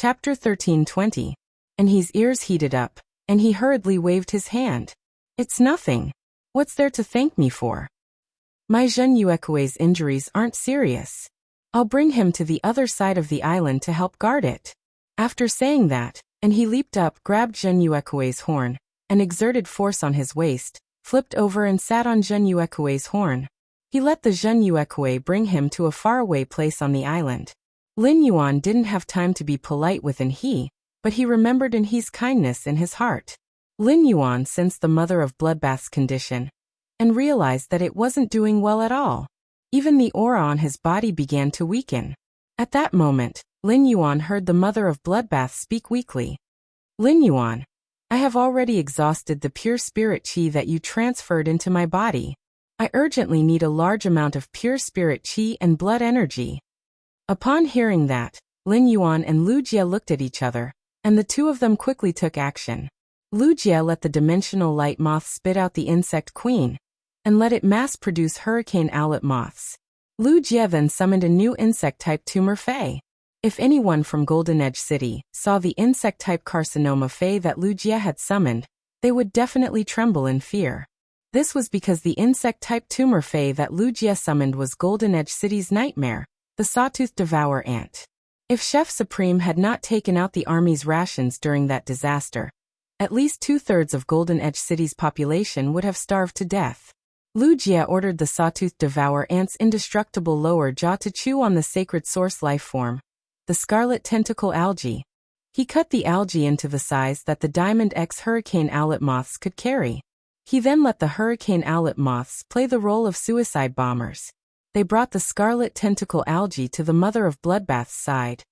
Chapter 13:20. And his ears heated up, and he hurriedly waved his hand. It's nothing. What's there to thank me for? My Zhen Yuekui's injuries aren't serious. I'll bring him to the other side of the island to help guard it. After saying that, and he leaped up, grabbed Zhen Yuekui's horn, and exerted force on his waist, flipped over and sat on Zhen Yuekui's horn. He let the Zhen Yuekui bring him to a faraway place on the island. Lin Yuan didn't have time to be polite with he, but he remembered he's kindness in his heart. Lin Yuan sensed the mother of bloodbath's condition, and realized that it wasn't doing well at all. Even the aura on his body began to weaken. At that moment, Lin Yuan heard the mother of bloodbath speak weakly. Lin Yuan, I have already exhausted the pure spirit qi that you transferred into my body. I urgently need a large amount of pure spirit qi and blood energy. Upon hearing that, Lin Yuan and Lu Jie looked at each other, and the two of them quickly took action. Lu Jie let the dimensional light moth spit out the insect queen, and let it mass-produce hurricane owlet moths. Lu Jie then summoned a new insect-type tumor Fei. If anyone from Golden Edge City saw the insect-type carcinoma Fei that Lu Jie had summoned, they would definitely tremble in fear. This was because the insect-type tumor Fei that Lu Jie summoned was Golden Edge City's nightmare, the sawtooth devour ant. If Chef Supreme had not taken out the army's rations during that disaster, at least 2/3 of Golden Edge City's population would have starved to death. Lu Jie ordered the sawtooth devour ant's indestructible lower jaw to chew on the sacred source life form, the scarlet tentacle algae. He cut the algae into the size that the Diamond X hurricane owlet moths could carry. He then let the hurricane owlet moths play the role of suicide bombers. They brought the scarlet tentacle algae to the mother of bloodbath's side,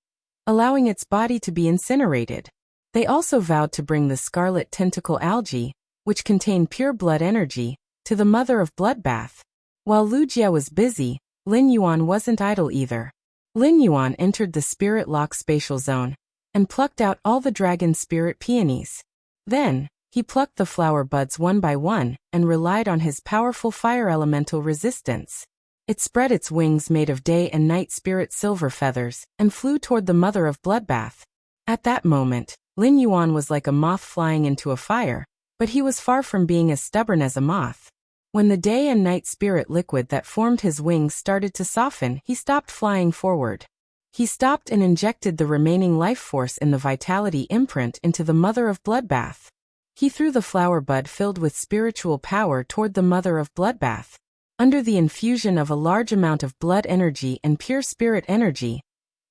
allowing its body to be incinerated. They also vowed to bring the scarlet tentacle algae, which contained pure blood energy, to the mother of bloodbath. While Lu Jie was busy, Lin Yuan wasn't idle either. Lin Yuan entered the spirit lock spatial zone, and plucked out all the dragon spirit peonies. Then, he plucked the flower buds one by one, and relied on his powerful fire elemental resistance. It spread its wings made of day and night spirit silver feathers, and flew toward the mother of bloodbath. At that moment, Lin Yuan was like a moth flying into a fire, but he was far from being as stubborn as a moth. When the day and night spirit liquid that formed his wings started to soften, he stopped flying forward. He stopped and injected the remaining life force in the vitality imprint into the mother of bloodbath. He threw the flower bud filled with spiritual power toward the mother of bloodbath. Under the infusion of a large amount of blood energy and pure spirit energy,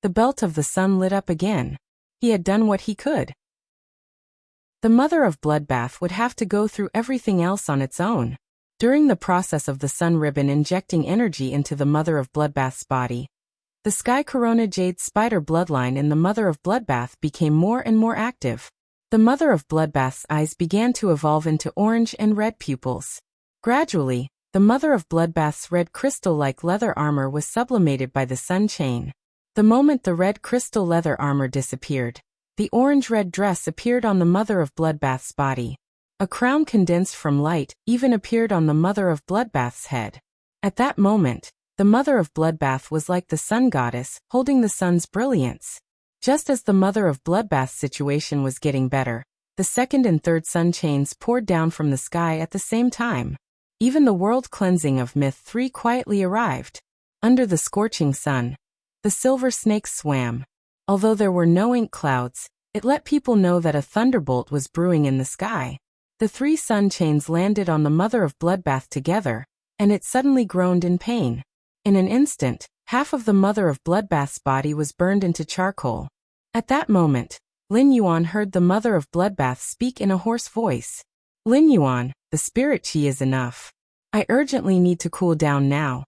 the belt of the sun lit up again. He had done what he could. The mother of bloodbath would have to go through everything else on its own. During the process of the sun ribbon injecting energy into the mother of bloodbath's body, the sky corona jade spider bloodline in the mother of bloodbath became more and more active. The mother of bloodbath's eyes began to evolve into orange and red pupils. Gradually, the mother of bloodbath's red crystal-like leather armor was sublimated by the sun chain. The moment the red crystal leather armor disappeared, the orange-red dress appeared on the mother of bloodbath's body. A crown condensed from light even appeared on the mother of bloodbath's head. At that moment, the mother of bloodbath was like the sun goddess, holding the sun's brilliance. Just as the mother of bloodbath's situation was getting better, the second and third sun chains poured down from the sky at the same time. Even the world cleansing of Myth 3 quietly arrived. Under the scorching sun, the silver snakes swam. Although there were no ink clouds, it let people know that a thunderbolt was brewing in the sky. The 3 sun chains landed on the mother of bloodbath together, and it suddenly groaned in pain. In an instant, half of the mother of bloodbath's body was burned into charcoal. At that moment, Lin Yuan heard the mother of bloodbath speak in a hoarse voice. Lin Yuan, the spirit qi is enough. I urgently need to cool down now.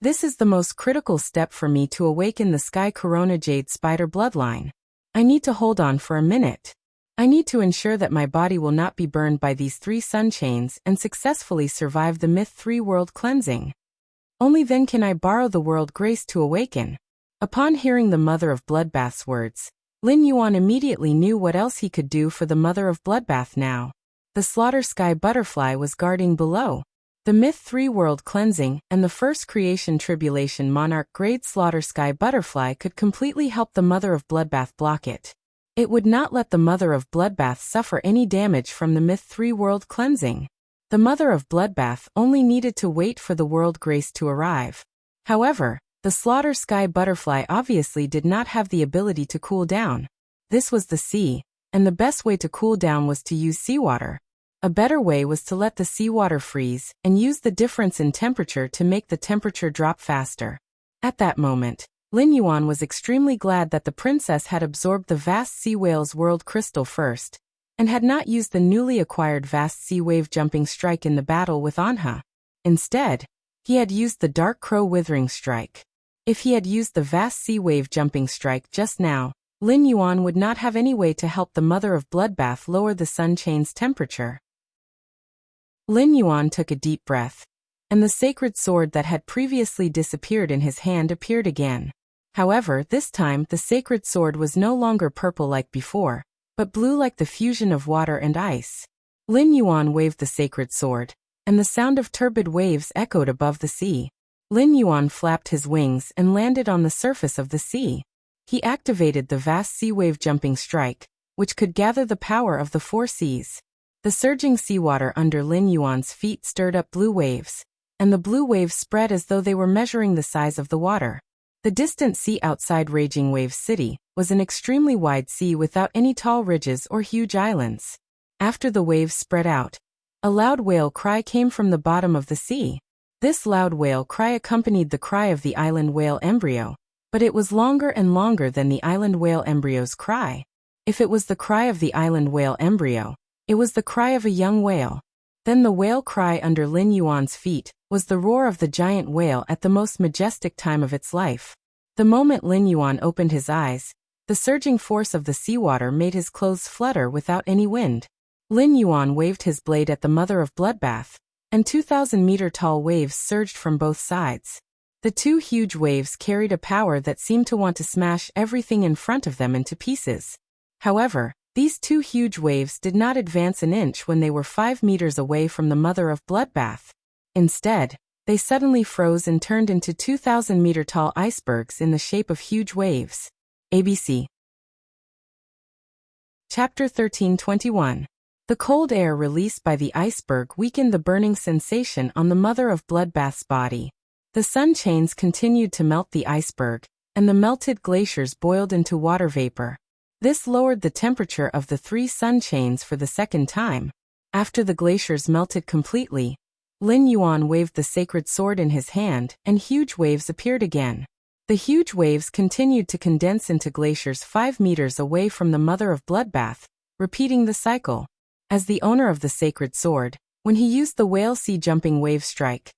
This is the most critical step for me to awaken the sky corona jade spider bloodline. I need to hold on for a minute. I need to ensure that my body will not be burned by these 3 sun chains and successfully survive the Myth 3 world cleansing. Only then can I borrow the world grace to awaken. Upon hearing the mother of bloodbath's words, Lin Yuan immediately knew what else he could do for the mother of bloodbath now. The slaughter sky butterfly was guarding below. The Myth 3 world cleansing and the first creation tribulation monarch grade slaughter sky butterfly could completely help the mother of bloodbath block it. It would not let the Mother of Bloodbath suffer any damage from the Myth 3 world cleansing. The Mother of Bloodbath only needed to wait for the world grace to arrive. However, the Slaughter Sky Butterfly obviously did not have the ability to cool down. This was the sea, and the best way to cool down was to use seawater. A better way was to let the seawater freeze and use the difference in temperature to make the temperature drop faster. At that moment, Lin Yuan was extremely glad that the princess had absorbed the vast sea whale's world crystal first, and had not used the newly acquired vast sea wave jumping strike in the battle with Anha. Instead, he had used the dark crow withering strike. If he had used the vast sea wave jumping strike just now, Lin Yuan would not have any way to help the Mother of Bloodbath lower the sun chain's temperature. Lin Yuan took a deep breath, and the sacred sword that had previously disappeared in his hand appeared again. However, this time the sacred sword was no longer purple like before, but blue like the fusion of water and ice. Lin Yuan waved the sacred sword, and the sound of turbid waves echoed above the sea. Lin Yuan flapped his wings and landed on the surface of the sea. He activated the vast sea wave jumping strike, which could gather the power of the 4 seas. The surging seawater under Lin Yuan's feet stirred up blue waves, and the blue waves spread as though they were measuring the size of the water. The distant sea outside Raging Waves City was an extremely wide sea without any tall ridges or huge islands. After the waves spread out, a loud whale cry came from the bottom of the sea. This loud whale cry accompanied the cry of the island whale embryo, but it was longer and longer than the island whale embryo's cry. If it was the cry of the island whale embryo, it was the cry of a young whale. Then the whale cry under Lin Yuan's feet was the roar of the giant whale at the most majestic time of its life. The moment Lin Yuan opened his eyes, the surging force of the seawater made his clothes flutter without any wind. Lin Yuan waved his blade at the Mother of Bloodbath, and 2,000-meter-tall waves surged from both sides. The 2 huge waves carried a power that seemed to want to smash everything in front of them into pieces. However, these 2 huge waves did not advance an inch when they were 5 meters away from the Mother of Bloodbath. Instead, they suddenly froze and turned into 2,000-meter-tall icebergs in the shape of huge waves. ABC. Chapter 1321. The cold air released by the iceberg weakened the burning sensation on the Mother of Bloodbath's body. The sun chains continued to melt the iceberg, and the melted glaciers boiled into water vapor. This lowered the temperature of the 3 sun chains for the second time. After the glaciers melted completely, Lin Yuan waved the sacred sword in his hand, and huge waves appeared again. The huge waves continued to condense into glaciers 5 meters away from the Mother of Bloodbath, repeating the cycle. As the owner of the sacred sword, when he used the whale sea jumping wave strike,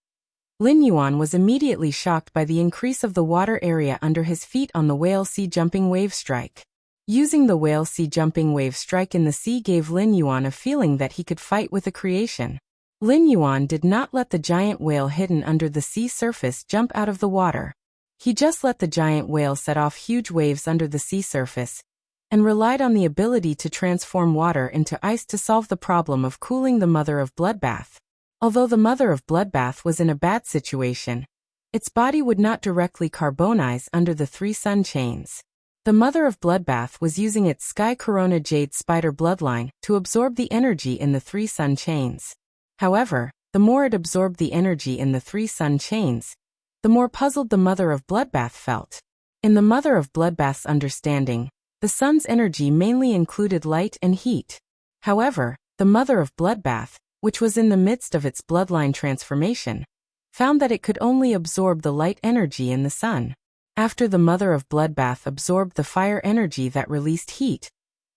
Lin Yuan was immediately shocked by the increase of the water area under his feet on the whale sea jumping wave strike. Using the whale sea jumping wave strike in the sea gave Lin Yuan a feeling that he could fight with the creation. Lin Yuan did not let the giant whale hidden under the sea surface jump out of the water. He just let the giant whale set off huge waves under the sea surface, and relied on the ability to transform water into ice to solve the problem of cooling the Mother of Bloodbath. Although the Mother of Bloodbath was in a bad situation, its body would not directly carbonize under the 3 sun chains. The Mother of Bloodbath was using its Sky Corona Jade Spider bloodline to absorb the energy in the 3 sun chains. However, the more it absorbed the energy in the 3 sun chains, the more puzzled the Mother of Bloodbath felt. In the Mother of Bloodbath's understanding, the sun's energy mainly included light and heat. However, the Mother of Bloodbath, which was in the midst of its bloodline transformation, found that it could only absorb the light energy in the sun. After the Mother of Bloodbath absorbed the fire energy that released heat,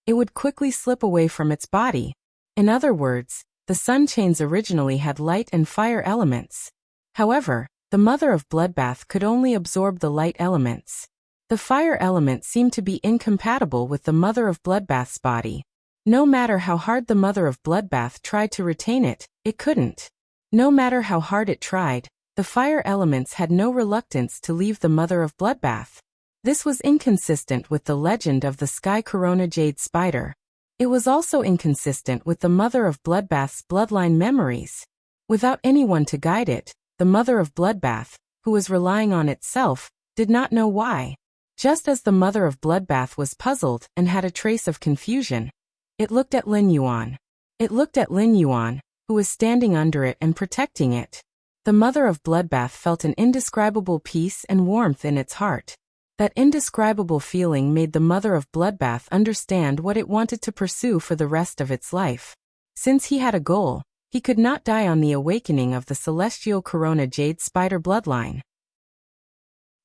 it would quickly slip away from its body. In other words, the sun chains originally had light and fire elements. However, the Mother of Bloodbath could only absorb the light elements. The fire element seemed to be incompatible with the Mother of Bloodbath's body. No matter how hard the Mother of Bloodbath tried to retain it, it couldn't. No matter how hard it tried, the fire elements had no reluctance to leave the Mother of Bloodbath. This was inconsistent with the legend of the Sky Corona Jade Spider. It was also inconsistent with the Mother of Bloodbath's bloodline memories. Without anyone to guide it, the Mother of Bloodbath, who was relying on itself, did not know why. Just as the mother of Bloodbath was puzzled and had a trace of confusion, it looked at Lin Yuan. It looked at Lin Yuan, who was standing under it and protecting it. The mother of Bloodbath felt an indescribable peace and warmth in its heart. That indescribable feeling made the mother of Bloodbath understand what it wanted to pursue for the rest of its life. Since he had a goal, he could not die on the awakening of the celestial Corona Jade Spider bloodline.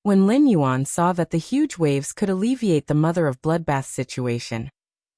When Lin Yuan saw that the huge waves could alleviate the mother of Bloodbath's situation,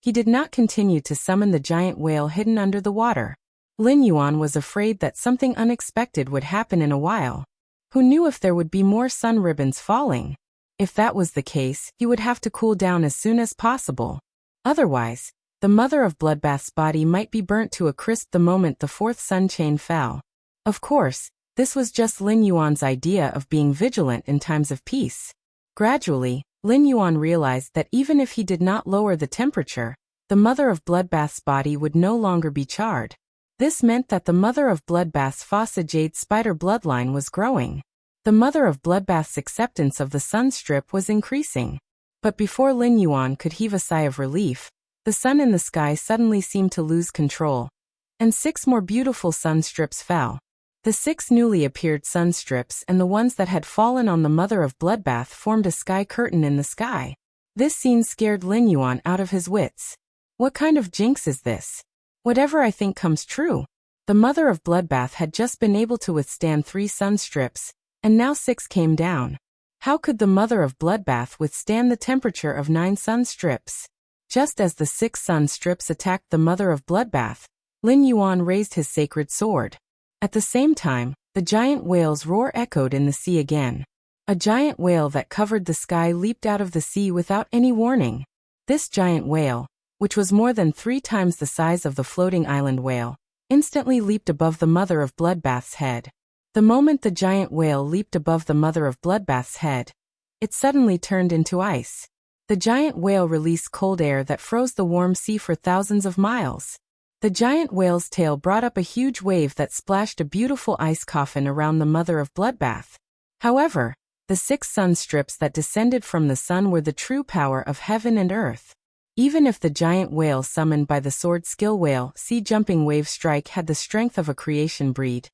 he did not continue to summon the giant whale hidden under the water. Lin Yuan was afraid that something unexpected would happen in a while. Who knew if there would be more sun ribbons falling? If that was the case, he would have to cool down as soon as possible. Otherwise, the mother of Bloodbath's body might be burnt to a crisp the moment the fourth sun chain fell. Of course, this was just Lin Yuan's idea of being vigilant in times of peace. Gradually, Lin Yuan realized that even if he did not lower the temperature, the mother of Bloodbath's body would no longer be charred. This meant that the mother of Bloodbath's Fossa Jade Spider bloodline was growing. The mother of Bloodbath's acceptance of the sun strip was increasing. But before Lin Yuan could heave a sigh of relief, the sun in the sky suddenly seemed to lose control, and 6 more beautiful sun strips fell. The 6 newly appeared sun strips and the ones that had fallen on the mother of Bloodbath formed a sky curtain in the sky. This scene scared Lin Yuan out of his wits. What kind of jinx is this? Whatever I think comes true. The mother of Bloodbath had just been able to withstand 3 sun strips, and now 6 came down. How could the mother of Bloodbath withstand the temperature of 9 sun strips? Just as the 6 sun strips attacked the mother of Bloodbath, Lin Yuan raised his sacred sword. At the same time, the giant whale's roar echoed in the sea again. A giant whale that covered the sky leaped out of the sea without any warning. This giant whale, which was more than 3 times the size of the floating island whale, instantly leaped above the mother of Bloodbath's head. The moment the giant whale leaped above the mother of Bloodbath's head, it suddenly turned into ice. The giant whale released cold air that froze the warm sea for thousands of miles. The giant whale's tail brought up a huge wave that splashed a beautiful ice coffin around the mother of Bloodbath. However, the 6 sun strips that descended from the sun were the true power of heaven and earth. Even if the giant whale summoned by the sword skill whale sea-jumping wave strike had the strength of a creation breed,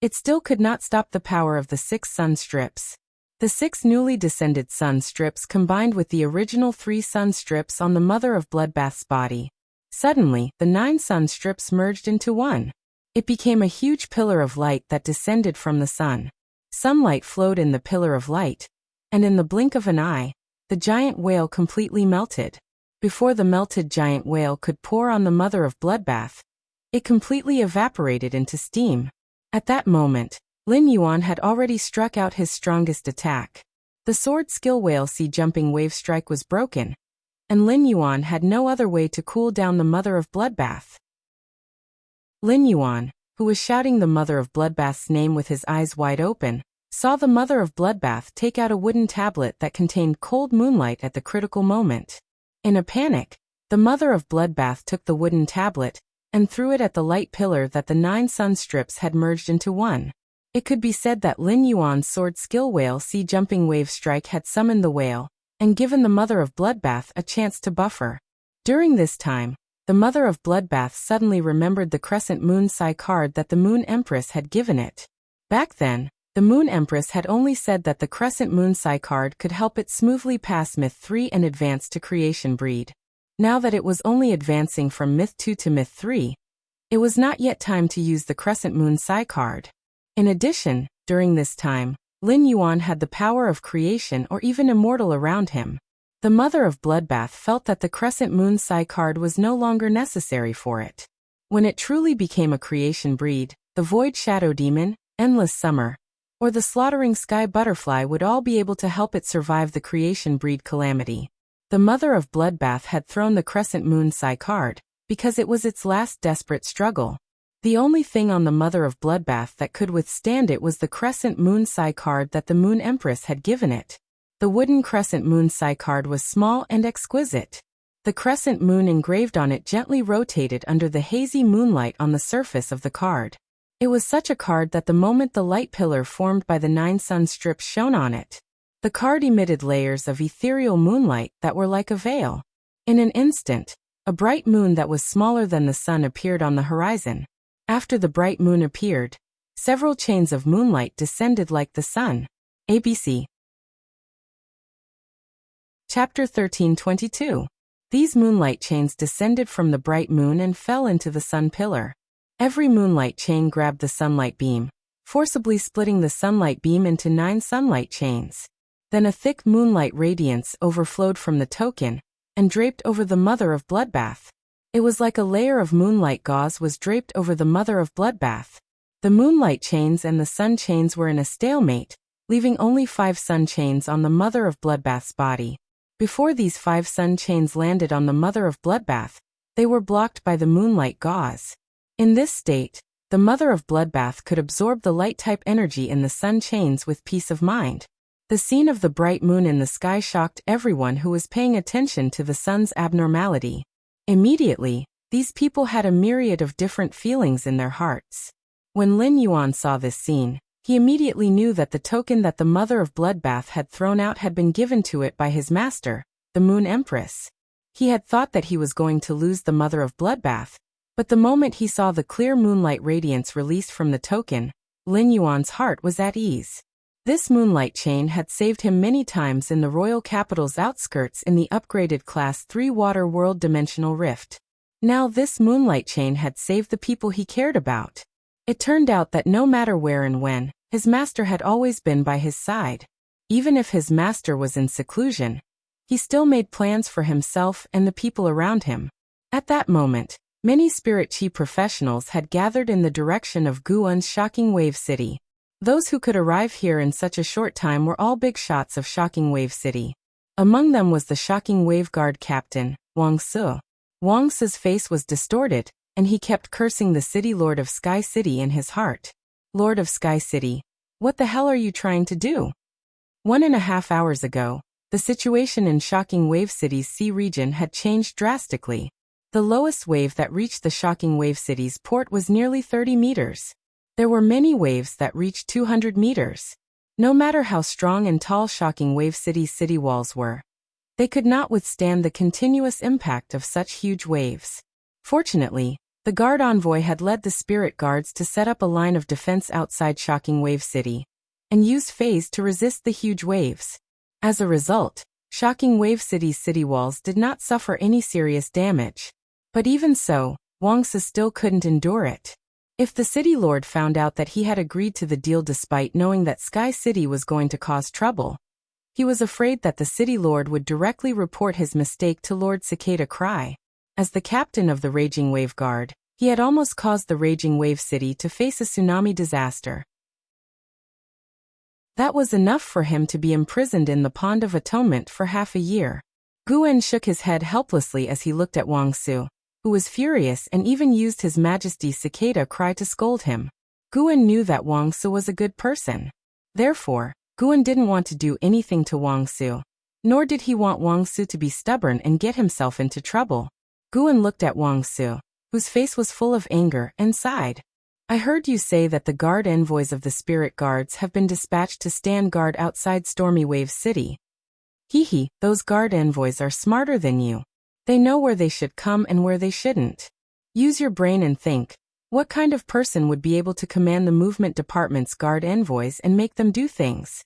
it still could not stop the power of the 6 sun strips. The 6 newly descended sun strips combined with the original 3 sun strips on the mother of Bloodbath's body. Suddenly, the 9 sun strips merged into one. It became a huge pillar of light that descended from the sun. Sunlight flowed in the pillar of light, and in the blink of an eye, the giant whale completely melted. Before the melted giant whale could pour on the mother of Bloodbath, it completely evaporated into steam. At that moment, Lin Yuan had already struck out his strongest attack. The sword skill whale sea-jumping wave strike was broken, and Lin Yuan had no other way to cool down the mother of Bloodbath. Lin Yuan, who was shouting the mother of Bloodbath's name with his eyes wide open, saw the mother of Bloodbath take out a wooden tablet that contained cold moonlight at the critical moment. In a panic, the mother of Bloodbath took the wooden tablet and threw it at the light pillar that the 9 sun strips had merged into one. It could be said that Lin Yuan's sword skill whale sea-jumping wave strike had summoned the whale and given the mother of Bloodbath a chance to buffer. During this time, the mother of Bloodbath suddenly remembered the Crescent Moon Sai card that the Moon Empress had given it. Back then, the Moon Empress had only said that the Crescent Moon Sai card could help it smoothly pass Myth 3 and advance to Creation Breed. Now that it was only advancing from Myth 2 to Myth 3, it was not yet time to use the Crescent Moon Sai card. In addition, during this time, Lin Yuan had the power of creation or even immortal around him. The mother of Bloodbath felt that the Crescent Moon Sai card was no longer necessary for it. When it truly became a creation breed, the Void Shadow Demon, Endless Summer, or the Slaughtering Sky Butterfly would all be able to help it survive the creation breed calamity. The mother of Bloodbath had thrown the Crescent Moon Sai card because it was its last desperate struggle. The only thing on the mother of Bloodbath that could withstand it was the Crescent Moon Sai card that the Moon Empress had given it. The wooden Crescent Moon Sai card was small and exquisite. The crescent moon engraved on it gently rotated under the hazy moonlight on the surface of the card. It was such a card that the moment the light pillar formed by the 9 sun strips shone on it, The card emitted layers of ethereal moonlight that were like a veil. In an instant, a bright moon that was smaller than the sun appeared on the horizon. After the bright moon appeared, several chains of moonlight descended like the sun. ABC. Chapter 13:22. These moonlight chains descended from the bright moon and fell into the sun pillar. Every moonlight chain grabbed the sunlight beam, forcibly splitting the sunlight beam into 9 sunlight chains. Then a thick moonlight radiance overflowed from the token and draped over the mother of bloodbath. It was like a layer of moonlight gauze was draped over the mother of bloodbath. The moonlight chains and the sun chains were in a stalemate, leaving only 5 sun chains on the mother of bloodbath's body. Before these 5 sun chains landed on the mother of bloodbath, they were blocked by the moonlight gauze. In this state, the mother of bloodbath could absorb the light-type energy in the sun chains with peace of mind. The scene of the bright moon in the sky shocked everyone who was paying attention to the sun's abnormality. Immediately, these people had a myriad of different feelings in their hearts. When Lin Yuan saw this scene, he immediately knew that the token that the mother of bloodbath had thrown out had been given to it by his master, the Moon Empress. He had thought that he was going to lose the mother of bloodbath, but the moment he saw the clear moonlight radiance released from the token, Lin Yuan's heart was at ease. This moonlight chain had saved him many times in the royal capital's outskirts in the upgraded Class 3 Water World Dimensional Rift. Now this moonlight chain had saved the people he cared about. It turned out that no matter where and when, his master had always been by his side. Even if his master was in seclusion, he still made plans for himself and the people around him. At that moment, many spirit chi professionals had gathered in the direction of Guan's Shocking Wave City. Those who could arrive here in such a short time were all big shots of Shocking Wave City. Among them was the Shocking Wave Guard captain, Wang Su. Wang Su's face was distorted, and he kept cursing the city Lord of Sky City in his heart. Lord of Sky City, what the hell are you trying to do? 1.5 hours ago, the situation in Shocking Wave City's sea region had changed drastically. The lowest wave that reached the Shocking Wave City's port was nearly 30 meters. There were many waves that reached 200 meters. No matter how strong and tall Shocking Wave City's city walls were, they could not withstand the continuous impact of such huge waves. Fortunately, the guard envoy had led the spirit guards to set up a line of defense outside Shocking Wave City and used phase to resist the huge waves. As a result, Shocking Wave City's city walls did not suffer any serious damage. But even so, Wang Su still couldn't endure it. If the city lord found out that he had agreed to the deal despite knowing that Sky City was going to cause trouble, he was afraid that the city lord would directly report his mistake to Lord Cicada Cry. As the captain of the Raging Wave Guard, he had almost caused the Raging Wave City to face a tsunami disaster. That was enough for him to be imprisoned in the Pond of Atonement for half a year. Guan shook his head helplessly as he looked at Wang Su, who was furious and even used His Majesty's Cicada Cry to scold him. Guan knew that Wang Su was a good person. Therefore, Guan didn't want to do anything to Wang Su, nor did he want Wang Su to be stubborn and get himself into trouble. Guan looked at Wang Su, whose face was full of anger, and sighed. I heard you say that the guard envoys of the spirit guards have been dispatched to stand guard outside Stormy Wave City. Hee, those guard envoys are smarter than you. They know where they should come and where they shouldn't. Use your brain and think. What kind of person would be able to command the movement department's guard envoys and make them do things?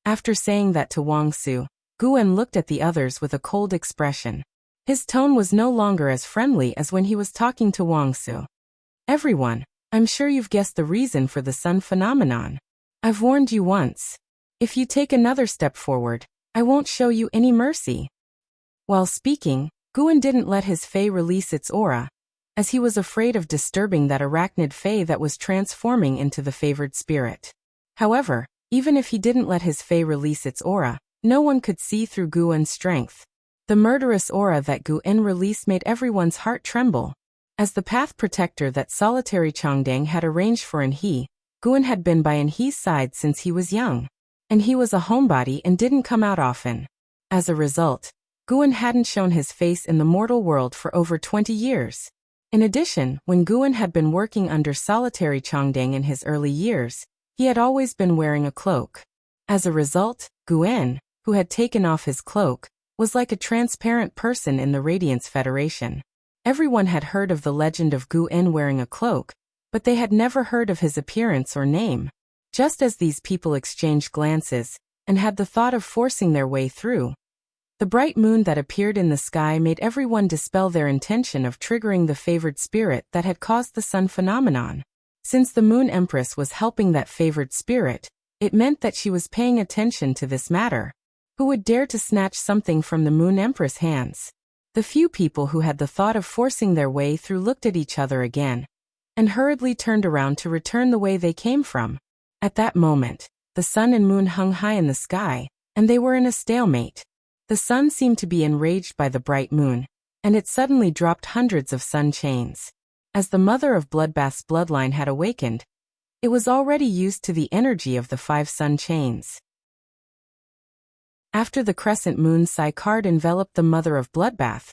After saying that to Wang Su, Guan looked at the others with a cold expression. His tone was no longer as friendly as when he was talking to Wang Su. Everyone, I'm sure you've guessed the reason for the sun phenomenon. I've warned you once. If you take another step forward, I won't show you any mercy. While speaking, Guan didn't let his fae release its aura, as he was afraid of disturbing that arachnid fae that was transforming into the favored spirit. However, even if he didn't let his fae release its aura, no one could see through Guan's strength. The murderous aura that Guan released made everyone's heart tremble. As the path protector that solitary Changdang had arranged for Anhe, Guan had been by Anhe's side since he was young. And he was a homebody and didn't come out often. As a result, Guan hadn't shown his face in the mortal world for over 20 years. In addition, when Guan had been working under solitary Changdang in his early years, he had always been wearing a cloak. As a result, Guan, who had taken off his cloak, was like a transparent person in the Radiance Federation. Everyone had heard of the legend of Guan wearing a cloak, but they had never heard of his appearance or name. Just as these people exchanged glances, and had the thought of forcing their way through, the bright moon that appeared in the sky made everyone dispel their intention of triggering the favored spirit that had caused the sun phenomenon. Since the Moon Empress was helping that favored spirit, it meant that she was paying attention to this matter. Who would dare to snatch something from the Moon Empress' hands? The few people who had the thought of forcing their way through looked at each other again, and hurriedly turned around to return the way they came from. At that moment, the sun and moon hung high in the sky, and they were in a stalemate. The sun seemed to be enraged by the bright moon, and it suddenly dropped hundreds of sun chains. As the mother of Bloodbath's bloodline had awakened, it was already used to the energy of the 5 sun chains. After the crescent moon card enveloped the mother of Bloodbath,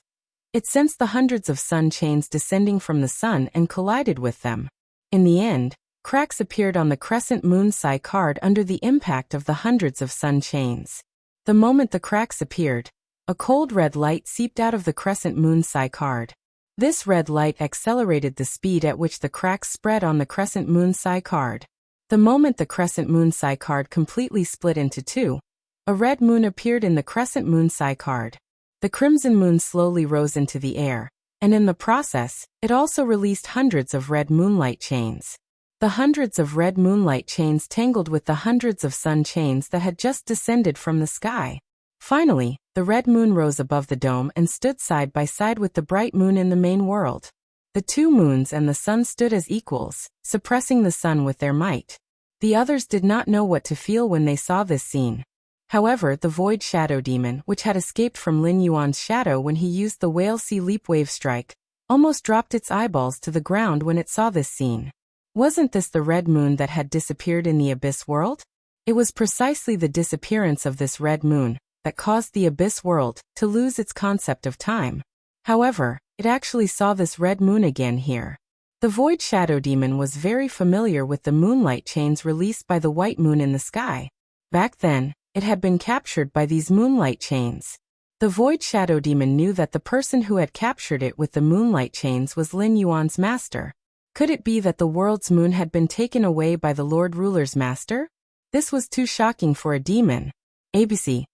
it sensed the hundreds of sun chains descending from the sun and collided with them. In the end, cracks appeared on the crescent moon card under the impact of the hundreds of sun chains. The moment the cracks appeared, a cold red light seeped out of the crescent moon card. This red light accelerated the speed at which the cracks spread on the crescent moon card. The moment the crescent moon card completely split into 2, a red moon appeared in the crescent moon card. The crimson moon slowly rose into the air, and in the process, it also released hundreds of red moonlight chains. The hundreds of red moonlight chains tangled with the hundreds of sun chains that had just descended from the sky. Finally, the red moon rose above the dome and stood side by side with the bright moon in the main world. The 2 moons and the sun stood as equals, suppressing the sun with their might. The others did not know what to feel when they saw this scene. However, the Void Shadow Demon, which had escaped from Lin Yuan's shadow when he used the Whale Sea Leap Wave Strike, almost dropped its eyeballs to the ground when it saw this scene. Wasn't this the red moon that had disappeared in the Abyss World? It was precisely the disappearance of this red moon that caused the Abyss World to lose its concept of time. However, it actually saw this red moon again here. The Void Shadow Demon was very familiar with the moonlight chains released by the white moon in the sky. Back then, it had been captured by these moonlight chains. The Void Shadow Demon knew that the person who had captured it with the moonlight chains was Lin Yuan's master. Could it be that the world's moon had been taken away by the Lord Ruler's master? This was too shocking for a demon. ABC.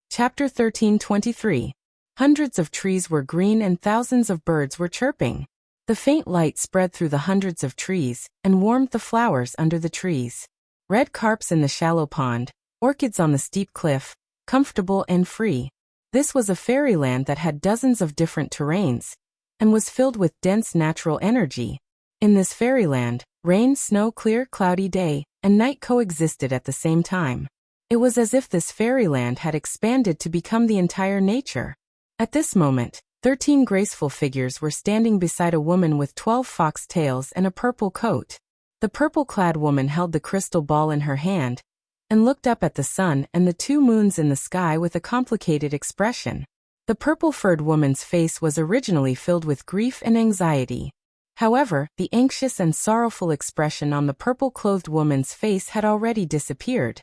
Chapter 13:23. Hundreds of trees were green and thousands of birds were chirping. The faint light spread through the hundreds of trees and warmed the flowers under the trees. Red carps in the shallow pond, orchids on the steep cliff, comfortable and free. This was a fairyland that had dozens of different terrains, and was filled with dense natural energy. In this fairyland, rain, snow, clear, cloudy day, and night coexisted at the same time. It was as if this fairyland had expanded to become the entire nature. At this moment, 13 graceful figures were standing beside a woman with 12 fox tails and a purple coat. The purple-clad woman held the crystal ball in her hand, and looked up at the sun and the 2 moons in the sky with a complicated expression. The purple-furred woman's face was originally filled with grief and anxiety. However, the anxious and sorrowful expression on the purple-clothed woman's face had already disappeared,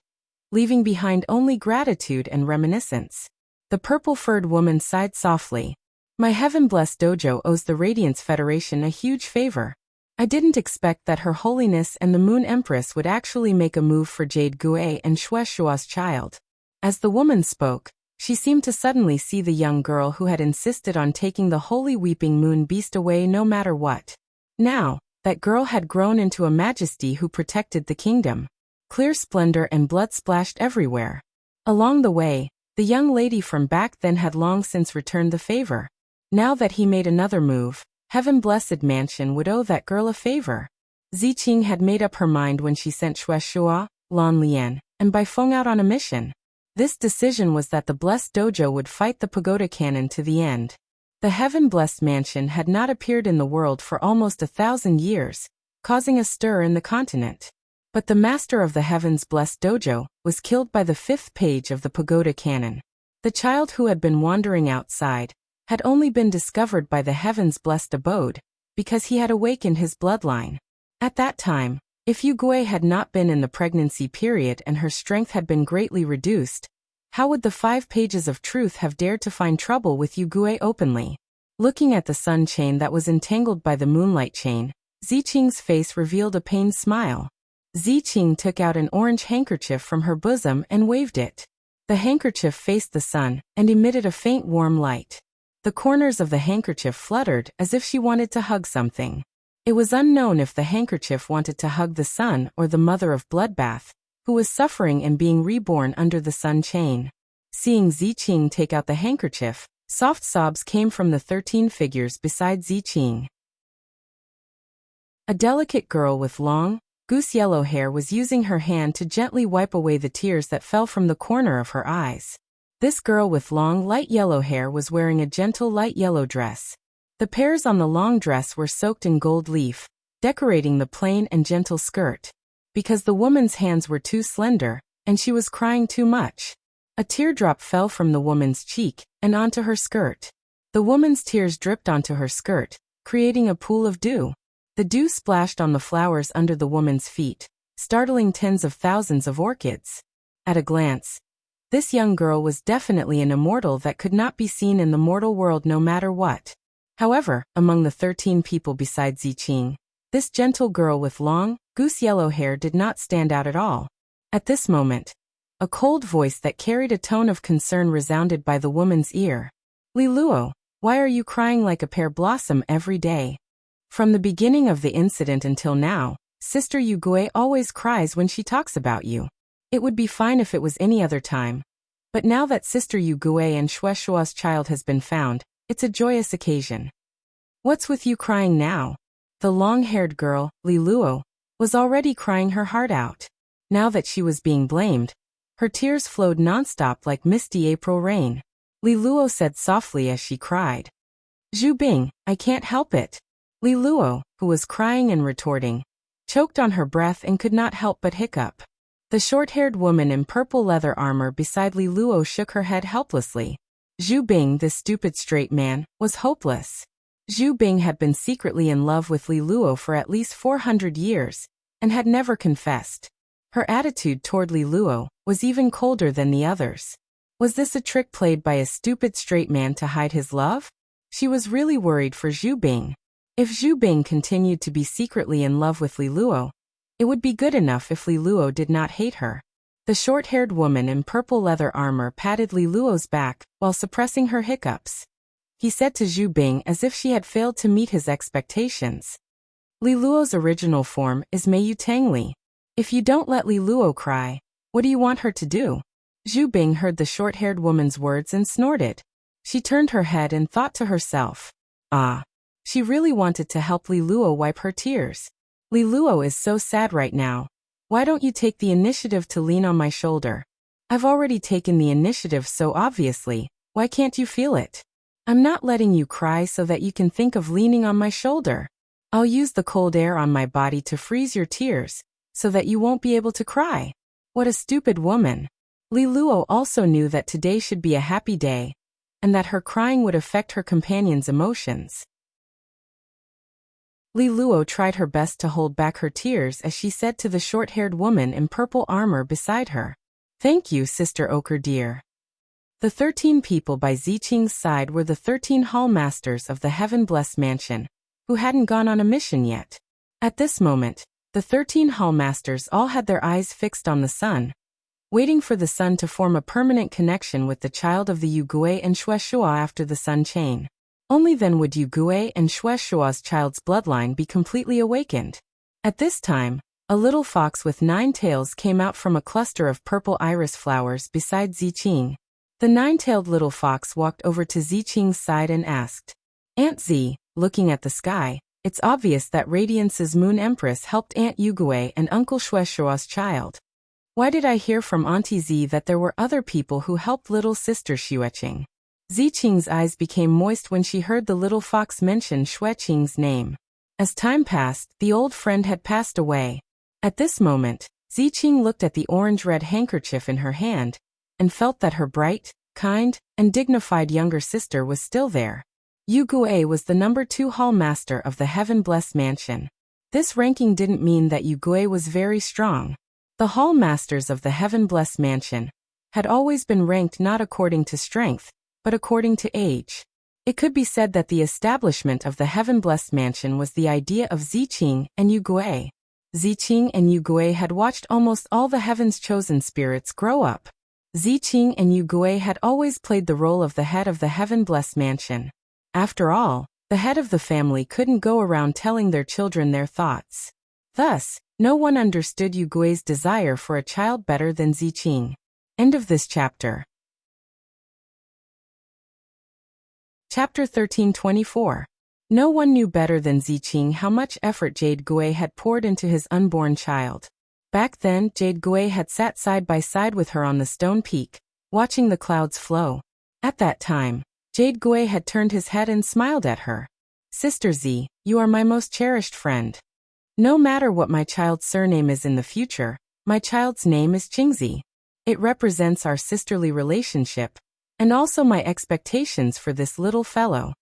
leaving behind only gratitude and reminiscence. The purple-furred woman sighed softly. My heaven-blessed dojo owes the Radiance Federation a huge favor. I didn't expect that Her Holiness and the Moon Empress would actually make a move for Jade Gue and Xue Shua's child. As the woman spoke, she seemed to suddenly see the young girl who had insisted on taking the holy weeping moon beast away no matter what. Now, that girl had grown into a majesty who protected the kingdom. Clear splendor and blood splashed everywhere. Along the way, the young lady from back then had long since returned the favor. Now that he made another move, Heaven-blessed Mansion would owe that girl a favor. Ziqing had made up her mind when she sent Xue Shua, Lan Lian, and Bai Feng out on a mission. This decision was that the blessed dojo would fight the pagoda cannon to the end. The heaven-blessed mansion had not appeared in the world for almost 1,000 years, causing a stir in the continent. But the master of the heavens blessed dojo was killed by the 5th page of the pagoda cannon. The child who had been wandering outside had only been discovered by the heavens blessed abode, because he had awakened his bloodline. At that time, If Yugui had not been in the pregnancy period and her strength had been greatly reduced, how would the 5 pages of truth have dared to find trouble with Yugui openly? Looking at the sun chain that was entangled by the moonlight chain, Ziqing's face revealed a pained smile. Ziqing took out an orange handkerchief from her bosom and waved it. The handkerchief faced the sun and emitted a faint warm light. The corners of the handkerchief fluttered as if she wanted to hug something. It was unknown if the handkerchief wanted to hug the sun or the mother of Bloodbath, who was suffering and being reborn under the sun chain. Seeing Ziqing take out the handkerchief, soft sobs came from the 13 figures beside Ziqing. A delicate girl with long, goose-yellow hair was using her hand to gently wipe away the tears that fell from the corner of her eyes. This girl with long, light yellow hair was wearing a gentle light yellow dress. The pears on the long dress were soaked in gold leaf, decorating the plain and gentle skirt. Because the woman's hands were too slender, and she was crying too much. A teardrop fell from the woman's cheek and onto her skirt. The woman's tears dripped onto her skirt, creating a pool of dew. The dew splashed on the flowers under the woman's feet, startling tens of thousands of orchids. At a glance, this young girl was definitely an immortal that could not be seen in the mortal world no matter what. However, among the 13 people besides Ziqing, this gentle girl with long, goose-yellow hair did not stand out at all. At this moment, a cold voice that carried a tone of concern resounded by the woman's ear. "Li Luo, why are you crying like a pear blossom every day? From the beginning of the incident until now, Sister Yugui always cries when she talks about you. It would be fine if it was any other time. But now that Sister Yugui and Shueshua's child has been found, it's a joyous occasion. What's with you crying now?" The long-haired girl, Li Luo, was already crying her heart out. Now that she was being blamed, her tears flowed nonstop like misty April rain. Li Luo said softly as she cried. "Zhu Bing, I can't help it." Li Luo, who was crying and retorting, choked on her breath and could not help but hiccup. The short-haired woman in purple leather armor beside Li Luo shook her head helplessly. Zhu Bing, this stupid straight man, was hopeless. Zhu Bing had been secretly in love with Li Luo for at least 400 years, and had never confessed. Her attitude toward Li Luo was even colder than the others. Was this a trick played by a stupid straight man to hide his love? She was really worried for Zhu Bing. If Zhu Bing continued to be secretly in love with Li Luo, it would be good enough if Li Luo did not hate her. The short-haired woman in purple leather armor patted Li Luo's back while suppressing her hiccups. He said to Zhu Bing as if she had failed to meet his expectations. Li Luo's original form is Meiyu Tangli. If you don't let Li Luo cry, what do you want her to do? Zhu Bing heard the short-haired woman's words and snorted. She turned her head and thought to herself, "Ah." She really wanted to help Li Luo wipe her tears. "Li Luo is so sad right now. Why don't you take the initiative to lean on my shoulder? I've already taken the initiative so obviously, why can't you feel it? I'm not letting you cry so that you can think of leaning on my shoulder. I'll use the cold air on my body to freeze your tears, so that you won't be able to cry." What a stupid woman. Li Luo also knew that today should be a happy day, and that her crying would affect her companion's emotions. Li Luo tried her best to hold back her tears as she said to the short-haired woman in purple armor beside her, "Thank you, Sister Ochre dear." The 13 people by Ziqing's side were the 13 hall masters of the heaven-blessed mansion, who hadn't gone on a mission yet. At this moment, the 13 hall masters all had their eyes fixed on the sun, waiting for the sun to form a permanent connection with the child of the Yugui and Shueshua after the sun chain. Only then would Yugui and Shueshua's child's bloodline be completely awakened. At this time, a little fox with 9 tails came out from a cluster of purple iris flowers beside Ziqing. The 9-tailed little fox walked over to Ziqing's side and asked, "Aunt Z, looking at the sky, it's obvious that Radiance's Moon Empress helped Aunt Yugui and Uncle Shueshua's child. Why did I hear from Auntie Z that there were other people who helped little sister Xueqing?" Ziqing's eyes became moist when she heard the little fox mention Xueqing's name. As time passed, the old friend had passed away. At this moment, Ziqing looked at the orange-red handkerchief in her hand, and felt that her bright, kind, and dignified younger sister was still there. Yugui was the number 2 hall master of the heaven-blessed mansion. This ranking didn't mean that Yu Gui was very strong. The hall masters of the heaven-blessed mansion had always been ranked not according to strength, but according to age. It could be said that the establishment of the heaven-blessed mansion was the idea of Ziqing and Yu Gui. Ziqing and Yu Gui had watched almost all the heaven's chosen spirits grow up. Ziqing and Yu Gui had always played the role of the head of the heaven-blessed mansion. After all, the head of the family couldn't go around telling their children their thoughts. Thus, no one understood Yu Gui's desire for a child better than Ziqing. End of this chapter. Chapter 1324. No one knew better than Ziqing how much effort Jade Gui had poured into his unborn child. Back then, Jade Gui had sat side by side with her on the stone peak, watching the clouds flow. At that time, Jade Gui had turned his head and smiled at her. Sister Z, you are my most cherished friend. No matter what my child's surname is in the future, my child's name is Qingzi. It represents our sisterly relationship, and also my expectations for this little fellow.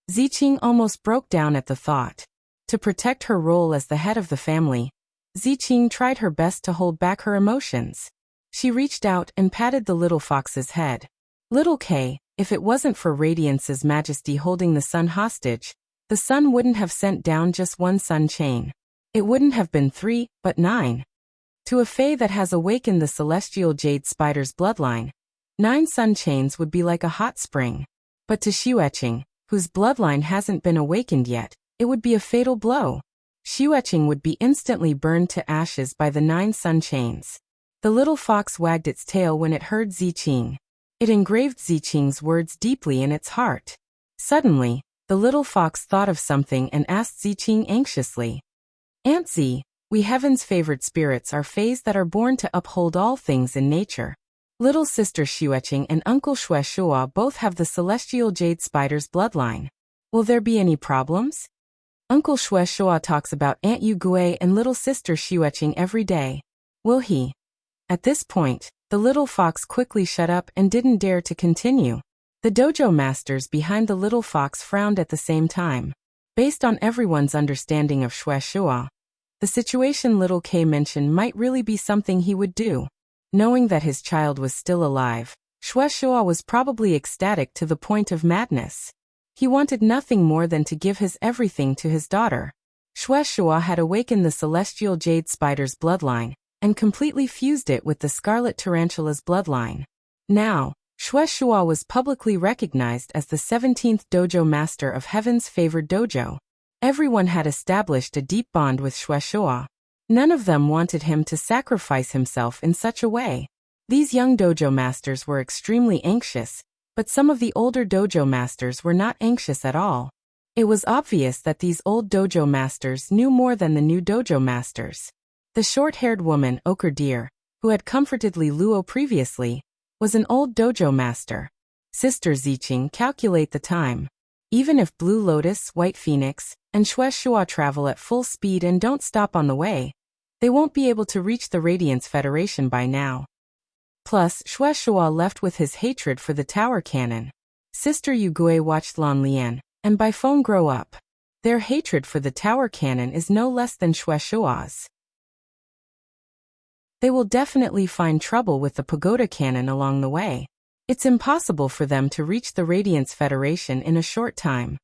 Ziqing almost broke down at the thought. To protect her role as the head of the family, Ziqing tried her best to hold back her emotions. She reached out and patted the little fox's head. Little K, if it wasn't for Radiance's majesty holding the sun hostage, the sun wouldn't have sent down just one sun chain. It wouldn't have been 3, but 9. To a fae that has awakened the celestial jade spider's bloodline, 9 sun chains would be like a hot spring. But to Xueqing, whose bloodline hasn't been awakened yet, it would be a fatal blow. Xueqing would be instantly burned to ashes by the 9 sun chains. The little fox wagged its tail when it heard Ziqing. It engraved Ziqing's words deeply in its heart. Suddenly, the little fox thought of something and asked Ziqing anxiously. Aunt Z, we heaven's favored spirits are fays that are born to uphold all things in nature. Little sister Xueqing and Uncle Shueshua both have the celestial jade spider's bloodline. Will there be any problems? Uncle Shueshua talks about Aunt Yu Gui and little sister Xueqing every day. Will he? At this point, the little fox quickly shut up and didn't dare to continue. The dojo masters behind the little fox frowned at the same time. Based on everyone's understanding of Shueshua, the situation little K mentioned might really be something he would do. Knowing that his child was still alive, Shueshua was probably ecstatic to the point of madness. He wanted nothing more than to give his everything to his daughter. Shueshua had awakened the celestial jade spider's bloodline, and completely fused it with the scarlet tarantula's bloodline. Now, Shueshua was publicly recognized as the 17th dojo master of heaven's favored dojo. Everyone had established a deep bond with Shueshua. None of them wanted him to sacrifice himself in such a way. These young dojo masters were extremely anxious, but some of the older dojo masters were not anxious at all. It was obvious that these old dojo masters knew more than the new dojo masters. The short-haired woman, Ochre Deer, who had comforted Li Luo previously, was an old dojo master. Sister Ziqing, calculate the time. Even if Blue Lotus, White Phoenix, and Shueshua travel at full speed and don't stop on the way, they won't be able to reach the Radiance Federation by now. Plus, Shueshua left with his hatred for the tower cannon. Sister Yu Gui watched Lan Lian and Baifeng grow up. Their hatred for the tower cannon is no less than Shueshua's. They will definitely find trouble with the pagoda cannon along the way. It's impossible for them to reach the Radiance Federation in a short time.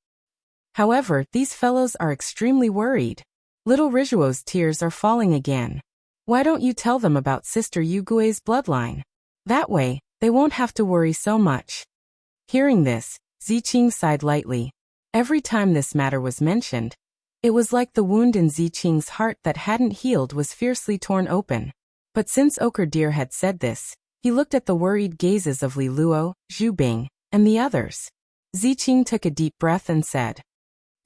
However, these fellows are extremely worried. Little Rizuo's tears are falling again. Why don't you tell them about Sister Yu Gui's bloodline? That way, they won't have to worry so much. Hearing this, Ziqing sighed lightly. Every time this matter was mentioned, it was like the wound in Ziqing's heart that hadn't healed was fiercely torn open. But since Ochre Deer had said this, he looked at the worried gazes of Li Luo, Zhu Bing, and the others. Ziqing took a deep breath and said,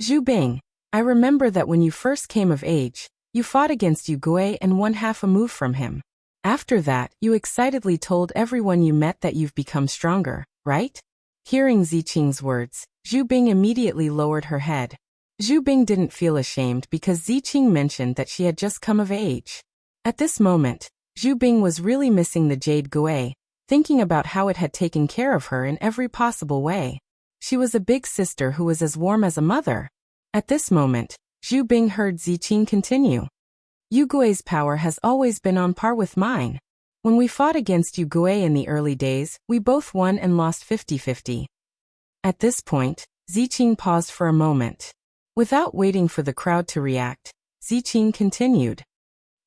Zhu Bing, I remember that when you first came of age, you fought against Yu Gui and won half a move from him. After that, you excitedly told everyone you met that you've become stronger, right? Hearing Ziqing's words, Zhu Bing immediately lowered her head. Zhu Bing didn't feel ashamed because Ziqing mentioned that she had just come of age. At this moment, Zhu Bing was really missing the Jade Gui, thinking about how it had taken care of her in every possible way. She was a big sister who was as warm as a mother. At this moment, Zhu Bing heard Ziqing continue. Yu Gui's power has always been on par with mine. When we fought against Yu Gui in the early days, we both won and lost 50-50. At this point, Ziqing paused for a moment. Without waiting for the crowd to react, Ziqing continued.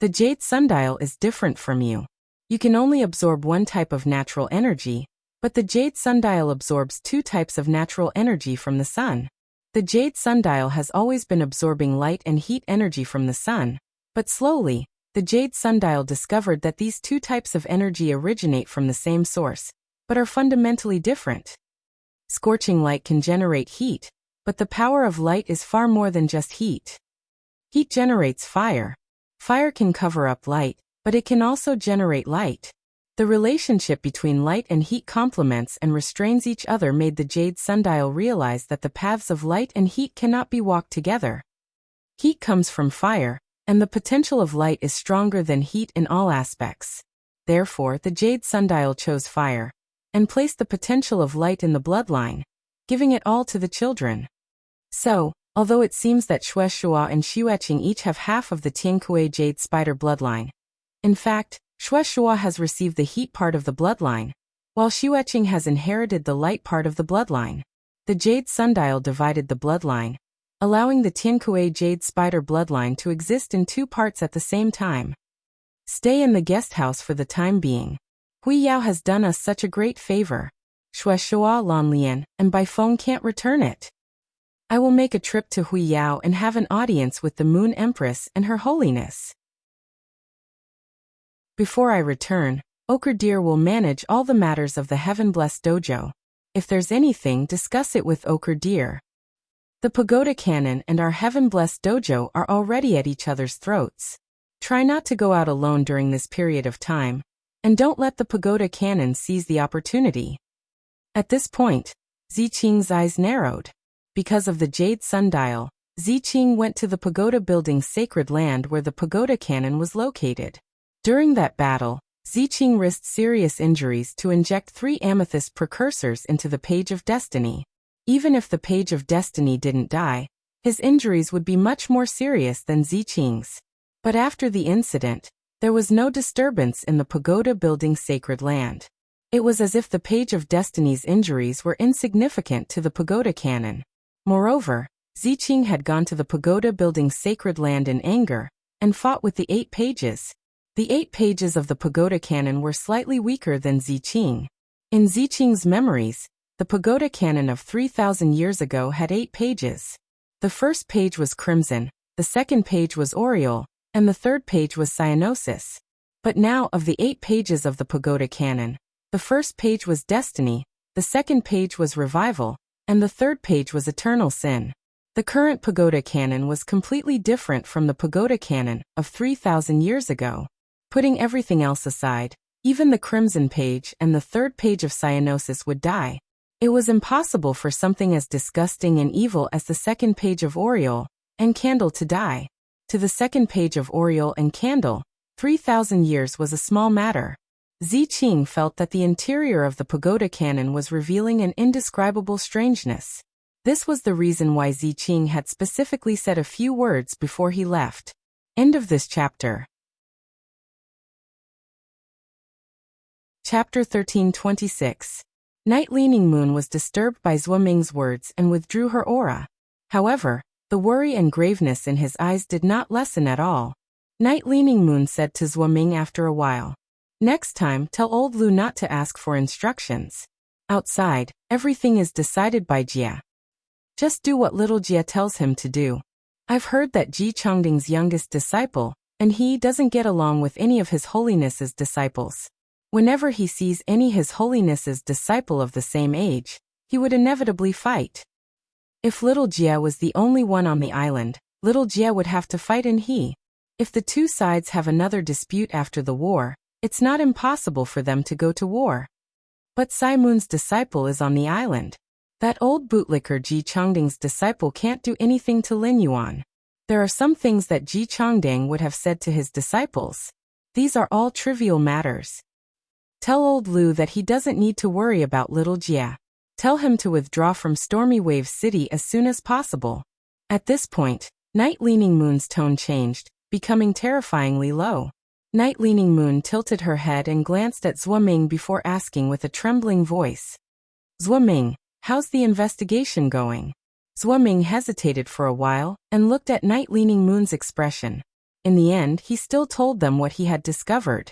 The jade sundial is different from you. You can only absorb one type of natural energy, but the jade sundial absorbs two types of natural energy from the sun. The jade sundial has always been absorbing light and heat energy from the sun, but slowly, the jade sundial discovered that these two types of energy originate from the same source, but are fundamentally different. Scorching light can generate heat, but the power of light is far more than just heat. Heat generates fire. Fire can cover up light, but it can also generate light. The relationship between light and heat complements and restrains each other made the jade sundial realize that the paths of light and heat cannot be walked together. Heat comes from fire, and the potential of light is stronger than heat in all aspects. Therefore, the jade sundial chose fire, and placed the potential of light in the bloodline, giving it all to the children. So, although it seems that Shueshua and Xueqing each have half of the Tiankui jade spider bloodline, in fact, Shueshua has received the heat part of the bloodline, while Xueqing has inherited the light part of the bloodline. The jade sundial divided the bloodline, allowing the Tiankui jade spider bloodline to exist in two parts at the same time. Stay in the guest house for the time being. Hui Yao has done us such a great favor. Shueshua, Lan Lian, and Baifeng can't return it. I will make a trip to Hui Yao and have an audience with the Moon Empress and Her Holiness. Before I return, Ochre Deer will manage all the matters of the Heaven Blessed Dojo. If there's anything, discuss it with Ochre Deer. The Pagoda Cannon and our Heaven Blessed Dojo are already at each other's throats. Try not to go out alone during this period of time, and don't let the Pagoda Cannon seize the opportunity. At this point, Ziqing's eyes narrowed. Because of the jade sundial, Ziqing went to the pagoda building's sacred land where the Pagoda Cannon was located. During that battle, Ziqing risked serious injuries to inject 3 amethyst precursors into the Page of Destiny. Even if the Page of Destiny didn't die, his injuries would be much more serious than Ziqing's. But after the incident, there was no disturbance in the pagoda building's sacred land. It was as if the Page of Destiny's injuries were insignificant to the Pagoda Cannon. Moreover, Ziqing had gone to the pagoda building's sacred land in anger, and fought with the 8 pages. The 8 pages of the Pagoda Cannon were slightly weaker than Ziqing. In Ziqing's memories, the Pagoda Cannon of 3,000 years ago had 8 pages. The first page was Crimson, the second page was Aureole, and the third page was Cyanosis. But now, of the 8 pages of the Pagoda Cannon, the first page was Destiny, the second page was Revival, and the third page was Eternal Sin. The current Pagoda Cannon was completely different from the Pagoda Cannon of 3,000 years ago. Putting everything else aside, even the Crimson page and the third page of Cyanosis would die. It was impossible for something as disgusting and evil as the second page of Aureole and Candle to die. To the second page of Aureole and Candle, 3,000 years was a small matter. Ziqing felt that the interior of the Pagoda Cannon was revealing an indescribable strangeness. This was the reason why Ziqing had specifically said a few words before he left. End of this chapter. Chapter 1326. Night Leaning Moon was disturbed by Zhuoming's words and withdrew her aura. However, the worry and graveness in his eyes did not lessen at all. Night Leaning Moon said to Zhuoming after a while, "Next time, tell old Lu not to ask for instructions. Outside, everything is decided by Jia. Just do what little Jia tells him to do. I've heard that Ji Chongding's youngest disciple, and he doesn't get along with any of His Holiness's disciples. Whenever he sees any His Holiness's disciple of the same age, he would inevitably fight. If little Jia was the only one on the island, little Jia would have to fight and he. If the two sides have another dispute after the war, it's not impossible for them to go to war. But Sai Moon's disciple is on the island. That old bootlicker Ji Chongding's disciple can't do anything to Lin Yuan. There are some things that Ji Chongding would have said to his disciples. These are all trivial matters. Tell old Lu that he doesn't need to worry about little Jia. Tell him to withdraw from Stormy Wave City as soon as possible." At this point, Night Leaning Moon's tone changed, becoming terrifyingly low. Night Leaning Moon tilted her head and glanced at Zhuoming before asking with a trembling voice. Zhuoming, how's the investigation going? Zhuoming hesitated for a while and looked at Night Leaning Moon's expression. In the end, he still told them what he had discovered.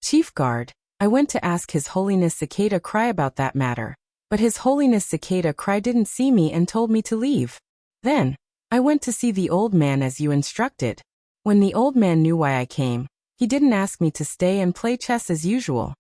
Chief Guard, I went to ask His Holiness Cicada Cry about that matter, but His Holiness Cicada Cry didn't see me and told me to leave. Then, I went to see the old man as you instructed. When the old man knew why I came, he didn't ask me to stay and play chess as usual.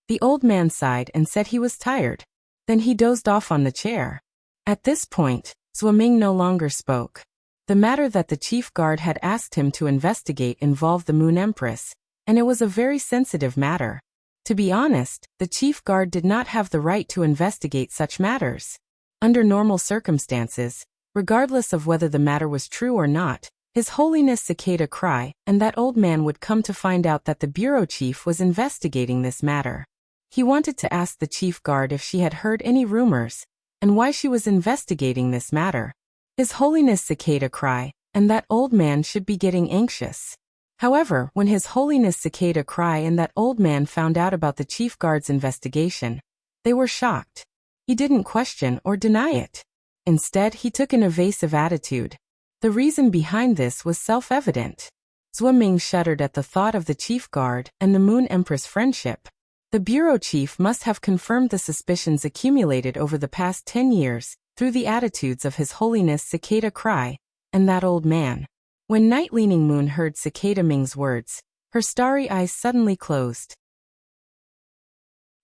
The old man sighed and said he was tired. Then he dozed off on the chair. At this point, Zhuoming no longer spoke. The matter that the chief guard had asked him to investigate involved the Moon Empress, and it was a very sensitive matter. To be honest, the chief guard did not have the right to investigate such matters. Under normal circumstances, regardless of whether the matter was true or not, His Holiness Cicada Cry and that old man would come to find out that the bureau chief was investigating this matter. He wanted to ask the chief guard if she had heard any rumors, and why she was investigating this matter. His Holiness Cicada Cry and that old man should be getting anxious. However, when His Holiness Cicada Cry and that old man found out about the chief guard's investigation, they were shocked. He didn't question or deny it. Instead, he took an evasive attitude. The reason behind this was self-evident. Zhuoming shuddered at the thought of the chief guard and the Moon Empress friendship. The bureau chief must have confirmed the suspicions accumulated over the past 10 years through the attitudes of His Holiness Cicada Cry and that old man. When Night Leaning Moon heard Cicada Ming's words, her starry eyes suddenly closed.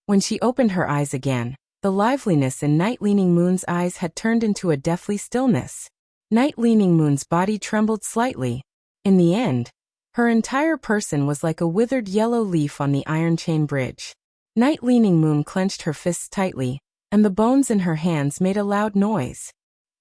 When she opened her eyes again, the liveliness in Night Leaning Moon's eyes had turned into a deathly stillness. Night Leaning Moon's body trembled slightly. In the end, her entire person was like a withered yellow leaf on the iron chain bridge. Night Leaning Moon clenched her fists tightly, and the bones in her hands made a loud noise.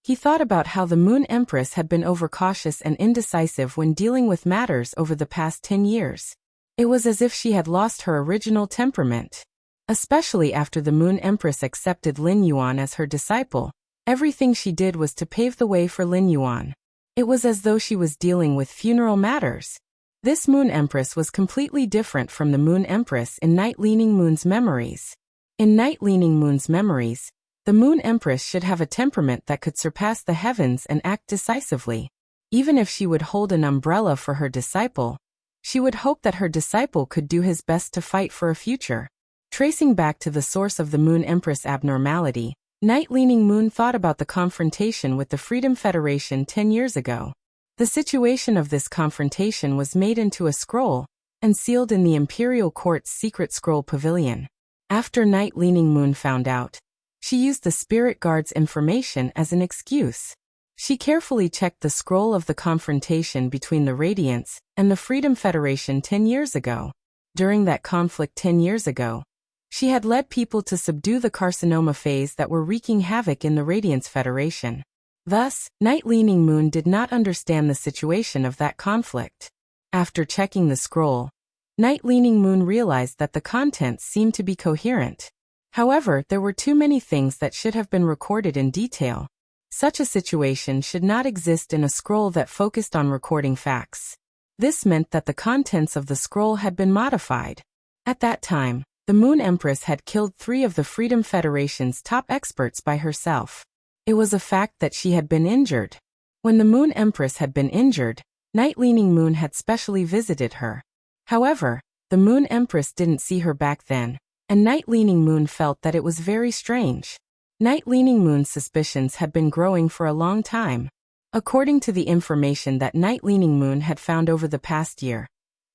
He thought about how the Moon Empress had been overcautious and indecisive when dealing with matters over the past 10 years. It was as if she had lost her original temperament. Especially after the Moon Empress accepted Lin Yuan as her disciple, everything she did was to pave the way for Lin Yuan. It was as though she was dealing with funeral matters. This Moon Empress was completely different from the Moon Empress in Night Leaning Moon's memories. In Night Leaning Moon's memories, the Moon Empress should have a temperament that could surpass the heavens and act decisively. Even if she would hold an umbrella for her disciple, she would hope that her disciple could do his best to fight for a future. Tracing back to the source of the Moon Empress abnormality, Night Leaning Moon thought about the confrontation with the Freedom Federation 10 years ago. The situation of this confrontation was made into a scroll and sealed in the Imperial Court's secret scroll pavilion. After Night Leaning Moon found out, she used the Spirit Guard's information as an excuse. She carefully checked the scroll of the confrontation between the Radiants and the Freedom Federation 10 years ago. During that conflict 10 years ago, she had led people to subdue the carcinoma phase that were wreaking havoc in the Radiance Federation. Thus, Night Leaning Moon did not understand the situation of that conflict. After checking the scroll, Night Leaning Moon realized that the contents seemed to be coherent. However, there were too many things that should have been recorded in detail. Such a situation should not exist in a scroll that focused on recording facts. This meant that the contents of the scroll had been modified. At that time, the Moon Empress had killed 3 of the Freedom Federation's top experts by herself. It was a fact that she had been injured. When the Moon Empress had been injured, Night Leaning Moon had specially visited her. However, the Moon Empress didn't see her back then, and Night Leaning Moon felt that it was very strange. Night Leaning Moon's suspicions had been growing for a long time. According to the information that Night Leaning Moon had found over the past year,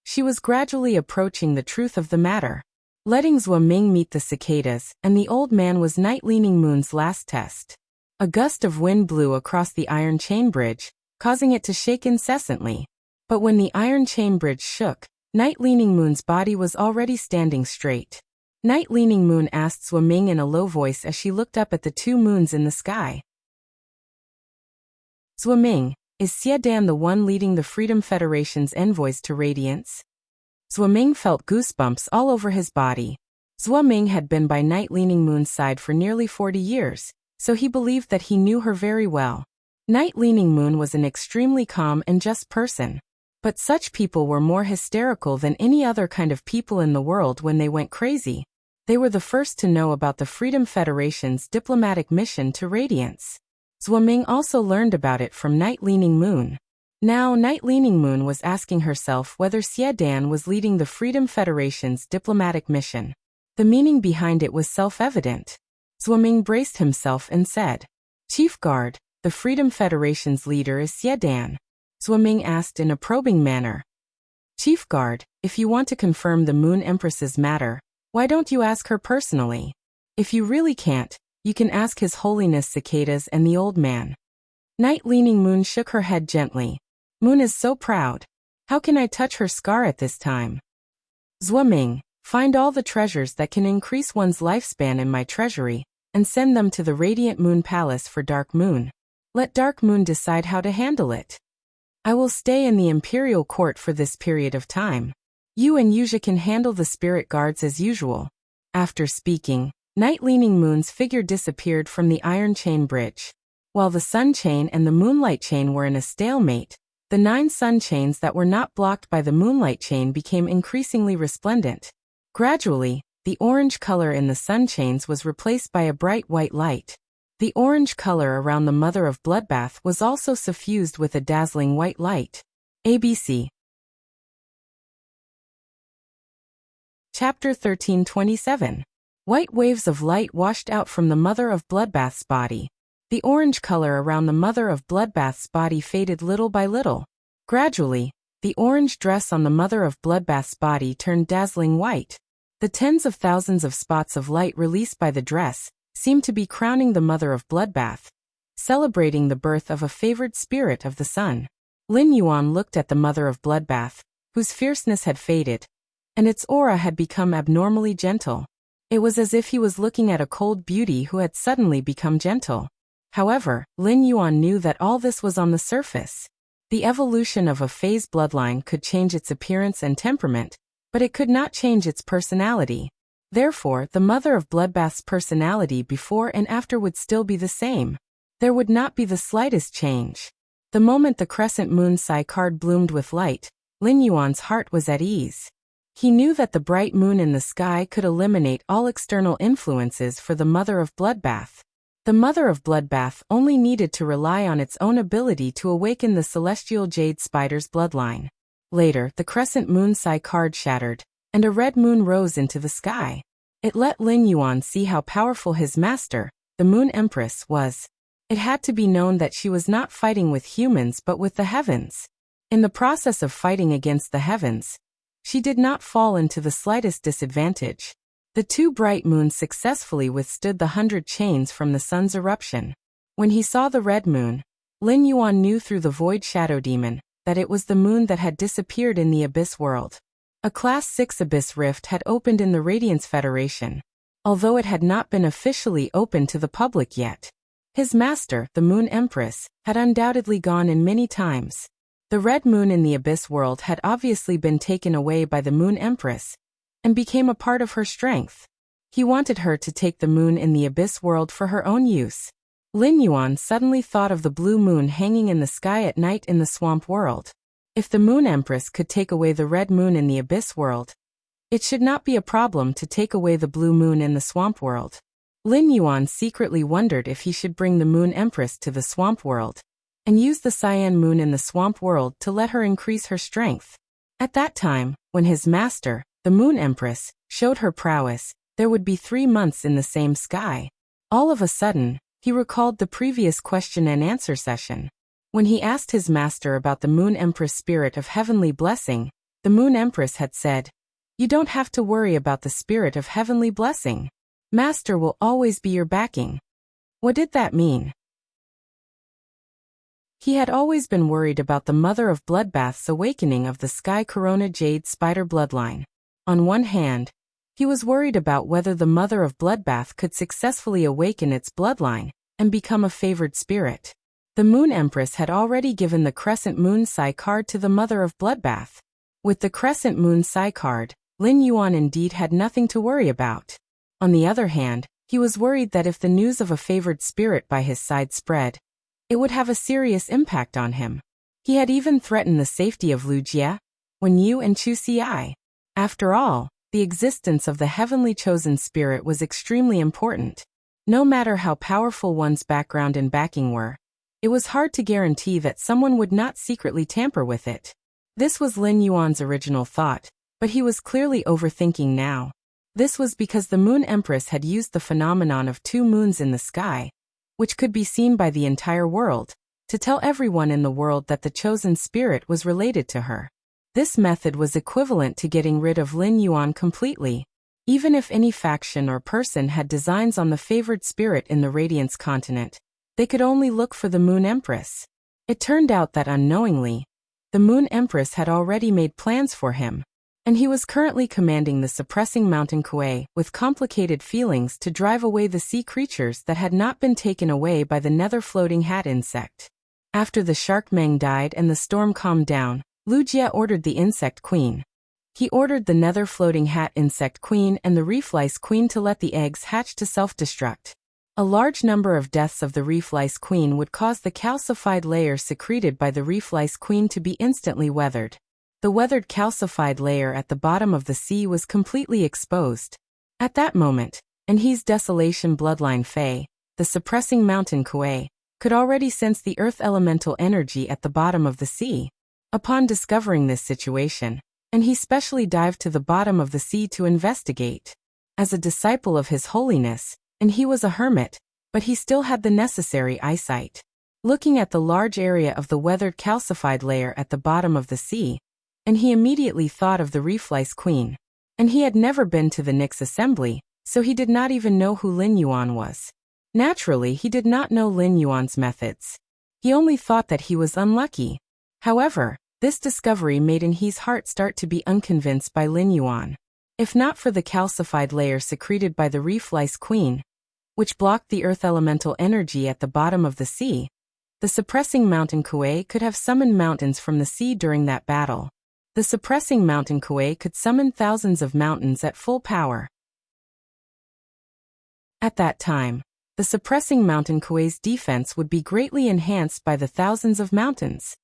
she was gradually approaching the truth of the matter. Letting Zhuoming meet the cicadas and the old man was Night Leaning Moon's last test. A gust of wind blew across the iron chain bridge, causing it to shake incessantly. But when the iron chain bridge shook, Night Leaning Moon's body was already standing straight. Night Leaning Moon asked Zhuoming in a low voice as she looked up at the 2 moons in the sky. Zhuoming, is Xiedan the one leading the Freedom Federation's envoys to Radiance? Zhuoming felt goosebumps all over his body. Zhuoming had been by Night Leaning Moon's side for nearly 40 years, so he believed that he knew her very well. Night Leaning Moon was an extremely calm and just person. But such people were more hysterical than any other kind of people in the world when they went crazy. They were the first to know about the Freedom Federation's diplomatic mission to Radiance. Zhuoming also learned about it from Night Leaning Moon. Now Night Leaning Moon was asking herself whether Xie Dan was leading the Freedom Federation's diplomatic mission. The meaning behind it was self-evident. Zhuoming braced himself and said, "Chief Guard, the Freedom Federation's leader is Xie Dan." Zhuoming asked in a probing manner. "Chief Guard, if you want to confirm the Moon Empress's matter, why don't you ask her personally? If you really can't, you can ask His Holiness Cicadas and the old man." Night Leaning Moon shook her head gently. "Moon is so proud. How can I touch her scar at this time?" "Zhuoming, find all the treasures that can increase one's lifespan in my treasury, and send them to the Radiant Moon Palace for Dark Moon. Let Dark Moon decide how to handle it. I will stay in the Imperial Court for this period of time. You and Yuja can handle the spirit guards as usual." After speaking, Night Leaning Moon's figure disappeared from the Iron Chain Bridge. While the Sun Chain and the Moonlight Chain were in a stalemate, the 9 Sun Chains that were not blocked by the Moonlight Chain became increasingly resplendent. Gradually, the orange color in the Sun Chains was replaced by a bright white light. The orange color around the Mother of Bloodbath was also suffused with a dazzling white light. ABC. Chapter 1327. White waves of light washed out from the Mother of Bloodbath's body. The orange color around the Mother of Bloodbath's body faded little by little. Gradually, the orange dress on the Mother of Bloodbath's body turned dazzling white. The tens of thousands of spots of light released by the dress seemed to be crowning the Mother of Bloodbath, celebrating the birth of a favored spirit of the sun. Lin Yuan looked at the Mother of Bloodbath, whose fierceness had faded, and its aura had become abnormally gentle. It was as if he was looking at a cold beauty who had suddenly become gentle. However, Lin Yuan knew that all this was on the surface. The evolution of a phase bloodline could change its appearance and temperament, but it could not change its personality. Therefore, the Mother of Bloodbath's personality before and after would still be the same. There would not be the slightest change. The moment the Crescent Moon Sai card bloomed with light, Lin Yuan's heart was at ease. He knew that the bright moon in the sky could eliminate all external influences for the Mother of Bloodbath. The Mother of Bloodbath only needed to rely on its own ability to awaken the celestial jade spider's bloodline. Later, the Crescent Moon Sai card shattered, and a red moon rose into the sky. It let Lin Yuan see how powerful his master, the Moon Empress, was. It had to be known that she was not fighting with humans but with the heavens. In the process of fighting against the heavens, she did not fall into the slightest disadvantage. The 2 bright moons successfully withstood the 100 chains from the sun's eruption. When he saw the red moon, Lin Yuan knew through the void shadow demon that it was the moon that had disappeared in the Abyss world. A Class 6 Abyss rift had opened in the Radiance Federation, although it had not been officially opened to the public yet. His master, the Moon Empress, had undoubtedly gone in many times. The red moon in the Abyss world had obviously been taken away by the Moon Empress, and became a part of her strength. He wanted her to take the moon in the Abyss world for her own use. Lin Yuan suddenly thought of the blue moon hanging in the sky at night in the swamp world. If the Moon Empress could take away the red moon in the Abyss world, it should not be a problem to take away the blue moon in the swamp world. Lin Yuan secretly wondered if he should bring the Moon Empress to the swamp world, and use the cyan moon in the swamp world to let her increase her strength. At that time, when his master, the Moon Empress, showed her prowess, there would be 3 months in the same sky. All of a sudden, he recalled the previous question and answer session. When he asked his master about the Moon Empress spirit of heavenly blessing, the Moon Empress had said, "You don't have to worry about the spirit of heavenly blessing. Master will always be your backing." What did that mean? He had always been worried about the Mother of Bloodbath's awakening of the Sky Corona Jade Spider bloodline. On one hand, he was worried about whether the Mother of Bloodbath could successfully awaken its bloodline and become a favored spirit. The Moon Empress had already given the Crescent Moon Sai card to the Mother of Bloodbath. With the Crescent Moon Sai card, Lin Yuan indeed had nothing to worry about. On the other hand, he was worried that if the news of a favored spirit by his side spread, It would have a serious impact on him. He had even threatened the safety of Wuxia, Wenyu and Chuxi. After all, the existence of the heavenly chosen spirit was extremely important. No matter how powerful one's background and backing were, it was hard to guarantee that someone would not secretly tamper with it. This was Lin Yuan's original thought, but he was clearly overthinking now. This was because the Moon Empress had used the phenomenon of two moons in the sky, which could be seen by the entire world, to tell everyone in the world that the chosen spirit was related to her. This method was equivalent to getting rid of Lin Yuan completely. Even if any faction or person had designs on the favored spirit in the Radiance continent, they could only look for the Moon Empress. It turned out that unknowingly, the Moon Empress had already made plans for him, and he was currently commanding the suppressing mountain Kuei with complicated feelings to drive away the sea creatures that had not been taken away by the nether floating hat insect. After the shark Meng died and the storm calmed down, Wuxia ordered the insect queen. He ordered the nether floating hat insect queen and the reef lice queen to let the eggs hatch to self-destruct. A large number of deaths of the reef lice queen would cause the calcified layer secreted by the reef lice queen to be instantly weathered. The weathered calcified layer at the bottom of the sea was completely exposed. At that moment, Enhe's desolation bloodline Fei, the suppressing mountain Kuei, could already sense the earth elemental energy at the bottom of the sea. Upon discovering this situation, Enhe specially dived to the bottom of the sea to investigate. As a disciple of His Holiness, Enhe was a hermit, but he still had the necessary eyesight. Looking at the large area of the weathered calcified layer at the bottom of the sea, Enhe immediately thought of the reef lice queen. And he had never been to the Nyx assembly, so he did not even know who Lin Yuan was. Naturally, he did not know Lin Yuan's methods. He only thought that he was unlucky. However, this discovery made Enhe's heart start to be unconvinced by Lin Yuan. If not for the calcified layer secreted by the reef lice queen, which blocked the earth elemental energy at the bottom of the sea, the suppressing mountain Kuei could have summoned mountains from the sea during that battle. The suppressing mountain Kuei could summon thousands of mountains at full power. At that time, the suppressing mountain Kuei's defense would be greatly enhanced by the thousands of mountains.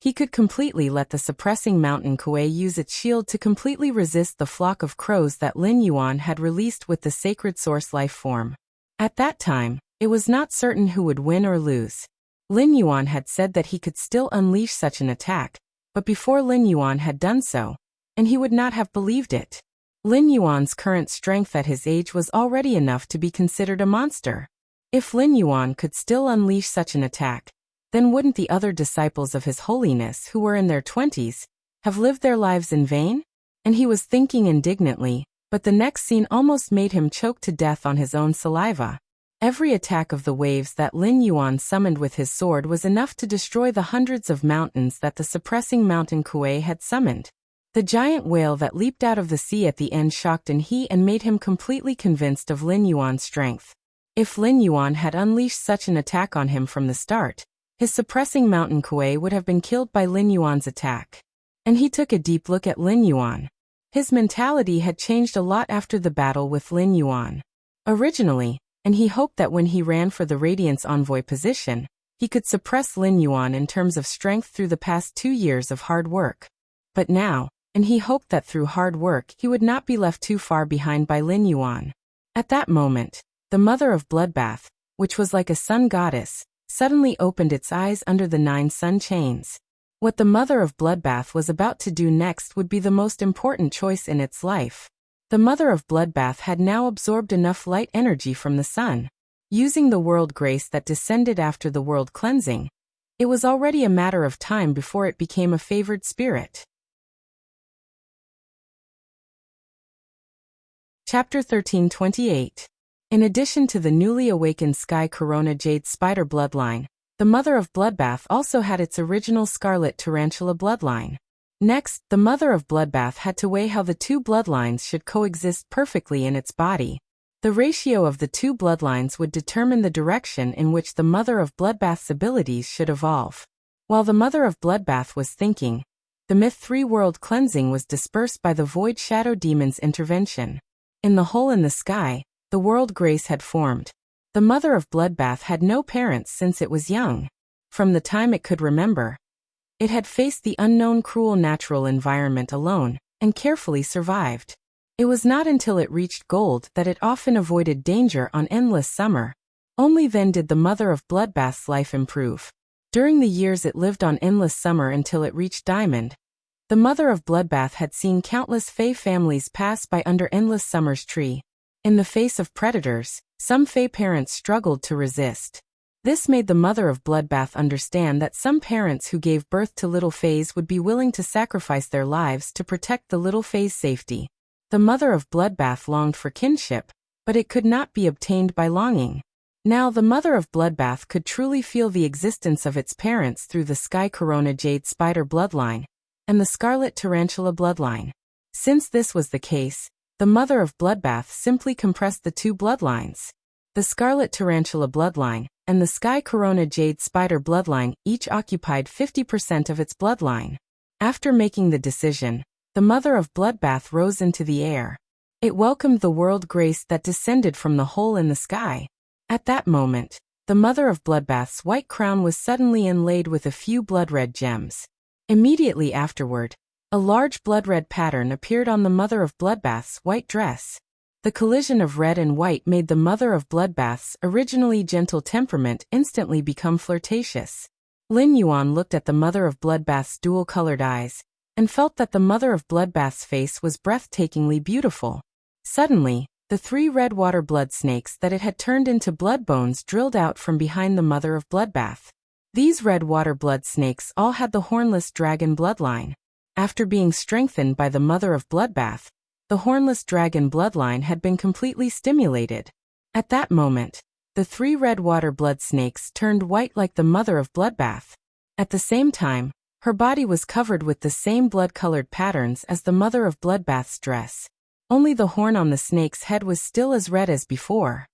He could completely let the suppressing mountain Kuei use its shield to completely resist the flock of crows that Lin Yuan had released with the sacred source life form. At that time, it was not certain who would win or lose. Lin Yuan had said that he could still unleash such an attack, but before Lin Yuan had done so, and he would not have believed it. Lin Yuan's current strength at his age was already enough to be considered a monster. If Lin Yuan could still unleash such an attack, then wouldn't the other disciples of His Holiness who were in their 20s have lived their lives in vain? And he was thinking indignantly, but the next scene almost made him choke to death on his own saliva. Every attack of the waves that Lin Yuan summoned with his sword was enough to destroy the hundreds of mountains that the suppressing mountain Kuei had summoned. The giant whale that leaped out of the sea at the end shocked Enhe and made him completely convinced of Lin Yuan's strength. If Lin Yuan had unleashed such an attack on him from the start, his suppressing mountain Kuei would have been killed by Lin Yuan's attack. And he took a deep look at Lin Yuan. His mentality had changed a lot after the battle with Lin Yuan. Originally, and he hoped that when he ran for the Radiance Envoy position, he could suppress Lin Yuan in terms of strength through the past 2 years of hard work. But now, and he hoped that through hard work he would not be left too far behind by Lin Yuan. At that moment, the mother of Bloodbath, which was like a sun goddess, suddenly opened its eyes under the 9 sun chains. What the mother of Bloodbath was about to do next would be the most important choice in its life. The mother of Bloodbath had now absorbed enough light energy from the sun. Using the world grace that descended after the world cleansing, it was already a matter of time before it became a favored spirit. Chapter 13:28. In addition to the newly awakened Sky Corona Jade Spider bloodline, the mother of Bloodbath also had its original Scarlet Tarantula bloodline. Next, the mother of Bloodbath had to weigh how the two bloodlines should coexist perfectly in its body. The ratio of the two bloodlines would determine the direction in which the mother of Bloodbath's abilities should evolve. While the mother of Bloodbath was thinking, the Myth 3 world cleansing was dispersed by the Void Shadow Demon's intervention. In the hole in the sky, the world grace had formed. The mother of Bloodbath had no parents since it was young. From the time it could remember, it had faced the unknown cruel natural environment alone, and carefully survived. It was not until it reached gold that it often avoided danger on endless summer. Only then did the mother of bloodbath's life improve. During the years it lived on endless summer until it reached diamond, the mother of bloodbath had seen countless Fae families pass by under endless summer's tree. In the face of predators, some Fae parents struggled to resist. This made the mother of bloodbath understand that some parents who gave birth to little Faes would be willing to sacrifice their lives to protect the little Fae's safety. The mother of bloodbath longed for kinship, but it could not be obtained by longing. Now the mother of bloodbath could truly feel the existence of its parents through the Sky Corona Jade Spider bloodline and the Scarlet Tarantula bloodline. Since this was the case, the mother of bloodbath simply compressed the two bloodlines. The Scarlet Tarantula bloodline and the Sky Corona Jade Spider bloodline each occupied 50% of its bloodline. After making the decision, the mother of bloodbath rose into the air. It welcomed the world grace that descended from the hole in the sky. At that moment, the mother of bloodbath's white crown was suddenly inlaid with a few blood-red gems. Immediately afterward, a large blood-red pattern appeared on the mother of bloodbath's white dress. The collision of red and white made the mother of bloodbath's originally gentle temperament instantly become flirtatious. Lin Yuan looked at the mother of bloodbath's dual-colored eyes and felt that the mother of bloodbath's face was breathtakingly beautiful. Suddenly, the 3 red water blood snakes that it had turned into blood bones drilled out from behind the mother of bloodbath. These red water blood snakes all had the hornless dragon bloodline. After being strengthened by the mother of bloodbath, the hornless dragon bloodline had been completely stimulated. At that moment, the 3 red water blood snakes turned white like the mother of bloodbath. At the same time, her body was covered with the same blood-colored patterns as the mother of bloodbath's dress. Only the horn on the snake's head was still as red as before.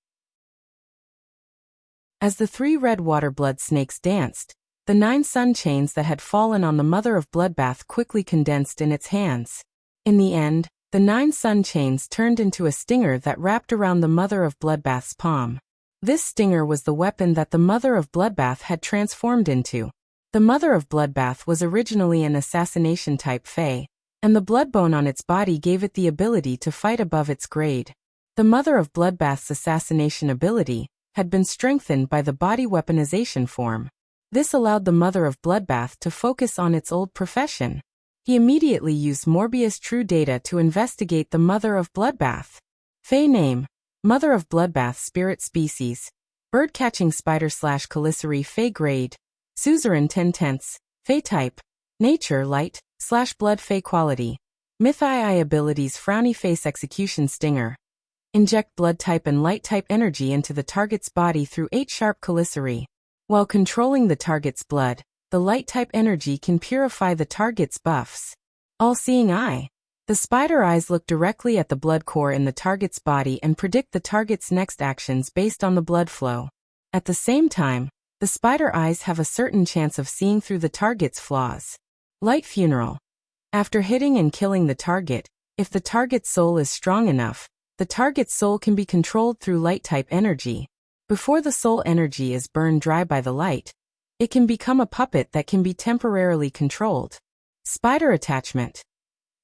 As the 3 red water blood snakes danced, the 9 sun chains that had fallen on the mother of bloodbath quickly condensed in its hands. In the end, the 9 sun chains turned into a stinger that wrapped around the mother of bloodbath's palm. This stinger was the weapon that the mother of bloodbath had transformed into. The mother of bloodbath was originally an assassination-type Fae, and the bloodbone on its body gave it the ability to fight above its grade. The mother of bloodbath's assassination ability had been strengthened by the body weaponization form. This allowed the mother of bloodbath to focus on its old profession. He immediately used Morbius True Data to investigate the mother of bloodbath. Fae name: Mother of bloodbath spirit species, bird-catching spider/Caliceri Fae grade, suzerain 10/10, Fae type, nature light/blood Fae quality, myth-ii abilities frowny face execution stinger. Inject blood type and light type energy into the target's body through 8 sharp Caliceri. While controlling the target's blood, the light type energy can purify the target's buffs. All-seeing eye. The spider eyes look directly at the blood core in the target's body and predict the target's next actions based on the blood flow. At the same time, the spider eyes have a certain chance of seeing through the target's flaws. Light funeral. After hitting and killing the target, if the target's soul is strong enough, the target's soul can be controlled through light-type energy. Before the soul energy is burned dry by the light, it can become a puppet that can be temporarily controlled. Spider attachment.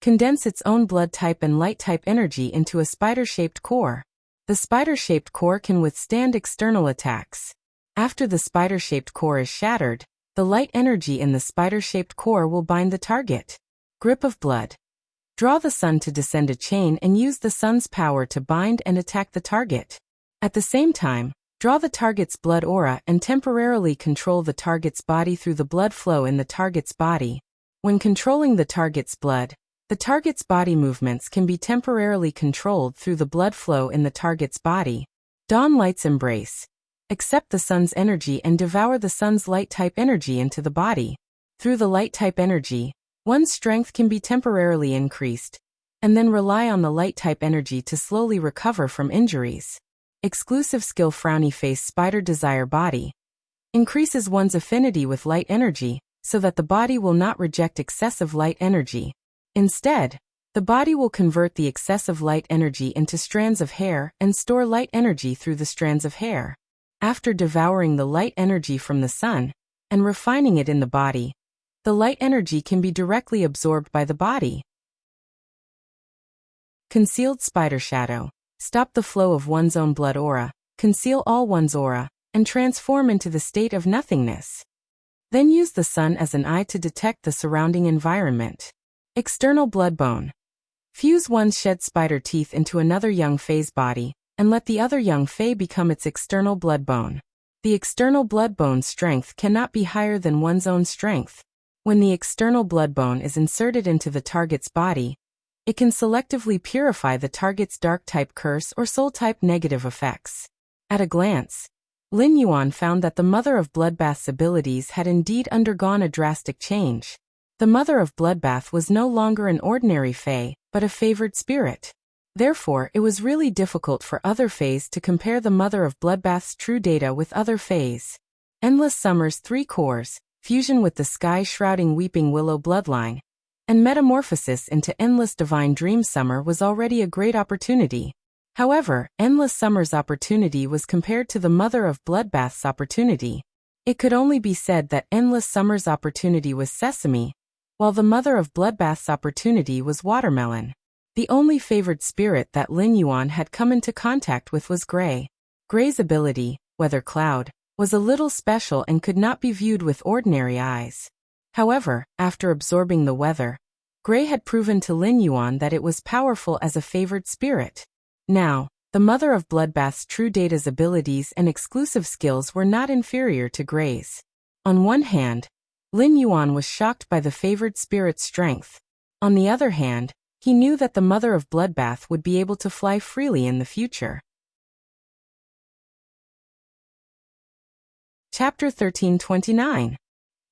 Condense its own blood type and light-type energy into a spider-shaped core. The spider-shaped core can withstand external attacks. After the spider-shaped core is shattered, the light energy in the spider-shaped core will bind the target. Grip of blood. Draw the sun to descend a chain and use the sun's power to bind and attack the target. At the same time, draw the target's blood aura and temporarily control the target's body through the blood flow in the target's body. When controlling the target's blood, the target's body movements can be temporarily controlled through the blood flow in the target's body. Dawn Light's embrace. Accept the sun's energy and devour the sun's light-type energy into the body. Through the light-type energy, one's strength can be temporarily increased, and then rely on the light-type energy to slowly recover from injuries. Exclusive skill Frowny Face Spider Desire Body. Increases one's affinity with light energy, so that the body will not reject excessive light energy. Instead, the body will convert the excessive light energy into strands of hair and store light energy through the strands of hair. After devouring the light energy from the sun, and refining it in the body. The light energy can be directly absorbed by the body. Concealed spider shadow. Stop the flow of one's own blood aura, conceal all one's aura, and transform into the state of nothingness. Then use the sun as an eye to detect the surrounding environment. External blood bone. Fuse one's shed spider teeth into another young Fae's body, and let the other young Fae become its external blood bone. The external blood bone strength cannot be higher than one's own strength. When the external blood bone is inserted into the target's body, it can selectively purify the target's dark-type curse or soul-type negative effects. At a glance, Lin Yuan found that the Mother of Bloodbath's abilities had indeed undergone a drastic change. The Mother of Bloodbath was no longer an ordinary Fae, but a favored spirit. Therefore, it was really difficult for other Faes to compare the Mother of Bloodbath's true data with other Faes. Endless Summer's 3 cores, fusion with the sky-shrouding Weeping Willow bloodline, and metamorphosis into Endless Divine Dream Summer was already a great opportunity. However, Endless Summer's opportunity was compared to the Mother of Bloodbath's opportunity. It could only be said that Endless Summer's opportunity was sesame, while the Mother of Bloodbath's opportunity was watermelon. The only favored spirit that Lin Yuan had come into contact with was Gray. Gray's ability, Weather Cloud, was a little special and could not be viewed with ordinary eyes. However, after absorbing the weather, Gray had proven to Lin Yuan that it was powerful as a favored spirit. Now, the Mother of Bloodbath's true data's abilities and exclusive skills were not inferior to Gray's. On one hand, Lin Yuan was shocked by the favored spirit's strength. On the other hand, he knew that the Mother of Bloodbath would be able to fly freely in the future. Chapter 1329.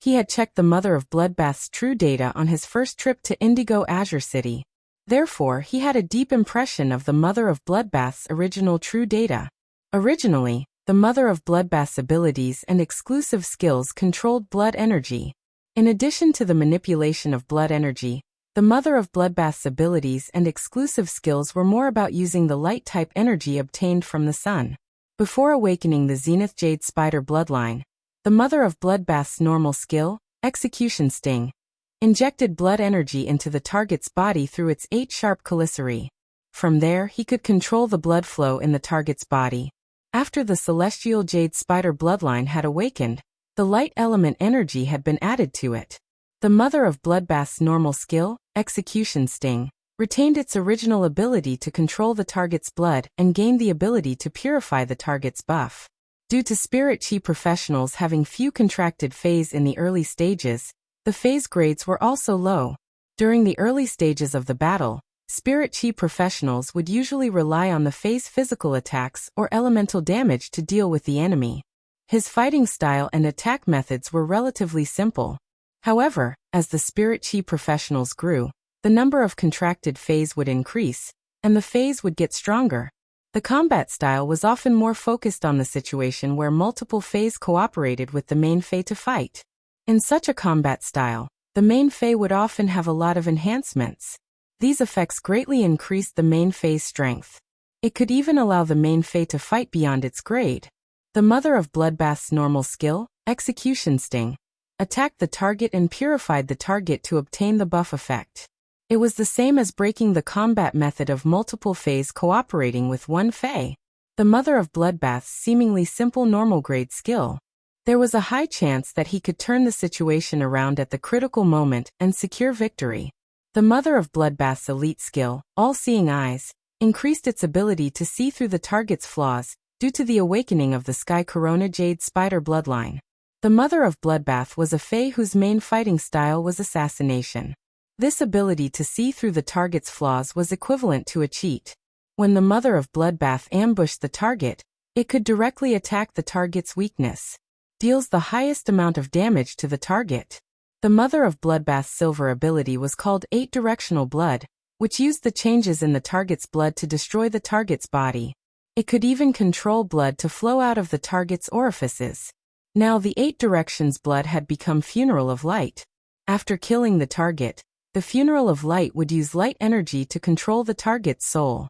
He had checked the Mother of Bloodbath's true data on his first trip to Indigo Azure City. Therefore, he had a deep impression of the Mother of Bloodbath's original true data. Originally, the Mother of Bloodbath's abilities and exclusive skills controlled blood energy. In addition to the manipulation of blood energy, the Mother of Bloodbath's abilities and exclusive skills were more about using the light-type energy obtained from the sun. Before awakening the Zenith Jade Spider bloodline, the Mother of Bloodbath's normal skill, Execution Sting, injected blood energy into the target's body through its 8-sharp chelicerae. From there, he could control the blood flow in the target's body. After the Celestial Jade Spider bloodline had awakened, the light element energy had been added to it. The Mother of Bloodbath's normal skill, Execution Sting, retained its original ability to control the target's blood and gained the ability to purify the target's buff. Due to Spirit Chi professionals having few contracted phase in the early stages, the phase grades were also low. During the early stages of the battle, Spirit Chi professionals would usually rely on the phase physical attacks or elemental damage to deal with the enemy. His fighting style and attack methods were relatively simple. However, as the Spirit Chi professionals grew, the number of contracted phase would increase, and the phase would get stronger. The combat style was often more focused on the situation where multiple phase cooperated with the main Fae to fight. In such a combat style, the main Fae would often have a lot of enhancements. These effects greatly increased the main Fae's strength. It could even allow the main Fae to fight beyond its grade. The Mother of Bloodbath's normal skill, Execution Sting, attacked the target and purified the target to obtain the buff effect. It was the same as breaking the combat method of multiple Faes cooperating with one Fae. The Mother of Bloodbath's seemingly simple normal grade skill. There was a high chance that he could turn the situation around at the critical moment and secure victory. The Mother of Bloodbath's elite skill, All-Seeing Eyes, increased its ability to see through the target's flaws due to the awakening of the Sky Corona Jade Spider bloodline. The Mother of Bloodbath was a Fae whose main fighting style was assassination. This ability to see through the target's flaws was equivalent to a cheat. When the Mother of Bloodbath ambushed the target, it could directly attack the target's weakness. Deals the highest amount of damage to the target. The Mother of Bloodbath's silver ability was called 8-Directional Blood, which used the changes in the target's blood to destroy the target's body. It could even control blood to flow out of the target's orifices. Now the 8 Directions blood had become Funeral of Light. After killing the target, the Funeral of Light would use light energy to control the target's soul.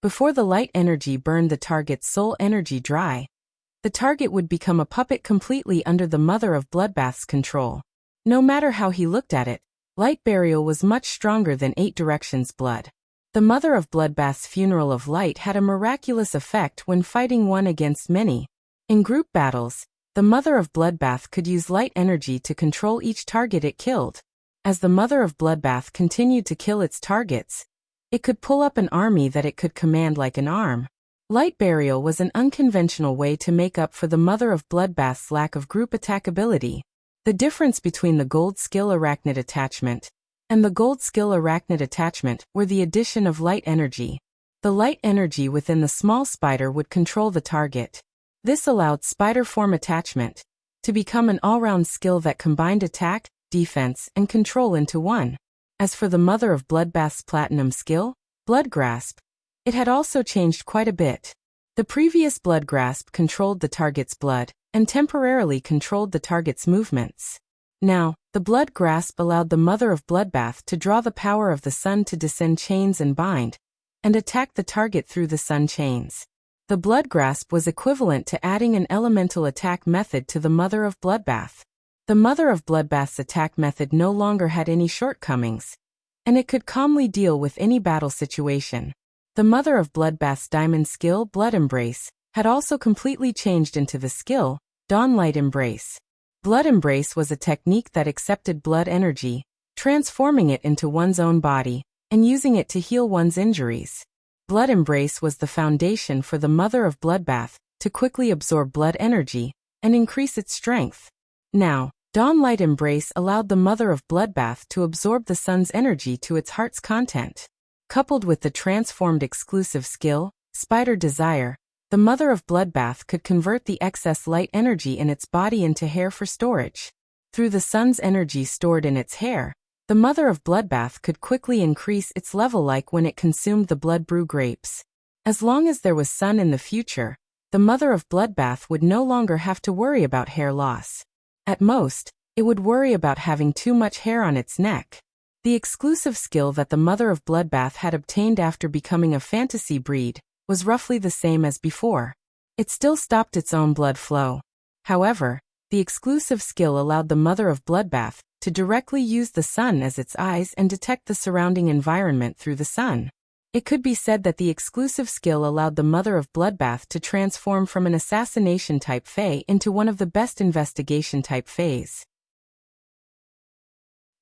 Before the light energy burned the target's soul energy dry, the target would become a puppet completely under the Mother of Bloodbath's control. No matter how he looked at it, Light Burial was much stronger than 8 Directions Blood. The Mother of Bloodbath's Funeral of Light had a miraculous effect when fighting one against many. In group battles, the Mother of Bloodbath could use light energy to control each target it killed. As the Mother of Bloodbath continued to kill its targets, it could pull up an army that it could command like an arm. Light Burial was an unconventional way to make up for the Mother of Bloodbath's lack of group attack ability. The difference between the Gold Skill Arachnid Attachment and the Gold Skill Arachnid Attachment were the addition of light energy. The light energy within the small spider would control the target. This allowed Spider Form Attachment to become an all-round skill that combined attack, defense, and control into one. As for the Mother of Bloodbath's Platinum skill, Blood Grasp, it had also changed quite a bit. The previous Blood Grasp controlled the target's blood and temporarily controlled the target's movements. Now, the Blood Grasp allowed the Mother of Bloodbath to draw the power of the sun to descend chains and bind, and attack the target through the sun chains. The Blood Grasp was equivalent to adding an elemental attack method to the Mother of Bloodbath. The Mother of Bloodbath's attack method no longer had any shortcomings, and it could calmly deal with any battle situation. The Mother of Bloodbath's diamond skill, Blood Embrace, had also completely changed into the skill, Dawnlight Embrace. Blood Embrace was a technique that accepted blood energy, transforming it into one's own body, and using it to heal one's injuries. Blood Embrace was the foundation for the Mother of Bloodbath to quickly absorb blood energy and increase its strength. Now, Dawnlight Embrace allowed the Mother of Bloodbath to absorb the sun's energy to its heart's content. Coupled with the transformed exclusive skill, Spider Desire, the Mother of Bloodbath could convert the excess light energy in its body into hair for storage. Through the sun's energy stored in its hair, the Mother of Bloodbath could quickly increase its level like when it consumed the blood brew grapes. As long as there was sun in the future, the Mother of Bloodbath would no longer have to worry about hair loss. At most, it would worry about having too much hair on its neck. The exclusive skill that the Mother of Bloodbath had obtained after becoming a fantasy breed was roughly the same as before. It still stopped its own blood flow. However, the exclusive skill allowed the Mother of Bloodbath to directly use the sun as its eyes and detect the surrounding environment through the sun. It could be said that the exclusive skill allowed the Mother of Bloodbath to transform from an assassination-type Fae into one of the best investigation-type Faes.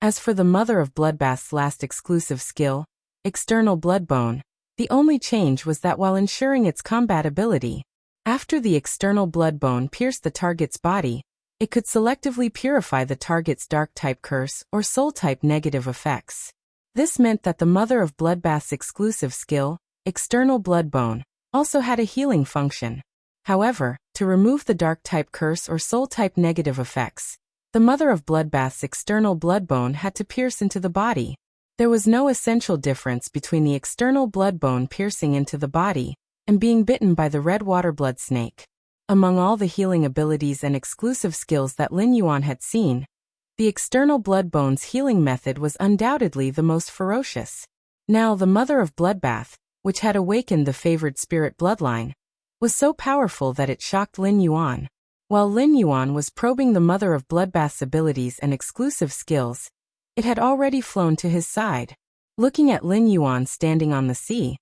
As for the Mother of Bloodbath's last exclusive skill, External Bloodbone, the only change was that while ensuring its combat ability, after the external bloodbone pierced the target's body, it could selectively purify the target's dark-type curse or soul-type negative effects. This meant that the Mother of Bloodbath's exclusive skill, External Bloodbone, also had a healing function. However, to remove the dark-type curse or soul-type negative effects, the Mother of Bloodbath's external bloodbone had to pierce into the body. There was no essential difference between the external bloodbone piercing into the body and being bitten by the red water blood snake. Among all the healing abilities and exclusive skills that Lin Yuan had seen, the external bloodbone's healing method was undoubtedly the most ferocious. Now the Mother of Bloodbath, which had awakened the favored spirit bloodline, was so powerful that it shocked Lin Yuan. While Lin Yuan was probing the Mother of Bloodbath's abilities and exclusive skills, it had already flown to his side. Looking at Lin Yuan standing on the sea,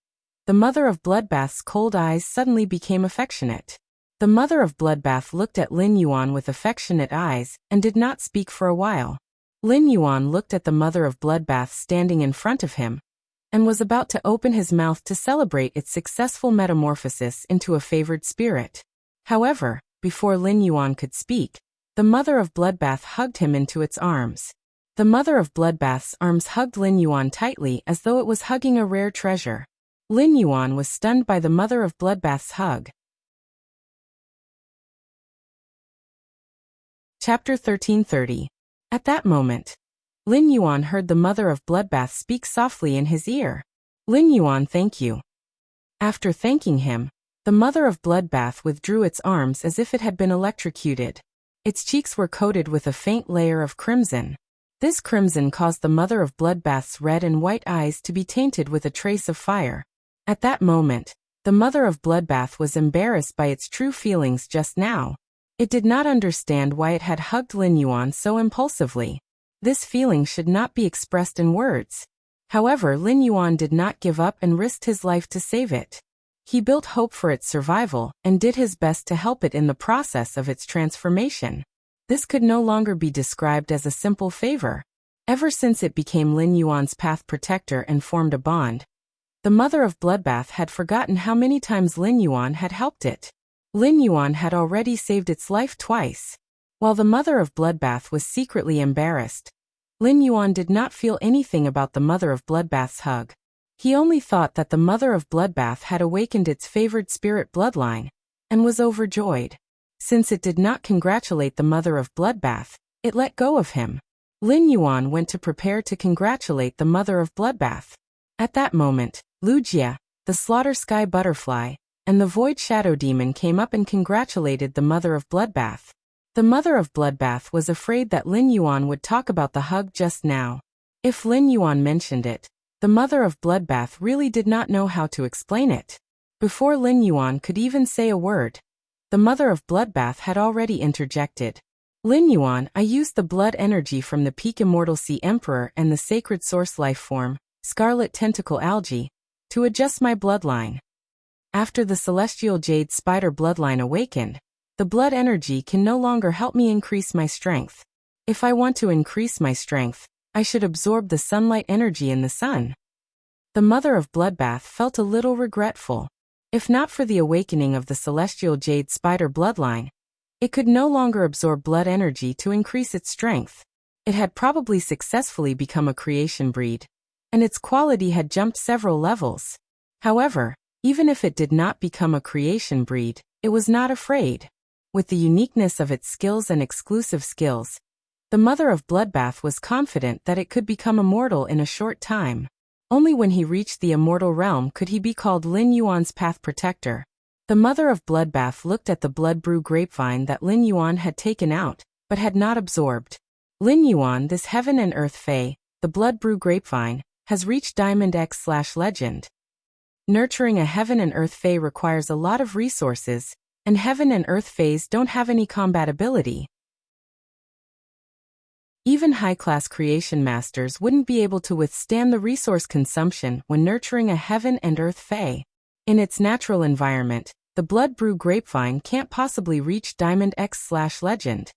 the Mother of Bloodbath's cold eyes suddenly became affectionate. The Mother of Bloodbath looked at Lin Yuan with affectionate eyes and did not speak for a while. Lin Yuan looked at the Mother of Bloodbath standing in front of him and was about to open his mouth to celebrate its successful metamorphosis into a favored spirit. However, before Lin Yuan could speak, the Mother of Bloodbath hugged him into its arms. The Mother of Bloodbath's arms hugged Lin Yuan tightly as though it was hugging a rare treasure. Lin Yuan was stunned by the Mother of Bloodbath's hug. Chapter 1330. At that moment, Lin Yuan heard the Mother of Bloodbath speak softly in his ear. Lin Yuan, thank you. After thanking him, the Mother of Bloodbath withdrew its arms as if it had been electrocuted. Its cheeks were coated with a faint layer of crimson. This crimson caused the Mother of Bloodbath's red and white eyes to be tainted with a trace of fire. At that moment, The mother of Bloodbath was embarrassed by its true feelings just now. It did not understand why it had hugged Lin Yuan so impulsively. This feeling should not be expressed in words. However, Lin Yuan did not give up and risked his life to save it. He built hope for its survival and did his best to help it in the process of its transformation. This could no longer be described as a simple favor. Ever since it became Lin Yuan's path protector and formed a bond, the mother of Bloodbath had forgotten how many times Lin Yuan had helped it. Lin Yuan had already saved its life twice. While the mother of Bloodbath was secretly embarrassed, Lin Yuan did not feel anything about the mother of Bloodbath's hug. He only thought that the mother of Bloodbath had awakened its favored spirit bloodline, and was overjoyed. Since it did not congratulate the mother of Bloodbath, it let go of him. Lin Yuan went to prepare to congratulate the mother of Bloodbath. At that moment, Wuxia, the Slaughter Sky Butterfly, and the Void Shadow Demon came up and congratulated the mother of Bloodbath. The mother of Bloodbath was afraid that Lin Yuan would talk about the hug just now. If Lin Yuan mentioned it, the mother of Bloodbath really did not know how to explain it. Before Lin Yuan could even say a word, the mother of Bloodbath had already interjected. Lin Yuan, I used the blood energy from the Peak Immortal Sea Emperor and the Sacred Source Life Form, Scarlet Tentacle Algae, to adjust my bloodline. After the Celestial Jade Spider bloodline awakened, the blood energy can no longer help me increase my strength. If I want to increase my strength, I should absorb the sunlight energy in the sun. The mother of Bloodbath felt a little regretful. If not for the awakening of the Celestial Jade Spider bloodline, it could no longer absorb blood energy to increase its strength. It had probably successfully become a creation breed, and its quality had jumped several levels. However, even if it did not become a creation breed, it was not afraid. With the uniqueness of its skills and exclusive skills, the mother of Bloodbath was confident that it could become immortal in a short time. Only when he reached the immortal realm could he be called Lin Yuan's path protector. The mother of Bloodbath looked at the blood brew grapevine that Lin Yuan had taken out, but had not absorbed. Lin Yuan, this heaven and earth fae, the blood brew grapevine, has reached Diamond X/Legend. Nurturing a heaven and earth fae requires a lot of resources, and heaven and earth faes don't have any compatibility. Even high-class creation masters wouldn't be able to withstand the resource consumption when nurturing a heaven and earth fae. In its natural environment, the blood brew grapevine can't possibly reach Diamond X/Legend.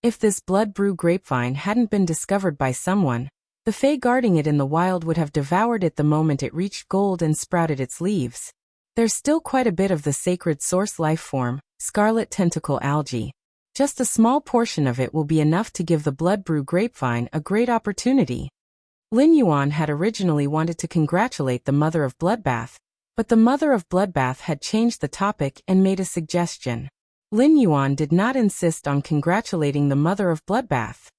If this blood brew grapevine hadn't been discovered by someone, the fae guarding it in the wild would have devoured it the moment it reached gold and sprouted its leaves. There's still quite a bit of the sacred source life form, Scarlet Tentacle Algae. Just a small portion of it will be enough to give the blood brew grapevine a great opportunity. Lin Yuan had originally wanted to congratulate the mother of Bloodbath, but the mother of Bloodbath had changed the topic and made a suggestion. Lin Yuan did not insist on congratulating the mother of Bloodbath.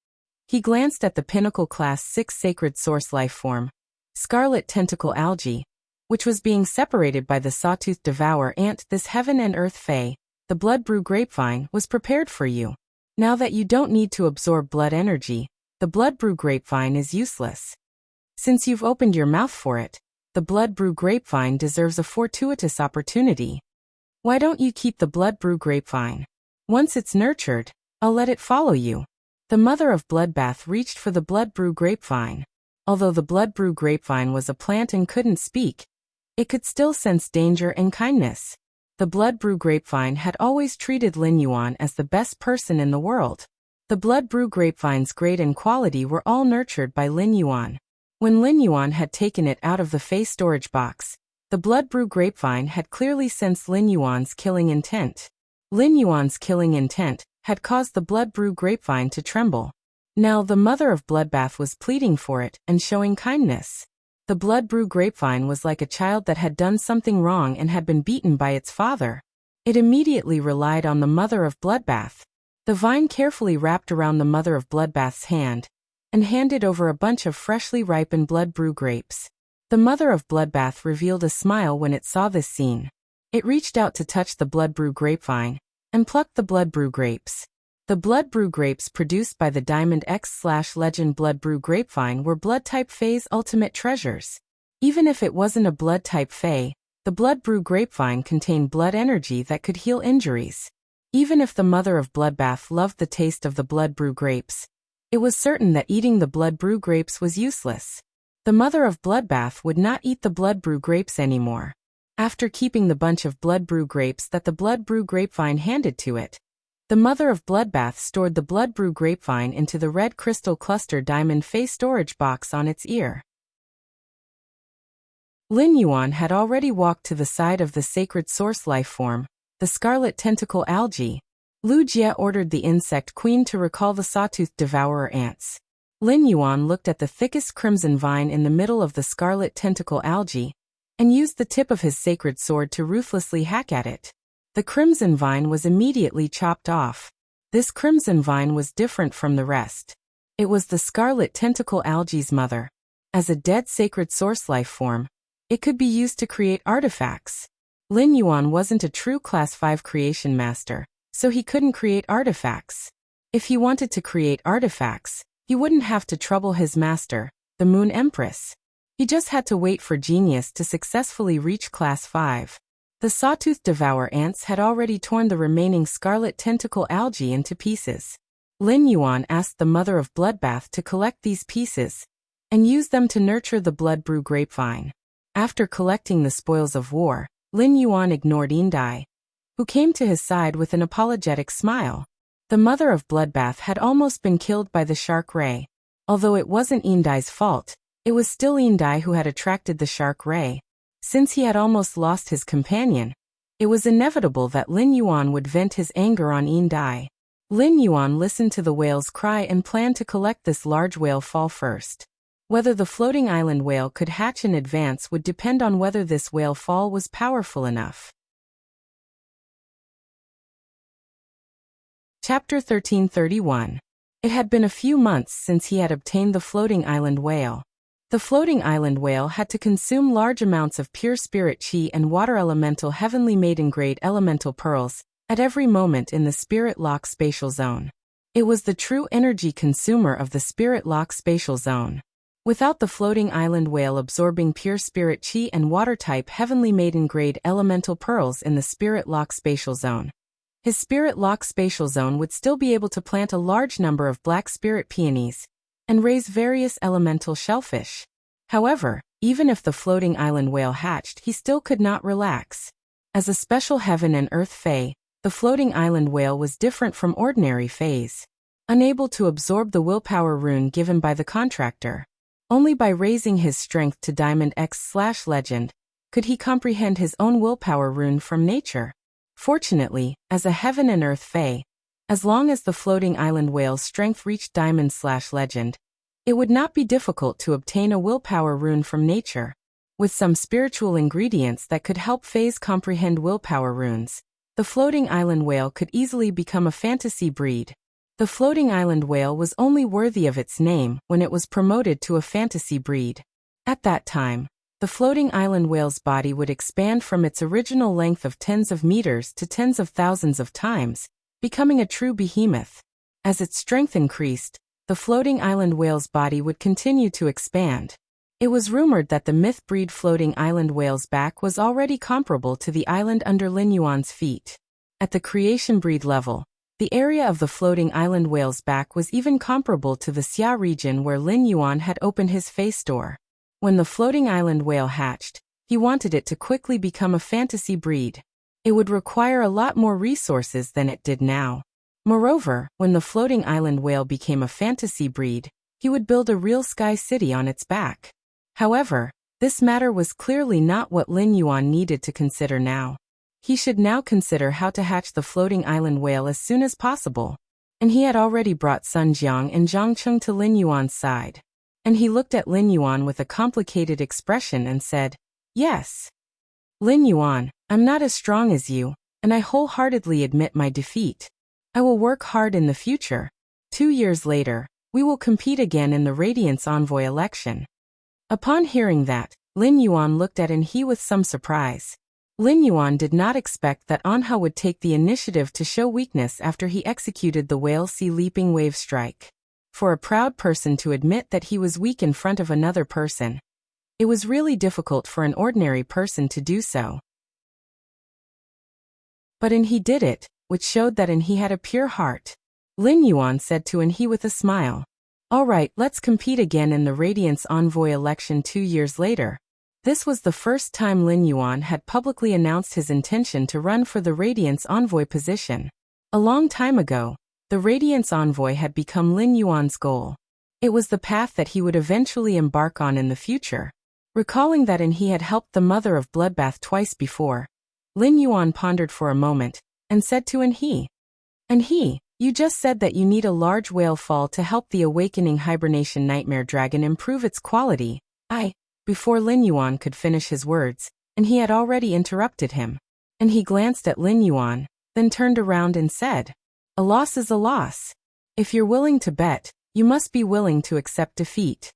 He glanced at the Pinnacle Class 6 Sacred Source Life Form, Scarlet Tentacle Algae, which was being separated by the Sawtooth Devour Ant. This heaven and earth fae, the blood brew grapevine, was prepared for you. Now that you don't need to absorb blood energy, the blood brew grapevine is useless. Since you've opened your mouth for it, the blood brew grapevine deserves a fortuitous opportunity. Why don't you keep the blood brew grapevine? Once it's nurtured, I'll let it follow you. The mother of Bloodbath reached for the blood brew grapevine. Although the blood brew grapevine was a plant and couldn't speak, it could still sense danger and kindness. The blood brew grapevine had always treated Lin Yuan as the best person in the world. The blood brew grapevine's grade and quality were all nurtured by Lin Yuan. When Lin Yuan had taken it out of the fae storage box, the blood brew grapevine had clearly sensed Lin Yuan's killing intent. Lin Yuan's killing intent had caused the blood brew grapevine to tremble. Now the mother of Bloodbath was pleading for it and showing kindness. The blood brew grapevine was like a child that had done something wrong and had been beaten by its father. It immediately relied on the mother of Bloodbath. The vine carefully wrapped around the mother of Bloodbath's hand and handed over a bunch of freshly ripened blood brew grapes. The mother of Bloodbath revealed a smile when it saw this scene. It reached out to touch the blood brew grapevine and plucked the blood brew grapes. The blood brew grapes produced by the Diamond X/Legend blood brew grapevine were blood type fae's ultimate treasures. Even if it wasn't a blood type fae, The blood brew grapevine contained blood energy that could heal injuries. Even if the mother of Bloodbath loved the taste of the blood brew grapes, it was certain that eating the blood brew grapes was useless. The mother of Bloodbath would not eat the blood brew grapes anymore. After keeping the bunch of blood brew grapes that the blood brew grapevine handed to it, the mother of Bloodbath stored the blood brew grapevine into the red crystal cluster diamond face storage box on its ear. Lin Yuan had already walked to the side of the sacred source life form, the scarlet tentacle algae. Lu Jie ordered the insect queen to recall the sawtooth devourer ants. Lin Yuan looked at the thickest crimson vine in the middle of the scarlet tentacle algae, and used the tip of his sacred sword to ruthlessly hack at it. The crimson vine was immediately chopped off. This crimson vine was different from the rest. It was the scarlet tentacle algae's mother. As a dead sacred source life form, it could be used to create artifacts. Lin Yuan wasn't a true Class 5 creation master, so he couldn't create artifacts. If he wanted to create artifacts, he wouldn't have to trouble his master, the Moon Empress. He just had to wait for genius to successfully reach Class 5. The sawtooth devourer ants had already torn the remaining scarlet tentacle algae into pieces. Lin Yuan asked the mother of Bloodbath to collect these pieces and use them to nurture the blood brew grapevine. After collecting the spoils of war, Lin Yuan ignored Yindai, who came to his side with an apologetic smile. The mother of Bloodbath had almost been killed by the shark ray. Although it wasn't Yindai's fault, it was still Yindai who had attracted the shark ray. Since he had almost lost his companion, it was inevitable that Lin Yuan would vent his anger on Yindai. Lin Yuan listened to the whale's cry and planned to collect this large whale fall first. Whether the floating island whale could hatch in advance would depend on whether this whale fall was powerful enough. Chapter 1331. It had been a few months since he had obtained the floating island whale. The floating island whale had to consume large amounts of pure spirit chi and water elemental heavenly maiden grade elemental pearls at every moment in the spirit lock spatial zone. It was the true energy consumer of the spirit lock spatial zone. Without the floating island whale absorbing pure spirit chi and water type heavenly maiden grade elemental pearls in the spirit lock spatial zone, his spirit lock spatial zone would still be able to plant a large number of black spirit peonies and raise various elemental shellfish. However, even if the floating island whale hatched, he still could not relax. As a special heaven and earth fae, the floating island whale was different from ordinary faes. Unable to absorb the willpower rune given by the contractor, only by raising his strength to Diamond X/Legend could he comprehend his own willpower rune from nature. Fortunately, as a heaven and earth fae, as long as the floating island whale's strength reached Diamond/Legend, it would not be difficult to obtain a willpower rune from nature. With some spiritual ingredients that could help fays comprehend willpower runes, the floating island whale could easily become a fantasy breed. The floating island whale was only worthy of its name when it was promoted to a fantasy breed. At that time, the floating island whale's body would expand from its original length of tens of meters to tens of thousands of times, becoming a true behemoth. As its strength increased, the floating island whale's body would continue to expand. It was rumored that the myth breed floating island whale's back was already comparable to the island under Lin Yuan's feet. At the creation breed level, the area of the floating island whale's back was even comparable to the Xia region where Lin Yuan had opened his face store. When the floating island whale hatched, he wanted it to quickly become a fantasy breed. It would require a lot more resources than it did now. Moreover, when the floating island whale became a fantasy breed, he would build a real sky city on its back. However, this matter was clearly not what Lin Yuan needed to consider now. He should now consider how to hatch the floating island whale as soon as possible. And he had already brought Sun Jiang and Zhang Cheng to Lin Yuan's side. And he looked at Lin Yuan with a complicated expression and said, "Yes. Lin Yuan, I'm not as strong as you, and I wholeheartedly admit my defeat. I will work hard in the future. 2 years later, we will compete again in the Radiance Envoy election." Upon hearing that, Lin Yuan looked at Anhe with some surprise. Lin Yuan did not expect that Anhe would take the initiative to show weakness after he executed the whale sea leaping wave strike. For a proud person to admit that he was weak in front of another person, It was really difficult for an ordinary person to do so. But he did it, which showed that he had a pure heart. Lin Yuan said to he with a smile. All right, let's compete again in the Radiance Envoy election 2 years later. This was the first time Lin Yuan had publicly announced his intention to run for the Radiance Envoy position. A long time ago, the Radiance Envoy had become Lin Yuan's goal. It was the path that he would eventually embark on in the future. Recalling that he had helped the mother of Bloodbath twice before, Lin Yuan pondered for a moment, and said to he, you just said that you need a large whale fall to help the awakening hibernation nightmare dragon improve its quality. Before Lin Yuan could finish his words, he had already interrupted him. He glanced at Lin Yuan, then turned around and said, a loss is a loss. If you're willing to bet, you must be willing to accept defeat.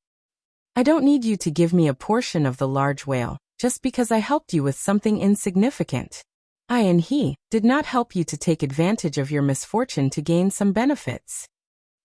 I don't need you to give me a portion of the large whale, just because I helped you with something insignificant. I and he did not help you to take advantage of your misfortune to gain some benefits.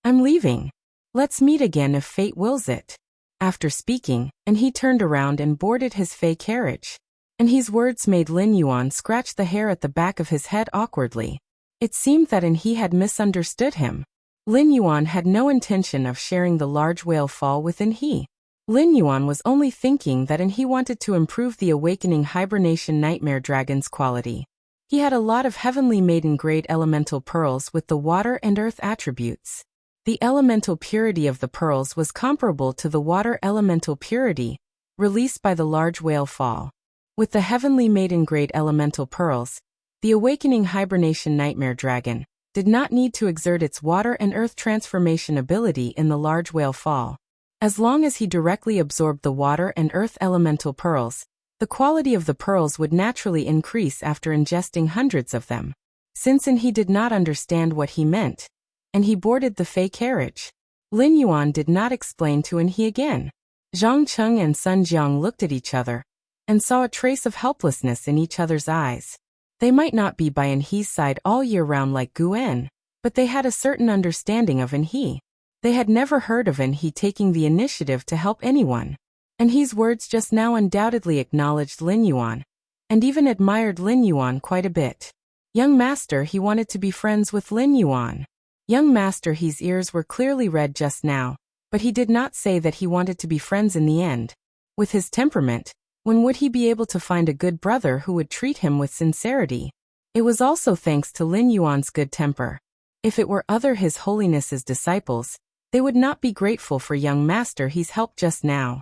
I'm leaving. Let's meet again if fate wills it. After speaking, he turned around and boarded his fey carriage. His words made Lin Yuan scratch the hair at the back of his head awkwardly. It seemed that he had misunderstood him. Lin Yuan had no intention of sharing the large whale fall with he. Lin Yuan was only thinking that he wanted to improve the awakening hibernation nightmare dragon's quality. He had a lot of heavenly maiden grade elemental pearls with the water and earth attributes. The elemental purity of the pearls was comparable to the water elemental purity released by the large whale fall. With the heavenly maiden grade elemental pearls, the awakening hibernation nightmare dragon did not need to exert its water and earth transformation ability in the large whale fall. As long as he directly absorbed the water and earth elemental pearls, the quality of the pearls would naturally increase after ingesting hundreds of them. Since he did not understand what he meant, he boarded the fey carriage. Lin Yuan did not explain to he again. Zhang Cheng and Sun Jiang looked at each other, and saw a trace of helplessness in each other's eyes. They might not be by he's side all year round like Guan, but they had a certain understanding of he. They had never heard of he taking the initiative to help anyone. He's words just now undoubtedly acknowledged Lin Yuan, and even admired Lin Yuan quite a bit. Young master, he wanted to be friends with Lin Yuan. Young master, his ears were clearly red just now, but he did not say that he wanted to be friends in the end. With his temperament, when would he be able to find a good brother who would treat him with sincerity? It was also thanks to Lin Yuan's good temper. If it were other His Holiness's disciples, they would not be grateful for young master he's helped just now.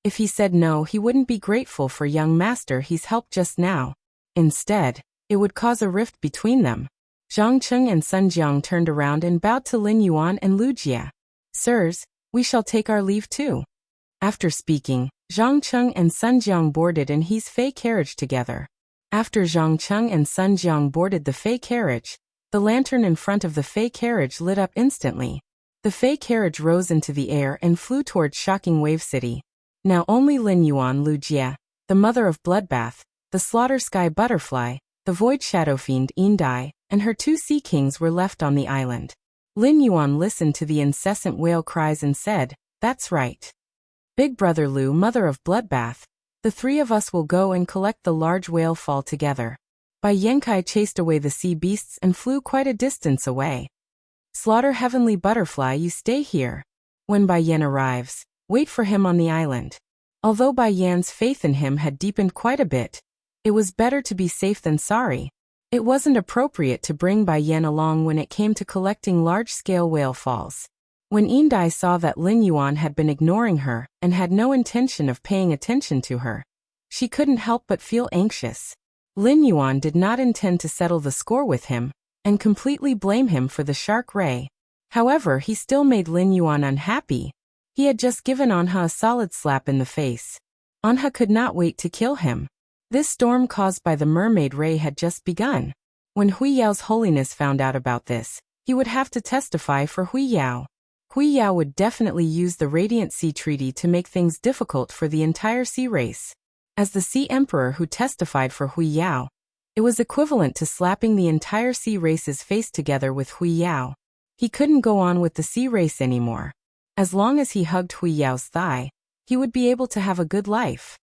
If he said no, he wouldn't be grateful for young master he's helped just now. Instead, it would cause a rift between them. Zhang Cheng and Sun Jiang turned around and bowed to Lin Yuan and Wuxia. Sirs, we shall take our leave too. After speaking, Zhang Cheng and Sun Jiang boarded his fey carriage together. After Zhang Cheng and Sun Jiang boarded the fey carriage, the lantern in front of the fey carriage lit up instantly. The fey carriage rose into the air and flew towards Shocking Wave City. Now only Lin Yuan, Wuxia, the mother of Bloodbath, the Slaughter Sky Butterfly, the Void Shadow Fiend Indai, and her 2 sea kings were left on the island. Lin Yuan listened to the incessant whale cries and said, "That's right. Big brother Lu, mother of Bloodbath, the 3 of us will go and collect the large whale fall together." Bai Yankai chased away the sea beasts and flew quite a distance away. "Slaughter Heavenly Butterfly, you stay here. When Bai Yan arrives, wait for him on the island." Although Bai Yan's faith in him had deepened quite a bit, it was better to be safe than sorry. It wasn't appropriate to bring Bai Yan along when it came to collecting large-scale whale falls. When Indai saw that Lin Yuan had been ignoring her and had no intention of paying attention to her, she couldn't help but feel anxious. Lin Yuan did not intend to settle the score with him and completely blame him for the shark ray. However, he still made Lin Yuan unhappy. He had just given Anha a solid slap in the face. Anha could not wait to kill him. This storm caused by the mermaid ray had just begun. When Hui Yao's holiness found out about this, he would have to testify for Hui Yao. Hui Yao would definitely use the Radiant Sea Treaty to make things difficult for the entire sea race. As the Sea Emperor who testified for Hui Yao, it was equivalent to slapping the entire sea race's face together with Hui Yao. He couldn't go on with the sea race anymore. As long as he hugged Hui Yao's thigh, he would be able to have a good life.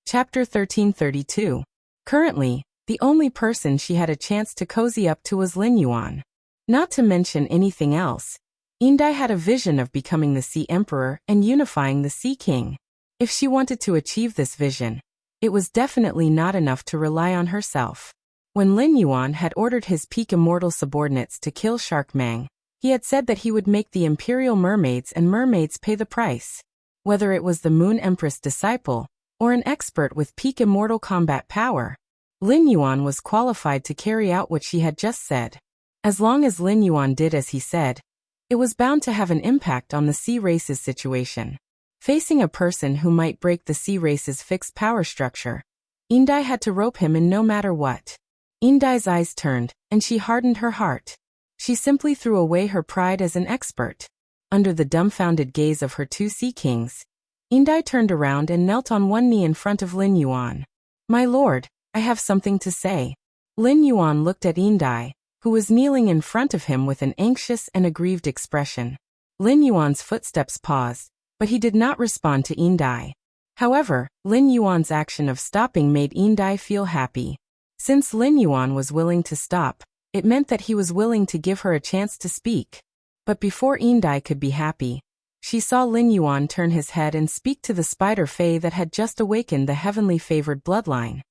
Chapter 1332. Currently, the only person she had a chance to cozy up to was Lin Yuan. Not to mention anything else, Indai had a vision of becoming the Sea Emperor and unifying the Sea King. If she wanted to achieve this vision, it was definitely not enough to rely on herself. When Lin Yuan had ordered his peak immortal subordinates to kill Shark Mang, he had said that he would make the Imperial Mermaids and Mermaids pay the price. Whether it was the Moon Empress disciple, or an expert with peak immortal combat power, Lin Yuan was qualified to carry out what she had just said. As long as Lin Yuan did as he said, it was bound to have an impact on the Sea Race's situation. Facing a person who might break the Sea Race's fixed power structure, Indai had to rope him in no matter what. Indai's eyes turned, and she hardened her heart. She simply threw away her pride as an expert. Under the dumbfounded gaze of her two Sea Kings, Indai turned around and knelt on one knee in front of Lin Yuan. "My lord, I have something to say." Lin Yuan looked at Indai, who was kneeling in front of him with an anxious and aggrieved expression. Lin Yuan's footsteps paused, but he did not respond to Indai. However, Lin Yuan's action of stopping made Indai feel happy. Since Lin Yuan was willing to stop, it meant that he was willing to give her a chance to speak. But before Indai could be happy, she saw Lin Yuan turn his head and speak to the spider fae that had just awakened the heavenly favored bloodline.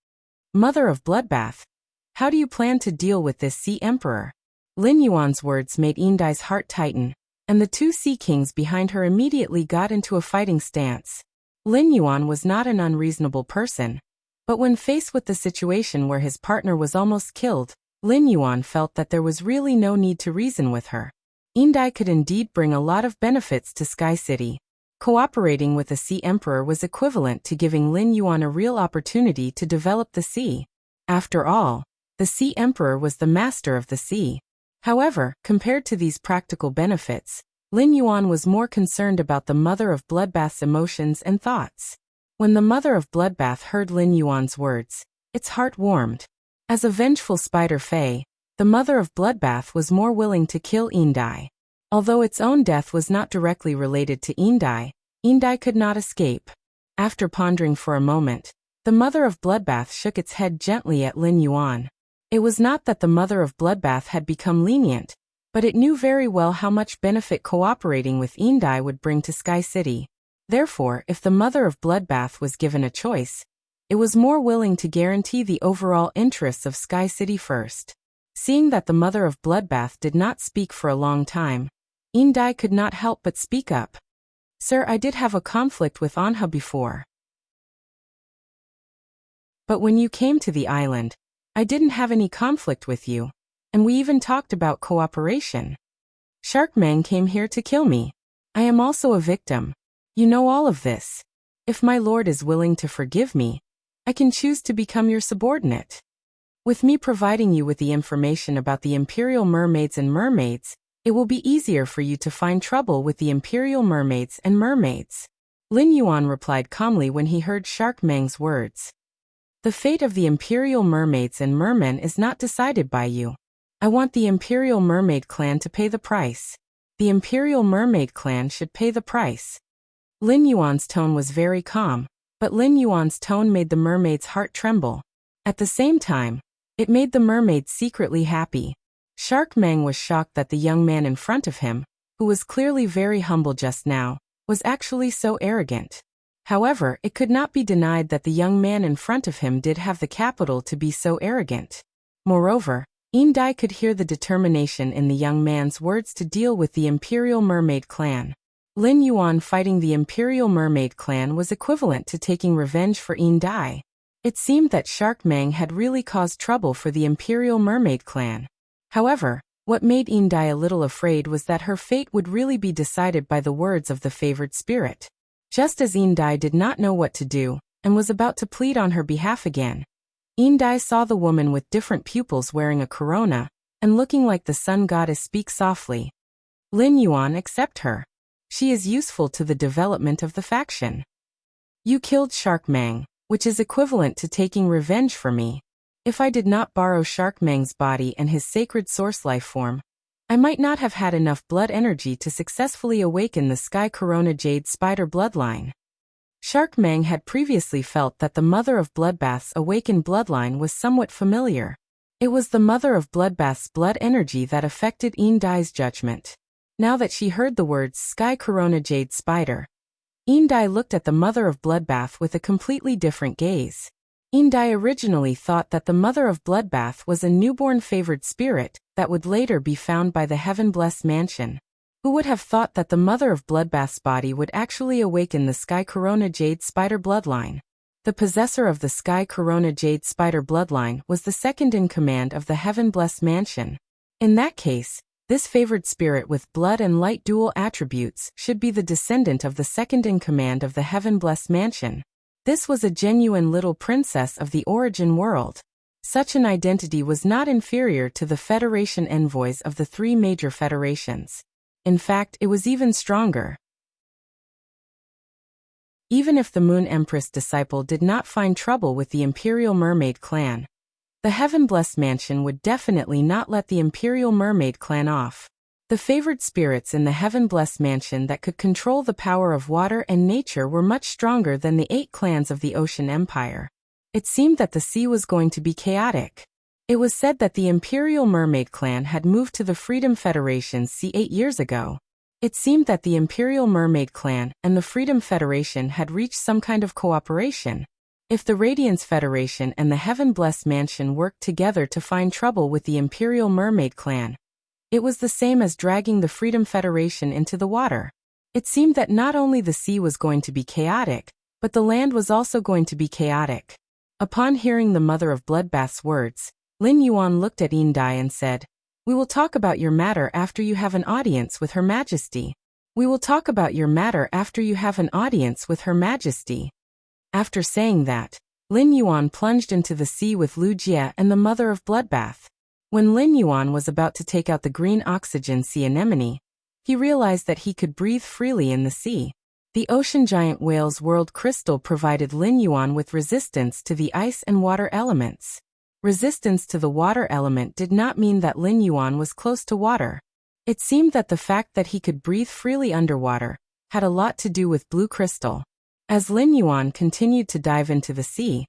"Mother of Bloodbath, how do you plan to deal with this Sea Emperor?" Lin Yuan's words made Indai's heart tighten, and the two Sea Kings behind her immediately got into a fighting stance. Lin Yuan was not an unreasonable person, but when faced with the situation where his partner was almost killed, Lin Yuan felt that there was really no need to reason with her. Indai could indeed bring a lot of benefits to Sky City. Cooperating with the Sea Emperor was equivalent to giving Lin Yuan a real opportunity to develop the sea. After all, the Sea Emperor was the master of the sea. However, compared to these practical benefits, Lin Yuan was more concerned about the Mother of Bloodbath's emotions and thoughts. When the Mother of Bloodbath heard Lin Yuan's words, its heart warmed. As a vengeful spider fae, the Mother of Bloodbath was more willing to kill Indai. Although its own death was not directly related to Indai, Indai could not escape. After pondering for a moment, the Mother of Bloodbath shook its head gently at Lin Yuan. It was not that the Mother of Bloodbath had become lenient, but it knew very well how much benefit cooperating with Indai would bring to Sky City. Therefore, if the Mother of Bloodbath was given a choice, it was more willing to guarantee the overall interests of Sky City first. Seeing that the Mother of Bloodbath did not speak for a long time, Indai could not help but speak up. "Sir, I did have a conflict with Anha before. But when you came to the island, I didn't have any conflict with you, and we even talked about cooperation. Shark Mang came here to kill me. I am also a victim. You know all of this. If my lord is willing to forgive me, I can choose to become your subordinate. With me providing you with the information about the Imperial Mermaids and Mermaids, it will be easier for you to find trouble with the Imperial Mermaids and Mermaids." Lin Yuan replied calmly when he heard Shark Mang's words. "The fate of the Imperial Mermaids and Mermen is not decided by you. I want the Imperial Mermaid clan to pay the price. The Imperial Mermaid clan should pay the price." Lin Yuan's tone was very calm, but Lin Yuan's tone made the mermaid's heart tremble. At the same time, it made the mermaid secretly happy. Shark Mang was shocked that the young man in front of him, who was clearly very humble just now, was actually so arrogant. However, it could not be denied that the young man in front of him did have the capital to be so arrogant. Moreover, Indai could hear the determination in the young man's words to deal with the Imperial Mermaid clan. Lin Yuan fighting the Imperial Mermaid clan was equivalent to taking revenge for Indai. It seemed that Shark Mang had really caused trouble for the Imperial Mermaid clan. However, what made Indai a little afraid was that her fate would really be decided by the words of the favored spirit. Just as Indai did not know what to do, and was about to plead on her behalf again, Indai saw the woman with different pupils wearing a corona, and looking like the sun goddess speak softly. "Lin Yuan, accept her. She is useful to the development of the faction. You killed Shark Mang, which is equivalent to taking revenge for me. If I did not borrow Shark Mang's body and his sacred source life form, I might not have had enough blood energy to successfully awaken the Sky Corona Jade Spider bloodline. Shark Mang had previously felt that the Mother of Bloodbath's awakened bloodline was somewhat familiar. It was the Mother of Bloodbath's blood energy that affected Yin Dai's judgment. Now that she heard the words Sky Corona Jade Spider, Yin Dai looked at the Mother of Bloodbath with a completely different gaze. Yin Dai originally thought that the Mother of Bloodbath was a newborn favored spirit that would later be found by the Heaven-Blessed Mansion. Who would have thought that the Mother of Bloodbath's body would actually awaken the Sky Corona Jade Spider bloodline? The possessor of the Sky Corona Jade Spider bloodline was the second in command of the Heaven-Blessed Mansion. In that case, this favored spirit with blood and light dual attributes should be the descendant of the second in command of the Heaven-Blessed Mansion. This was a genuine little princess of the origin world. Such an identity was not inferior to the Federation envoys of the three major federations. In fact, it was even stronger. Even if the Moon Empress disciple did not find trouble with the Imperial Mermaid clan, the Heaven-Blessed Mansion would definitely not let the Imperial Mermaid clan off. The favored spirits in the Heaven-Blessed Mansion that could control the power of water and nature were much stronger than the 8 clans of the Ocean Empire. It seemed that the sea was going to be chaotic. It was said that the Imperial Mermaid clan had moved to the Freedom Federation Sea 8 years ago. It seemed that the Imperial Mermaid clan and the Freedom Federation had reached some kind of cooperation. If the Radiance Federation and the Heaven-Blessed Mansion worked together to find trouble with the Imperial Mermaid clan, it was the same as dragging the Freedom Federation into the water. It seemed that not only the sea was going to be chaotic, but the land was also going to be chaotic. Upon hearing the Mother of Bloodbath's words, Lin Yuan looked at Yin Dai and said, "We will talk about your matter after you have an audience with Her Majesty. We will talk about your matter after you have an audience with Her Majesty." After saying that, Lin Yuan plunged into the sea with Lu Jie and the Mother of Bloodbath. When Lin Yuan was about to take out the green oxygen sea anemone, he realized that he could breathe freely in the sea. The ocean giant whale's world crystal provided Lin Yuan with resistance to the ice and water elements. Resistance to the water element did not mean that Lin Yuan was close to water. It seemed that the fact that he could breathe freely underwater had a lot to do with blue crystal. As Lin Yuan continued to dive into the sea,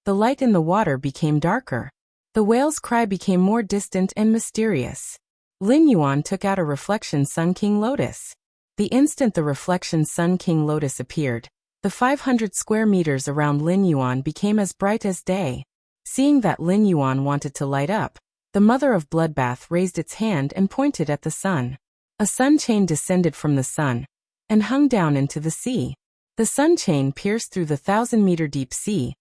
the light in the water became darker. The whale's cry became more distant and mysterious. Lin Yuan took out a Reflection Sun King Lotus. The instant the Reflection Sun King Lotus appeared, the 500 square meters around Lin Yuan became as bright as day. Seeing that Lin Yuan wanted to light up, the Mother of Bloodbath raised its hand and pointed at the sun. A sun chain descended from the sun and hung down into the sea. The sun chain pierced through the 1,000-meter deep sea,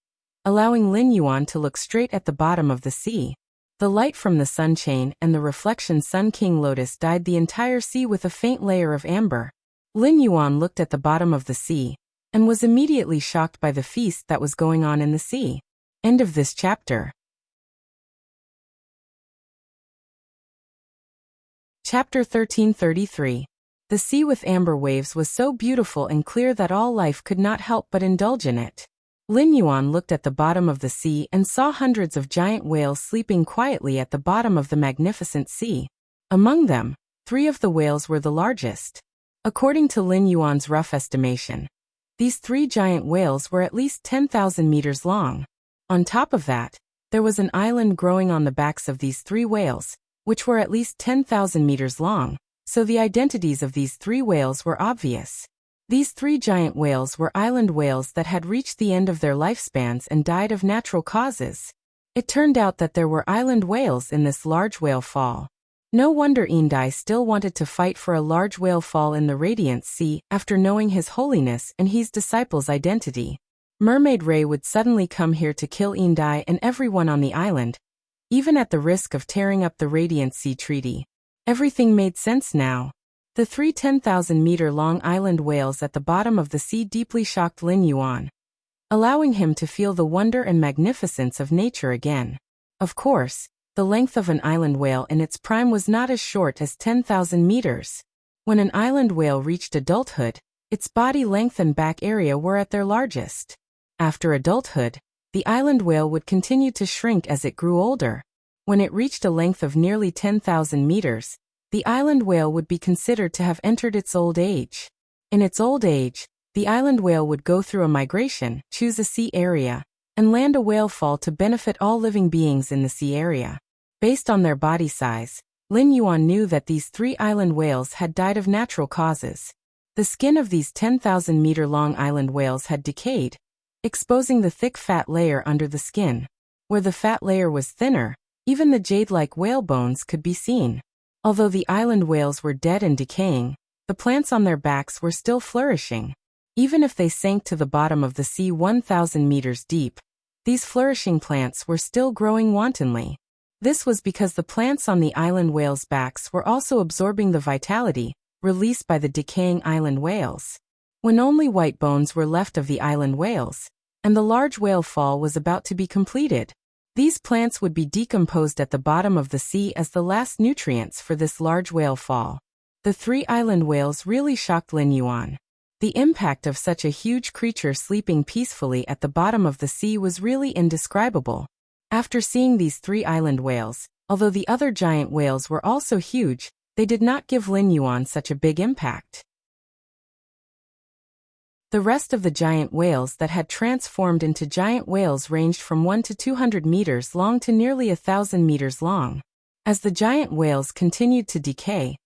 allowing Lin Yuan to look straight at the bottom of the sea. The light from the sun chain and the Reflection Sun King Lotus dyed the entire sea with a faint layer of amber. Lin Yuan looked at the bottom of the sea and was immediately shocked by the feast that was going on in the sea. End of this chapter. Chapter 1333. The sea with amber waves was so beautiful and clear that all life could not help but indulge in it. Lin Yuan looked at the bottom of the sea and saw hundreds of giant whales sleeping quietly at the bottom of the magnificent sea. Among them, 3 of the whales were the largest. According to Lin Yuan's rough estimation, these 3 giant whales were at least 10,000 meters long. On top of that, there was an island growing on the backs of these 3 whales, which were at least 10,000 meters long, so the identities of these 3 whales were obvious. These 3 giant whales were island whales that had reached the end of their lifespans and died of natural causes. It turned out that there were island whales in this large whale fall. No wonder Yin Dai still wanted to fight for a large whale fall in the Radiant Sea after knowing His Holiness and his disciples' identity. Mermaid Ray would suddenly come here to kill Yin Dai and everyone on the island, even at the risk of tearing up the Radiant Sea Treaty. Everything made sense now. The 3 10,000-meter-long island whales at the bottom of the sea deeply shocked Lin Yuan, allowing him to feel the wonder and magnificence of nature again. Of course, the length of an island whale in its prime was not as short as 10,000 meters. When an island whale reached adulthood, its body length and back area were at their largest. After adulthood, the island whale would continue to shrink as it grew older. When it reached a length of nearly 10,000 meters, the island whale would be considered to have entered its old age. In its old age, the island whale would go through a migration, choose a sea area, and land a whale fall to benefit all living beings in the sea area. Based on their body size, Lin Yuan knew that these 3 island whales had died of natural causes. The skin of these 10,000-meter-long island whales had decayed, exposing the thick fat layer under the skin. Where the fat layer was thinner, even the jade-like whale bones could be seen. Although the island whales were dead and decaying, the plants on their backs were still flourishing. Even if they sank to the bottom of the sea 1,000 meters deep, these flourishing plants were still growing wantonly. This was because the plants on the island whales' backs were also absorbing the vitality released by the decaying island whales. When only white bones were left of the island whales, and the large whale fall was about to be completed, these plants would be decomposed at the bottom of the sea as the last nutrients for this large whale fall. The 3 island whales really shocked Lin Yuan. The impact of such a huge creature sleeping peacefully at the bottom of the sea was really indescribable. After seeing these 3 island whales, although the other giant whales were also huge, they did not give Lin Yuan such a big impact. The rest of the giant whales that had transformed into giant whales ranged from 1 to 200 meters long to nearly 1,000 meters long. As the giant whales continued to decay,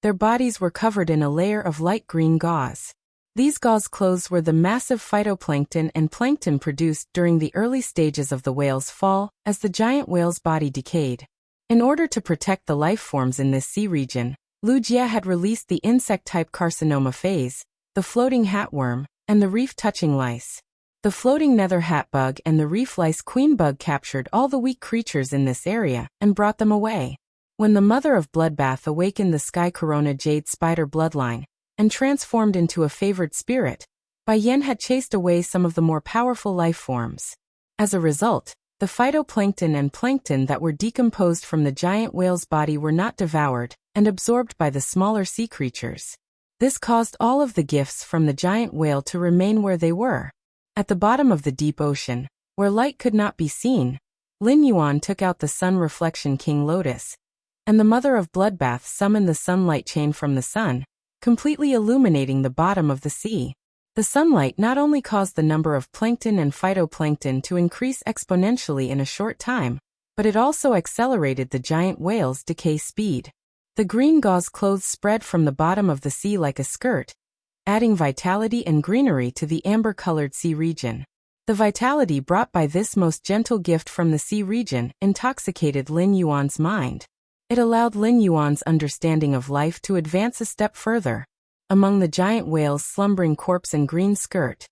their bodies were covered in a layer of light green gauze. These gauze clothes were the massive phytoplankton and plankton produced during the early stages of the whale's fall, as the giant whale's body decayed. In order to protect the life forms in this sea region, Wuxia had released the insect-type carcinoma phase, the floating hatworm, and the reef-touching lice. The floating nether hat bug and the reef lice queen bug captured all the weak creatures in this area and brought them away. When the mother of Bloodbath awakened the Sky Corona Jade Spider bloodline and transformed into a favored spirit, Bai Yan had chased away some of the more powerful life forms. As a result, the phytoplankton and plankton that were decomposed from the giant whale's body were not devoured and absorbed by the smaller sea creatures. This caused all of the gifts from the giant whale to remain where they were. At the bottom of the deep ocean, where light could not be seen, Lin Yuan took out the sun reflection king lotus, and the mother of Bloodbath summoned the sunlight chain from the sun, completely illuminating the bottom of the sea. The sunlight not only caused the number of plankton and phytoplankton to increase exponentially in a short time, but it also accelerated the giant whale's decay speed. The green gauze clothes spread from the bottom of the sea like a skirt, adding vitality and greenery to the amber-colored sea region. The vitality brought by this most gentle gift from the sea region intoxicated Lin Yuan's mind. It allowed Lin Yuan's understanding of life to advance a step further. Among the giant whale's slumbering corpse and green skirt,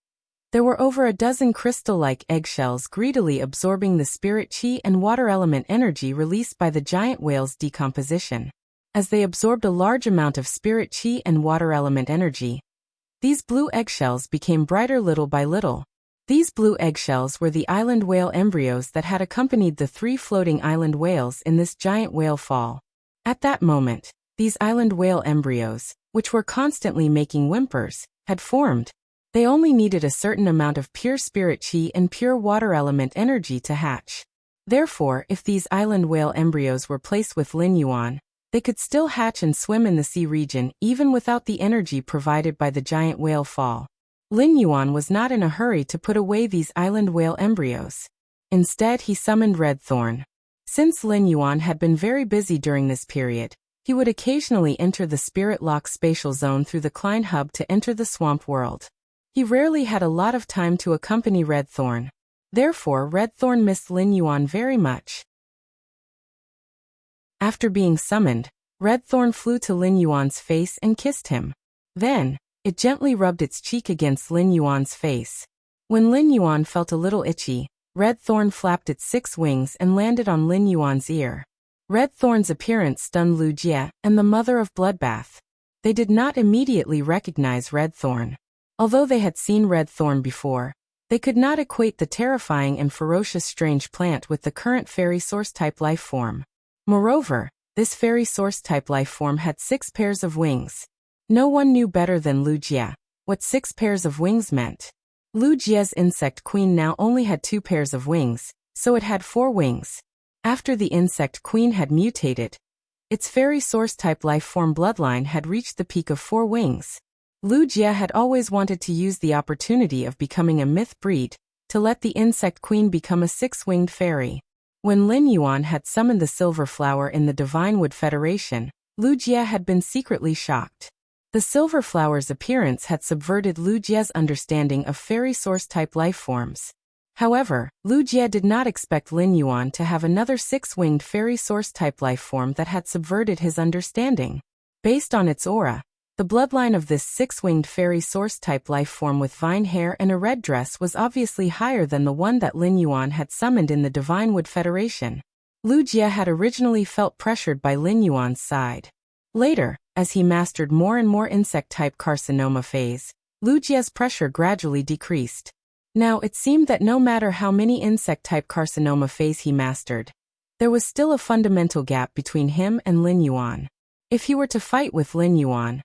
there were over a dozen crystal-like eggshells greedily absorbing the spirit chi and water element energy released by the giant whale's decomposition. As they absorbed a large amount of spirit chi and water element energy, these blue eggshells became brighter little by little. These blue eggshells were the island whale embryos that had accompanied the 3 floating island whales in this giant whale fall. At that moment, these island whale embryos, which were constantly making whimpers, had formed. They only needed a certain amount of pure spirit chi and pure water element energy to hatch. Therefore, if these island whale embryos were placed with Lin Yuan, they could still hatch and swim in the sea region even without the energy provided by the giant whale fall. Lin Yuan was not in a hurry to put away these island whale embryos. Instead, he summoned Red Thorn. Since Lin Yuan had been very busy during this period, he would occasionally enter the Spirit Lock spatial zone through the Klein Hub to enter the swamp world. He rarely had a lot of time to accompany Red Thorn. Therefore, Red Thorn missed Lin Yuan very much. After being summoned, Red Thorn flew to Lin Yuan's face and kissed him. Then, it gently rubbed its cheek against Lin Yuan's face. When Lin Yuan felt a little itchy, Red Thorn flapped its 6 wings and landed on Lin Yuan's ear. Red Thorn's appearance stunned Wuxia and the mother of Bloodbath. They did not immediately recognize Red Thorn. Although they had seen Red Thorn before, they could not equate the terrifying and ferocious strange plant with the current fairy source-type life form. Moreover, this fairy source-type life form had 6 pairs of wings. No one knew better than Wuxia what 6 pairs of wings meant. Wuxia's insect queen now only had 2 pairs of wings, so it had 4 wings. After the insect queen had mutated, Its fairy source-type life-form bloodline had reached the peak of 4 wings. Wuxia had always wanted to use the opportunity of becoming a myth breed, to let the insect queen become a 6-winged fairy. When Lin Yuan had summoned the silver flower in the Divine Wood Federation, Wuxia had been secretly shocked. The silver flower's appearance had subverted Wuxia's understanding of fairy source-type life forms. However, Wuxia did not expect Lin Yuan to have another 6-winged fairy source-type life form that had subverted his understanding. Based on its aura, the bloodline of this 6-winged fairy source-type life form with vine hair and a red dress was obviously higher than the one that Lin Yuan had summoned in the Divine Wood Federation. Wuxia had originally felt pressured by Lin Yuan's side. Later, as he mastered more and more insect-type carcinoma phase, Wuxia's pressure gradually decreased. Now it seemed that no matter how many insect-type carcinoma phase he mastered, there was still a fundamental gap between him and Lin Yuan. If he were to fight with Lin Yuan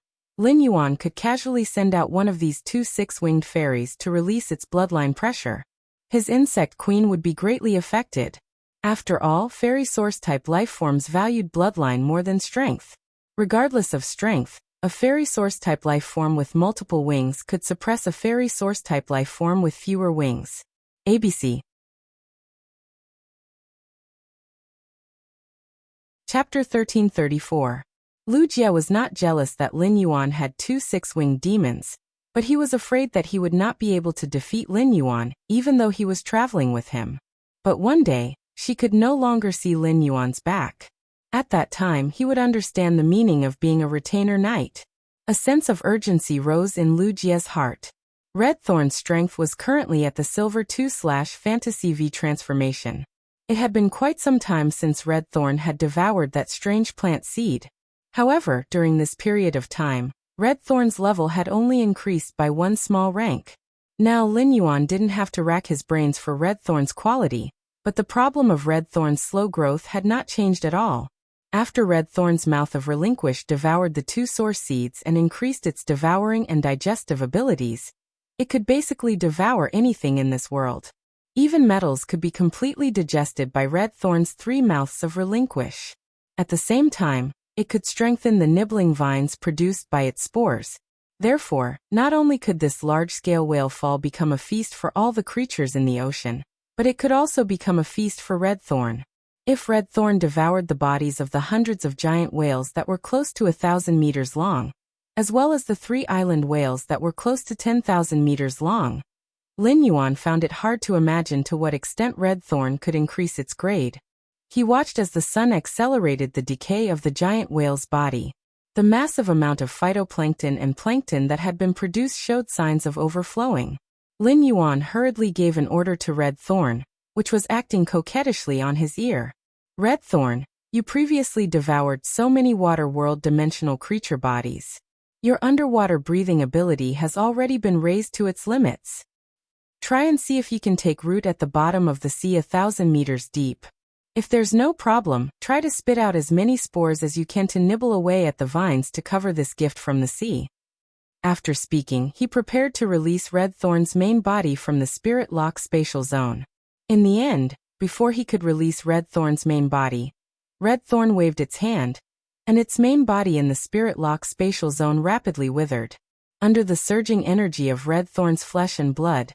could casually send out one of these 2 6-winged fairies to release its bloodline pressure. His insect queen would be greatly affected. After all, fairy source-type life forms valued bloodline more than strength. Regardless of strength, a fairy source-type life form with multiple wings could suppress a fairy source-type life form with fewer wings. ABC. Chapter 1334. Wuxia was not jealous that Lin Yuan had 2 6-winged demons, but he was afraid that he would not be able to defeat Lin Yuan, even though he was traveling with him. But one day, she could no longer see Lin Yuan's back. At that time he would understand the meaning of being a retainer knight. A sense of urgency rose in Wuxia's heart. Redthorn's strength was currently at the Silver 2/Fantasy V transformation. It had been quite some time since Redthorn had devoured that strange plant seed. However, during this period of time, Redthorn's level had only increased by 1 small rank. Now Lin Yuan didn't have to rack his brains for Redthorn's quality, but the problem of Redthorn's slow growth had not changed at all. After Redthorn's mouth of relinquish devoured the 2 source seeds and increased its devouring and digestive abilities, it could basically devour anything in this world. Even metals could be completely digested by Redthorn's 3 mouths of relinquish. At the same time, it could strengthen the nibbling vines produced by its spores. Therefore, not only could this large-scale whale fall become a feast for all the creatures in the ocean, but it could also become a feast for Redthorn. If Redthorn devoured the bodies of the hundreds of giant whales that were close to 1,000 meters long, as well as the 3 island whales that were close to 10,000 meters long, Lin Yuan found it hard to imagine to what extent Redthorn could increase its grade. He watched as the sun accelerated the decay of the giant whale's body. The massive amount of phytoplankton and plankton that had been produced showed signs of overflowing. Lin Yuan hurriedly gave an order to Redthorn, which was acting coquettishly on his ear. Redthorn, you previously devoured so many water world dimensional creature bodies. Your underwater breathing ability has already been raised to its limits. Try and see if you can take root at the bottom of the sea 1,000 meters deep. If there's no problem, try to spit out as many spores as you can to nibble away at the vines to cover this gift from the sea. After speaking, he prepared to release Redthorn's main body from the Spirit Lock spatial zone. In the end, before he could release Redthorn's main body, Redthorn waved its hand, and its main body in the Spirit Lock spatial zone rapidly withered. Under the surging energy of Redthorn's flesh and blood,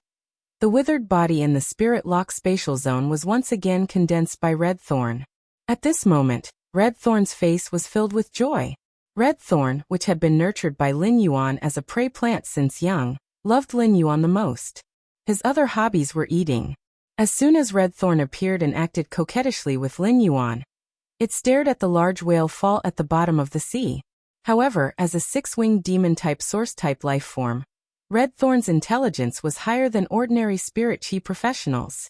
the withered body in the Spirit Lock spatial zone was once again condensed by Redthorn. At this moment, Redthorn's face was filled with joy. Redthorn, which had been nurtured by Lin Yuan as a prey plant since young, loved Lin Yuan the most. His other hobbies were eating. As soon as Redthorn appeared and acted coquettishly with Lin Yuan, it stared at the large whale fall at the bottom of the sea. However, as a 6-winged demon-type source-type life form, Redthorn's intelligence was higher than ordinary spirit chi professionals.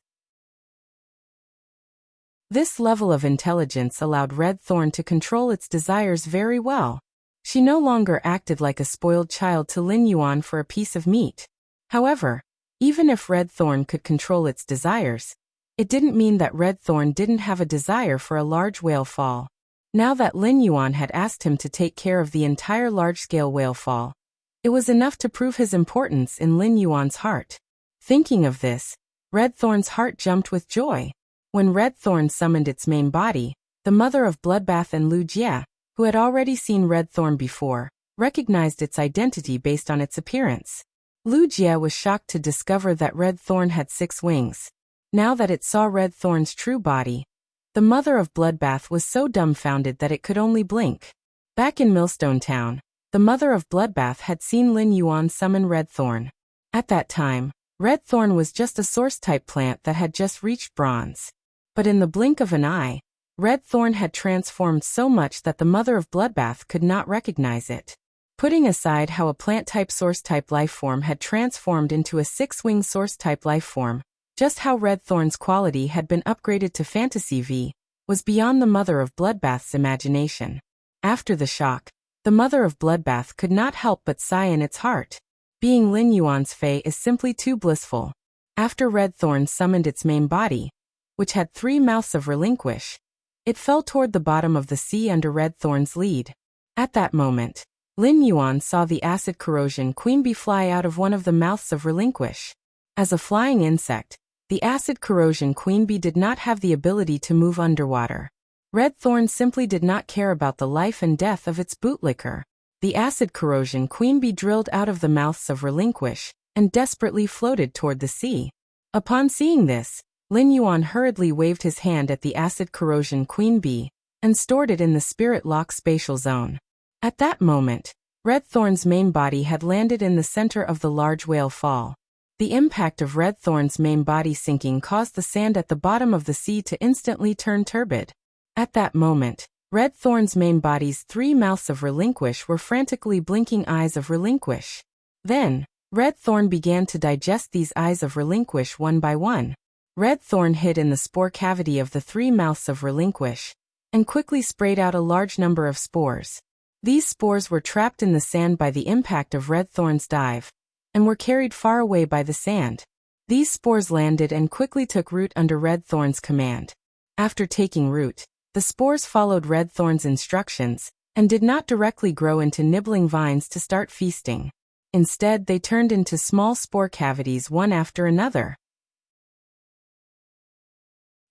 This level of intelligence allowed Redthorn to control its desires very well. She no longer acted like a spoiled child to Lin Yuan for a piece of meat. However, even if Redthorn could control its desires, it didn't mean that Redthorn didn't have a desire for a large whale fall. Now that Lin Yuan had asked him to take care of the entire large-scale whale fall, it was enough to prove his importance in Lin Yuan's heart. Thinking of this, Redthorn's heart jumped with joy. When Redthorn summoned its main body, the mother of Bloodbath and Wuxia, who had already seen red thorn before, recognized its identity based on its appearance. Wuxia was shocked to discover that red thorn had 6 wings. Now that it saw red thorn's true body, the mother of Bloodbath was so dumbfounded that it could only blink. Back in Millstone Town, the mother of Bloodbath had seen Lin Yuan summon red thorn. At that time, red thorn was just a source-type plant that had just reached bronze. But in the blink of an eye, red thorn had transformed so much that the mother of Bloodbath could not recognize it. Putting aside how a plant-type source-type lifeform had transformed into a 6-wing source-type lifeform, just how red thorn's quality had been upgraded to Fantasy V was beyond the mother of Bloodbath's imagination. After the shock, the mother of Bloodbath could not help but sigh in its heart. Being Lin Yuan's fate is simply too blissful. After red thorn summoned its main body, which had 3 mouths of relinquish, it fell toward the bottom of the sea under red thorn's lead. At that moment, Lin Yuan saw the acid corrosion queen bee fly out of one of the mouths of relinquish. As a flying insect, the acid corrosion queen bee did not have the ability to move underwater. Red thorn simply did not care about the life and death of its bootlicker. The acid corrosion queen bee drilled out of the mouths of relinquish and desperately floated toward the sea. Upon seeing this, Lin Yuan hurriedly waved his hand at the acid corrosion queen bee and stored it in the spirit lock spatial zone. At that moment, red thorn's main body had landed in the center of the large whale fall. The impact of red thorn's main body sinking caused the sand at the bottom of the sea to instantly turn turbid. At that moment, red thorn's main body's 3 mouths of relinquish were frantically blinking eyes of relinquish. Then, red thorn began to digest these eyes of relinquish one by one. Red thorn hid in the spore cavity of the 3 mouths of relinquish and quickly sprayed out a large number of spores. These spores were trapped in the sand by the impact of red thorn's dive and were carried far away by the sand. These spores landed and quickly took root under red thorn's command. After taking root, the spores followed red thorn's instructions and did not directly grow into nibbling vines to start feasting. Instead, they turned into small spore cavities one after another.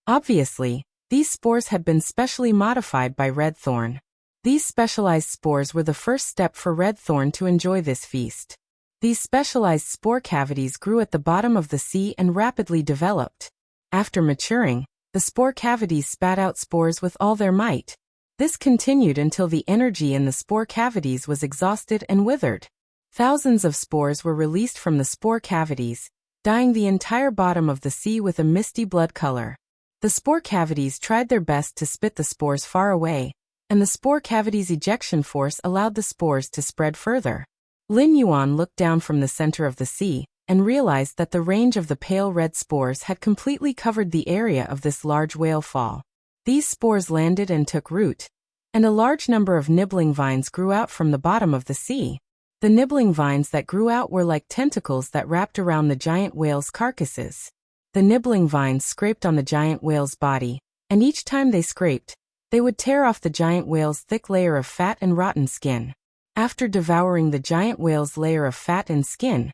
Obviously, these spores had been specially modified by red thorn. These specialized spores were the first step for red thorn to enjoy this feast. These specialized spore cavities grew at the bottom of the sea and rapidly developed. After maturing, the spore cavities spat out spores with all their might. This continued until the energy in the spore cavities was exhausted and withered. Thousands of spores were released from the spore cavities, dyeing the entire bottom of the sea with a misty blood color. The spore cavities tried their best to spit the spores far away, and the spore cavities' ejection force allowed the spores to spread further. Lin Yuan looked down from the center of the sea and realized that the range of the pale red spores had completely covered the area of this large whale fall. These spores landed and took root, and a large number of nibbling vines grew out from the bottom of the sea. The nibbling vines that grew out were like tentacles that wrapped around the giant whale's carcasses. The nibbling vines scraped on the giant whale's body, and each time they scraped, they would tear off the giant whale's thick layer of fat and rotten skin. After devouring the giant whale's layer of fat and skin,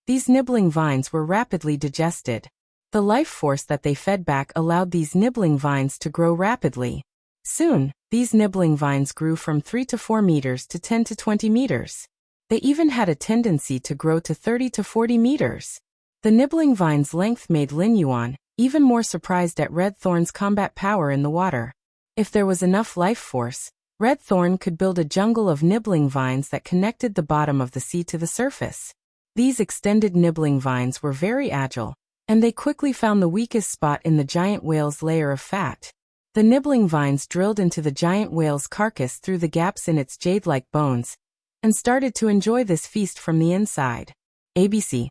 these nibbling vines were rapidly digested. The life force that they fed back allowed these nibbling vines to grow rapidly. Soon, these nibbling vines grew from 3 to 4 meters to 10 to 20 meters. They even had a tendency to grow to 30 to 40 meters. The nibbling vine's length made Lin Yuan even more surprised at red thorn's combat power in the water. If there was enough life force, red thorn could build a jungle of nibbling vines that connected the bottom of the sea to the surface. These extended nibbling vines were very agile, and they quickly found the weakest spot in the giant whale's layer of fat. The nibbling vines drilled into the giant whale's carcass through the gaps in its jade-like bones, and started to enjoy this feast from the inside. ABC.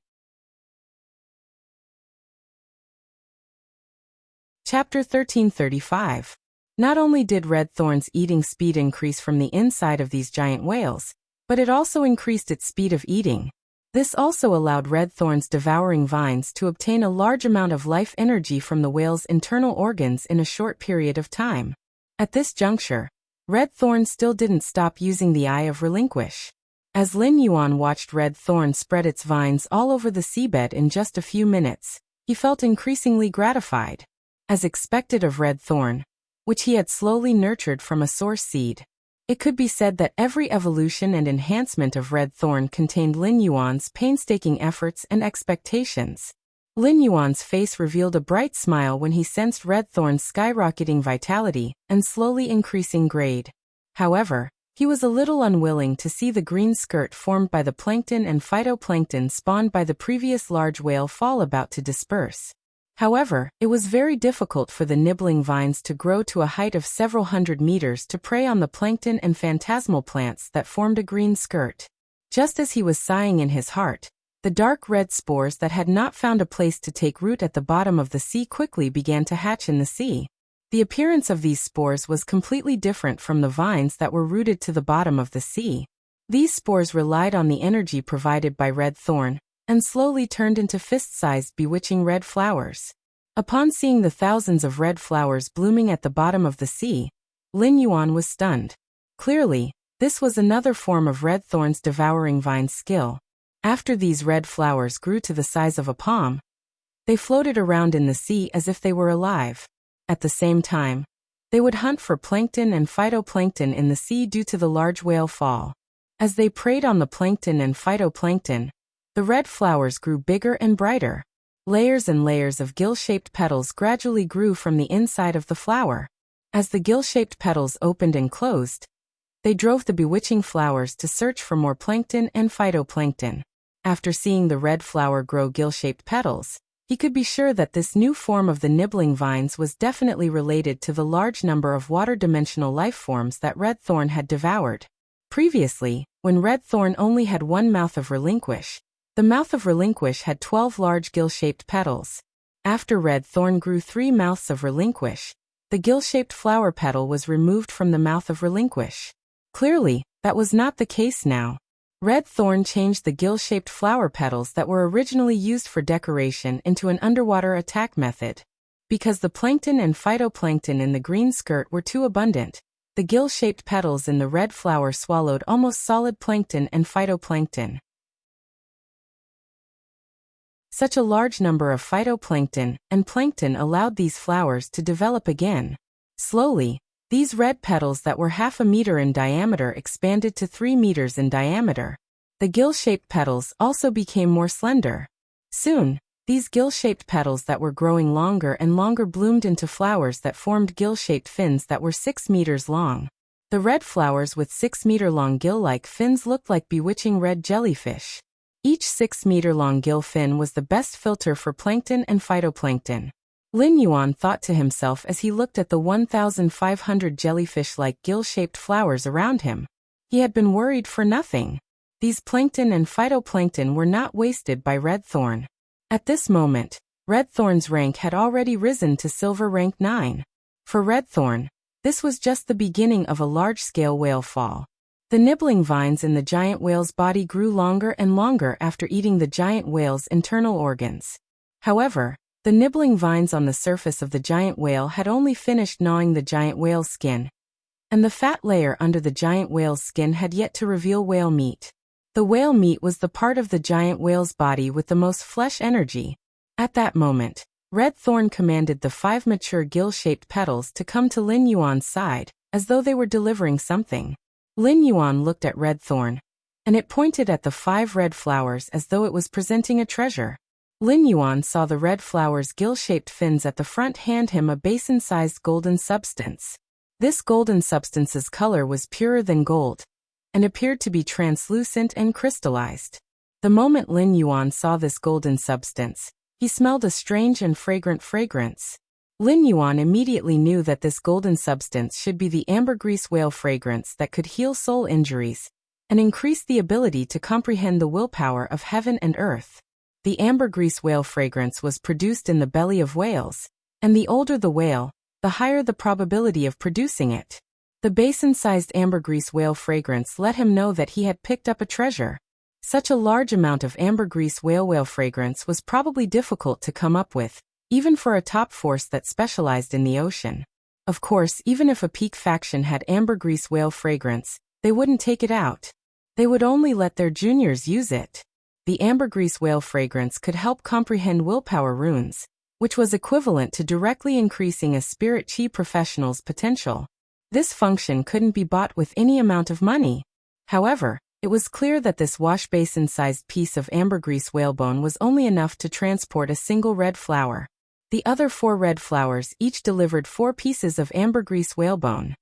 Chapter 1335. Not only did red thorn's eating speed increase from the inside of these giant whales, but it also increased its speed of eating. This also allowed red thorn's devouring vines to obtain a large amount of life energy from the whale's internal organs in a short period of time. At this juncture, red thorn still didn't stop using the Eye of Relinquish. As Lin Yuan watched red thorn spread its vines all over the seabed in just a few minutes, he felt increasingly gratified. As expected of red thorn, which he had slowly nurtured from a source seed, It could be said that every evolution and enhancement of red thorn contained Lin Yuan's painstaking efforts and expectations. Lin Yuan's face revealed a bright smile when he sensed red thorn's skyrocketing vitality and slowly increasing grade. However, he was a little unwilling to see the green skirt formed by the plankton and phytoplankton spawned by the previous large whale fall about to disperse. However, it was very difficult for the nibbling vines to grow to a height of several hundred meters to prey on the plankton and phantasmal plants that formed a green skirt. Just as he was sighing in his heart, the dark red spores that had not found a place to take root at the bottom of the sea quickly began to hatch in the sea. The appearance of these spores was completely different from the vines that were rooted to the bottom of the sea. These spores relied on the energy provided by red thorn, and slowly turned into fist-sized bewitching red flowers. Upon seeing the thousands of red flowers blooming at the bottom of the sea, Lin Yuan was stunned. Clearly, this was another form of red thorn's devouring vine skill. After these red flowers grew to the size of a palm, they floated around in the sea as if they were alive. At the same time, they would hunt for plankton and phytoplankton in the sea due to the large whale fall. As they preyed on the plankton and phytoplankton, the red flowers grew bigger and brighter. Layers and layers of gill-shaped petals gradually grew from the inside of the flower. As the gill-shaped petals opened and closed, they drove the bewitching flowers to search for more plankton and phytoplankton. After seeing the red flower grow gill-shaped petals, he could be sure that this new form of the nibbling vines was definitely related to the large number of water-dimensional life forms that red thorn had devoured. Previously, when red thorn only had one mouth of relinquish, the mouth of relinquish had 12 large gill-shaped petals. After red thorn grew 3 mouths of relinquish, the gill-shaped flower petal was removed from the mouth of relinquish. Clearly, that was not the case now. Red thorn changed the gill-shaped flower petals that were originally used for decoration into an underwater attack method. Because the plankton and phytoplankton in the green skirt were too abundant, the gill-shaped petals in the red flower swallowed almost solid plankton and phytoplankton. Such a large number of phytoplankton and plankton allowed these flowers to develop again. Slowly, these red petals that were half a meter in diameter expanded to 3 meters in diameter. The gill-shaped petals also became more slender. Soon, these gill-shaped petals that were growing longer and longer bloomed into flowers that formed gill-shaped fins that were 6 meters long. The red flowers with 6-meter-long gill-like fins looked like bewitching red jellyfish. Each 6-meter-long gill fin was the best filter for plankton and phytoplankton. Lin Yuan thought to himself as he looked at the 1,500 jellyfish-like gill-shaped flowers around him. He had been worried for nothing. These plankton and phytoplankton were not wasted by red thorn. At this moment, red thorn's rank had already risen to silver rank 9. For red thorn, this was just the beginning of a large-scale whale fall. The nibbling vines in the giant whale's body grew longer and longer after eating the giant whale's internal organs. However, the nibbling vines on the surface of the giant whale had only finished gnawing the giant whale's skin, and the fat layer under the giant whale's skin had yet to reveal whale meat. The whale meat was the part of the giant whale's body with the most flesh energy. At that moment, red thorn commanded the 5 mature gill-shaped petals to come to Lin Yuan's side, as though they were delivering something. Lin Yuan looked at red thorn, and it pointed at the 5 red flowers as though it was presenting a treasure. Lin Yuan saw the red flower's gill-shaped fins at the front hand him a basin-sized golden substance. This golden substance's color was purer than gold, and appeared to be translucent and crystallized. The moment Lin Yuan saw this golden substance, he smelled a strange and fragrant fragrance. Lin Yuan immediately knew that this golden substance should be the ambergris whale fragrance that could heal soul injuries and increase the ability to comprehend the willpower of heaven and earth. The ambergris whale fragrance was produced in the belly of whales, and the older the whale, the higher the probability of producing it. The basin-sized ambergris whale fragrance let him know that he had picked up a treasure. Such a large amount of ambergris whale fragrance was probably difficult to come up with, even for a top force that specialized in the ocean. Of course, even if a peak faction had ambergris whale fragrance, they wouldn't take it out. They would only let their juniors use it. The ambergris whale fragrance could help comprehend willpower runes, which was equivalent to directly increasing a spirit chi professional's potential. This function couldn't be bought with any amount of money. However, it was clear that this wash-basin-sized piece of ambergris whalebone was only enough to transport a single red flower. The other 4 red flowers each delivered 4 pieces of ambergris whalebone.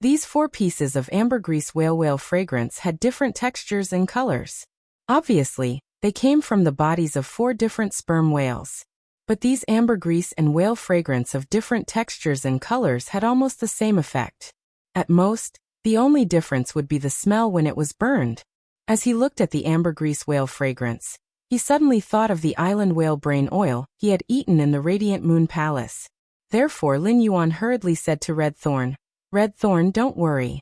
These 4 pieces of ambergris whale fragrance had different textures and colors. Obviously, they came from the bodies of 4 different sperm whales. But these ambergris and whale fragrance of different textures and colors had almost the same effect. At most, the only difference would be the smell when it was burned. As he looked at the ambergris whale fragrance, he suddenly thought of the island whale brain oil he had eaten in the Radiant Moon Palace. Therefore Lin Yuan hurriedly said to Red Thorn, "Red Thorn, don't worry.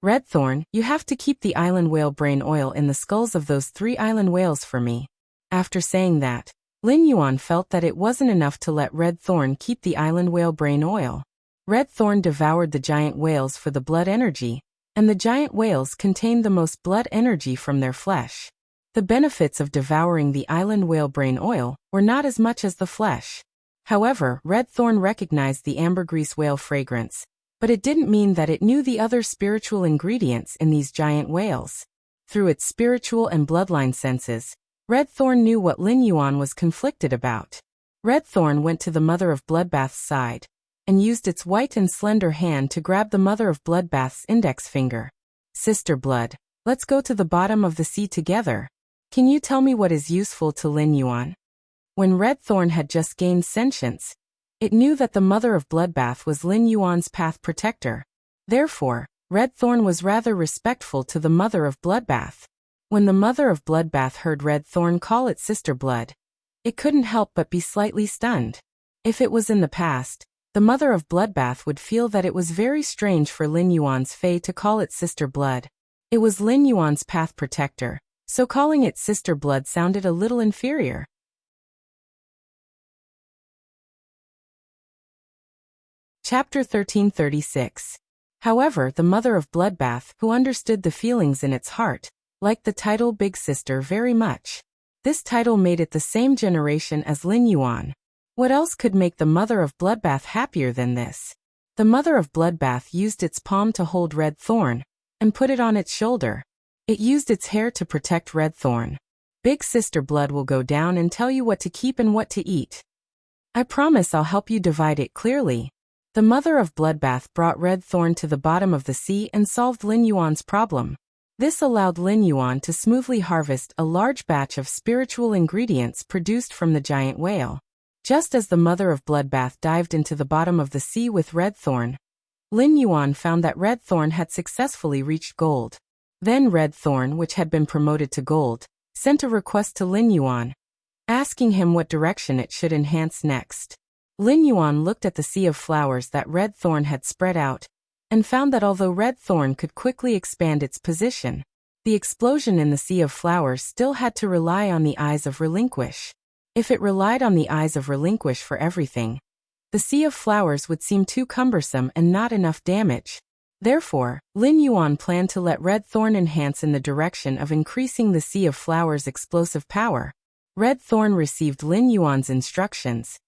Red Thorn, you have to keep the island whale brain oil in the skulls of those 3 island whales for me." After saying that, Lin Yuan felt that it wasn't enough to let Red Thorn keep the island whale brain oil. Red Thorn devoured the giant whales for the blood energy, and the giant whales contained the most blood energy from their flesh. The benefits of devouring the island whale brain oil were not as much as the flesh. However, Red Thorn recognized the ambergris whale fragrance, but it didn't mean that it knew the other spiritual ingredients in these giant whales. Through its spiritual and bloodline senses, Red Thorn knew what Lin Yuan was conflicted about. Red Thorn went to the Mother of Bloodbath's side, and used its white and slender hand to grab the Mother of Bloodbath's index finger. "Sister Blood, let's go to the bottom of the sea together. Can you tell me what is useful to Lin Yuan?" When Red Thorn had just gained sentience, it knew that the Mother of Bloodbath was Lin Yuan's path protector. Therefore, Red Thorn was rather respectful to the Mother of Bloodbath. When the Mother of Bloodbath heard Red Thorn call it Sister Blood, it couldn't help but be slightly stunned. If it was in the past, the Mother of Bloodbath would feel that it was very strange for Lin Yuan's Fae to call it Sister Blood. It was Lin Yuan's path protector, so calling it Sister Blood sounded a little inferior. Chapter 1336. However, the Mother of Bloodbath, who understood the feelings in its heart, liked the title Big Sister very much. This title made it the same generation as Lin Yuan. What else could make the Mother of Bloodbath happier than this? The Mother of Bloodbath used its palm to hold Red Thorn, and put it on its shoulder. It used its hair to protect Red Thorn. "Big Sister Blood will go down and tell you what to keep and what to eat. I promise I'll help you divide it clearly." The Mother of Bloodbath brought Red Thorn to the bottom of the sea and solved Lin Yuan's problem. This allowed Lin Yuan to smoothly harvest a large batch of spiritual ingredients produced from the giant whale. Just as the Mother of Bloodbath dived into the bottom of the sea with Red Thorn, Lin Yuan found that Red Thorn had successfully reached gold. Then Red Thorn, which had been promoted to gold, sent a request to Lin Yuan, asking him what direction it should enhance next. Lin Yuan looked at the sea of flowers that Red Thorn had spread out, and found that although Red Thorn could quickly expand its position, the explosion in the sea of flowers still had to rely on the eyes of Relinquish. If it relied on the eyes of Relinquish for everything, the sea of flowers would seem too cumbersome and not enough damage. Therefore, Lin Yuan planned to let Red Thorn enhance in the direction of increasing the sea of flowers' explosive power. Red Thorn received Lin Yuan's instructions,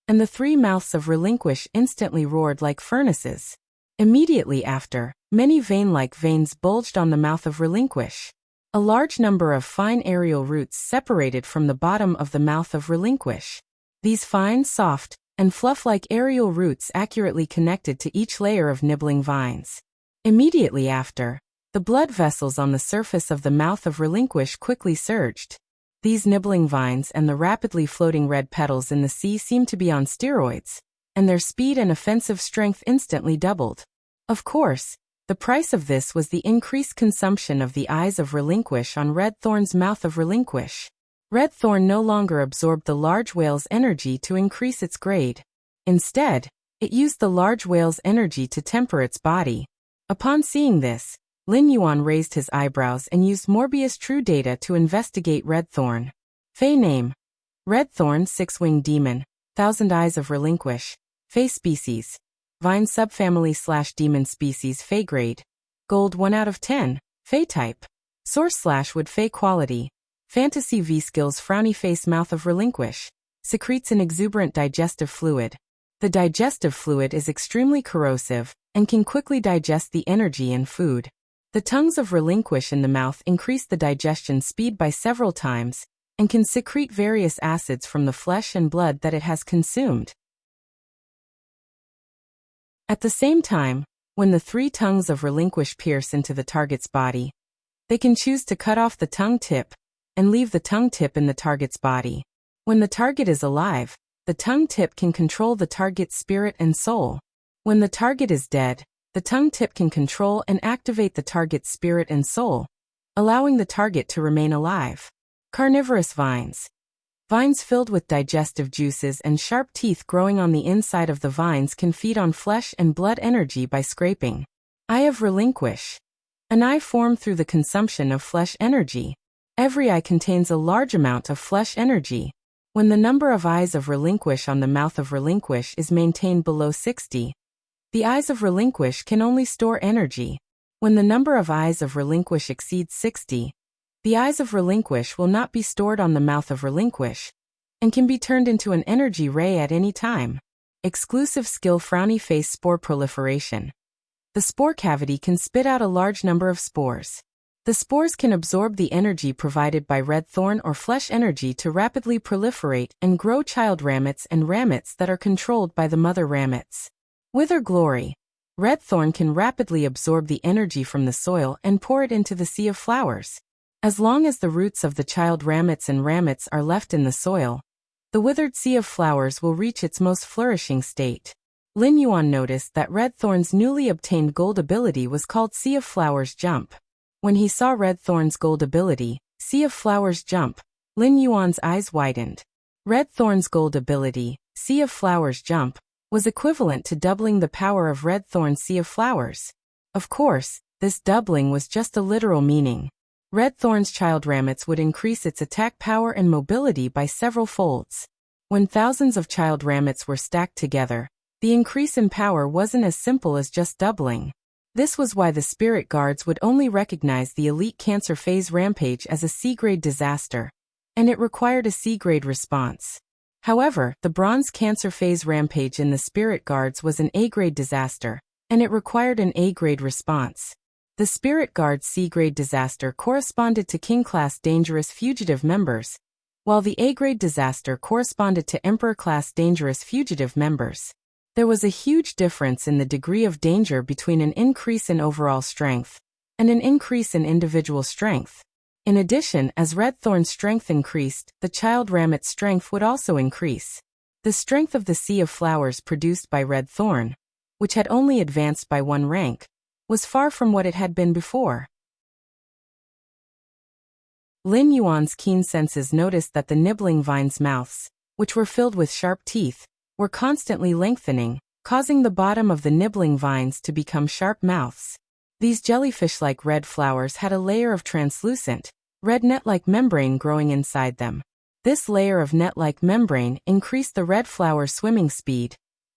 and the 3 mouths of Relinquish instantly roared like furnaces. Immediately after, many vein-like veins bulged on the mouth of Relinquish. A large number of fine aerial roots separated from the bottom of the mouth of Relinquish. These fine, soft, and fluff-like aerial roots accurately connected to each layer of nibbling vines. Immediately after, the blood vessels on the surface of the mouth of Relinquish quickly surged. These nibbling vines and the rapidly floating red petals in the sea seemed to be on steroids, and their speed and offensive strength instantly doubled. Of course, the price of this was the increased consumption of the eyes of Relinquish on Red Thorn's mouth of Relinquish. Red Thorn no longer absorbed the large whale's energy to increase its grade. Instead, it used the large whale's energy to temper its body. Upon seeing this, Lin Yuan raised his eyebrows and used Morbius True Data to investigate Red Thorn. Fey name: Red Thorn, 6-winged demon, 1000 eyes of Relinquish. Fey species: Vine subfamily/demon species. Fey grade: Gold 1 out of 10. Fey type: Source/wood. Fey quality: Fantasy V skills. Frowny face. Mouth of Relinquish secretes an exuberant digestive fluid. The digestive fluid is extremely corrosive and can quickly digest the energy in food. The tongues of relinquish in the mouth increase the digestion speed by several times and can secrete various acids from the flesh and blood that it has consumed. At the same time, when the 3 tongues of relinquish pierce into the target's body, they can choose to cut off the tongue tip and leave the tongue tip in the target's body. When the target is alive, the tongue tip can control the target's spirit and soul. When the target is dead, the tongue tip can control and activate the target's spirit and soul, allowing the target to remain alive. Carnivorous vines. Vines filled with digestive juices and sharp teeth growing on the inside of the vines can feed on flesh and blood energy by scraping. Eye of relinquish. An eye formed through the consumption of flesh energy. Every eye contains a large amount of flesh energy. When the number of eyes of relinquish on the mouth of relinquish is maintained below 60, the eyes of relinquish can only store energy. When the number of eyes of relinquish exceeds 60, the eyes of relinquish will not be stored on the mouth of relinquish and can be turned into an energy ray at any time. Exclusive skill frowny face spore proliferation. The spore cavity can spit out a large number of spores. The spores can absorb the energy provided by red thorn or flesh energy to rapidly proliferate and grow child ramets and ramets that are controlled by the mother ramets. Wither glory. Red thorn can rapidly absorb the energy from the soil and pour it into the sea of flowers. As long as the roots of the child ramets and ramets are left in the soil, the withered sea of flowers will reach its most flourishing state. Lin Yuan noticed that Red Thorn's newly obtained gold ability was called Sea of Flowers Jump. When he saw Red Thorn's gold ability, Sea of Flowers Jump, Lin Yuan's eyes widened. Red Thorn's gold ability, Sea of Flowers Jump, was equivalent to doubling the power of Red Thorn's Sea of Flowers. Of course, this doubling was just a literal meaning. Red Thorn's child ramets would increase its attack power and mobility by several folds. When thousands of child ramets were stacked together, the increase in power wasn't as simple as just doubling. This was why the spirit guards would only recognize the elite Cancer Phase Rampage as a C-grade disaster, and it required a C-grade response. However, the Bronze Cancer Phase Rampage in the spirit guards was an A-grade disaster, and it required an A-grade response. The Spirit Guard's C-grade disaster corresponded to King-class dangerous fugitive members, while the A-grade disaster corresponded to Emperor-class dangerous fugitive members. There was a huge difference in the degree of danger between an increase in overall strength and an increase in individual strength. In addition, as Red Thorn's strength increased, the child ramet's strength would also increase. The strength of the Sea of Flowers produced by Red Thorn, which had only advanced by 1 rank, was far from what it had been before. Lin Yuan's keen senses noticed that the nibbling vines' mouths, which were filled with sharp teeth, were constantly lengthening, causing the bottom of the nibbling vines to become sharp mouths. These jellyfish-like red flowers had a layer of translucent, red net-like membrane growing inside them. This layer of net-like membrane increased the red flower's swimming speed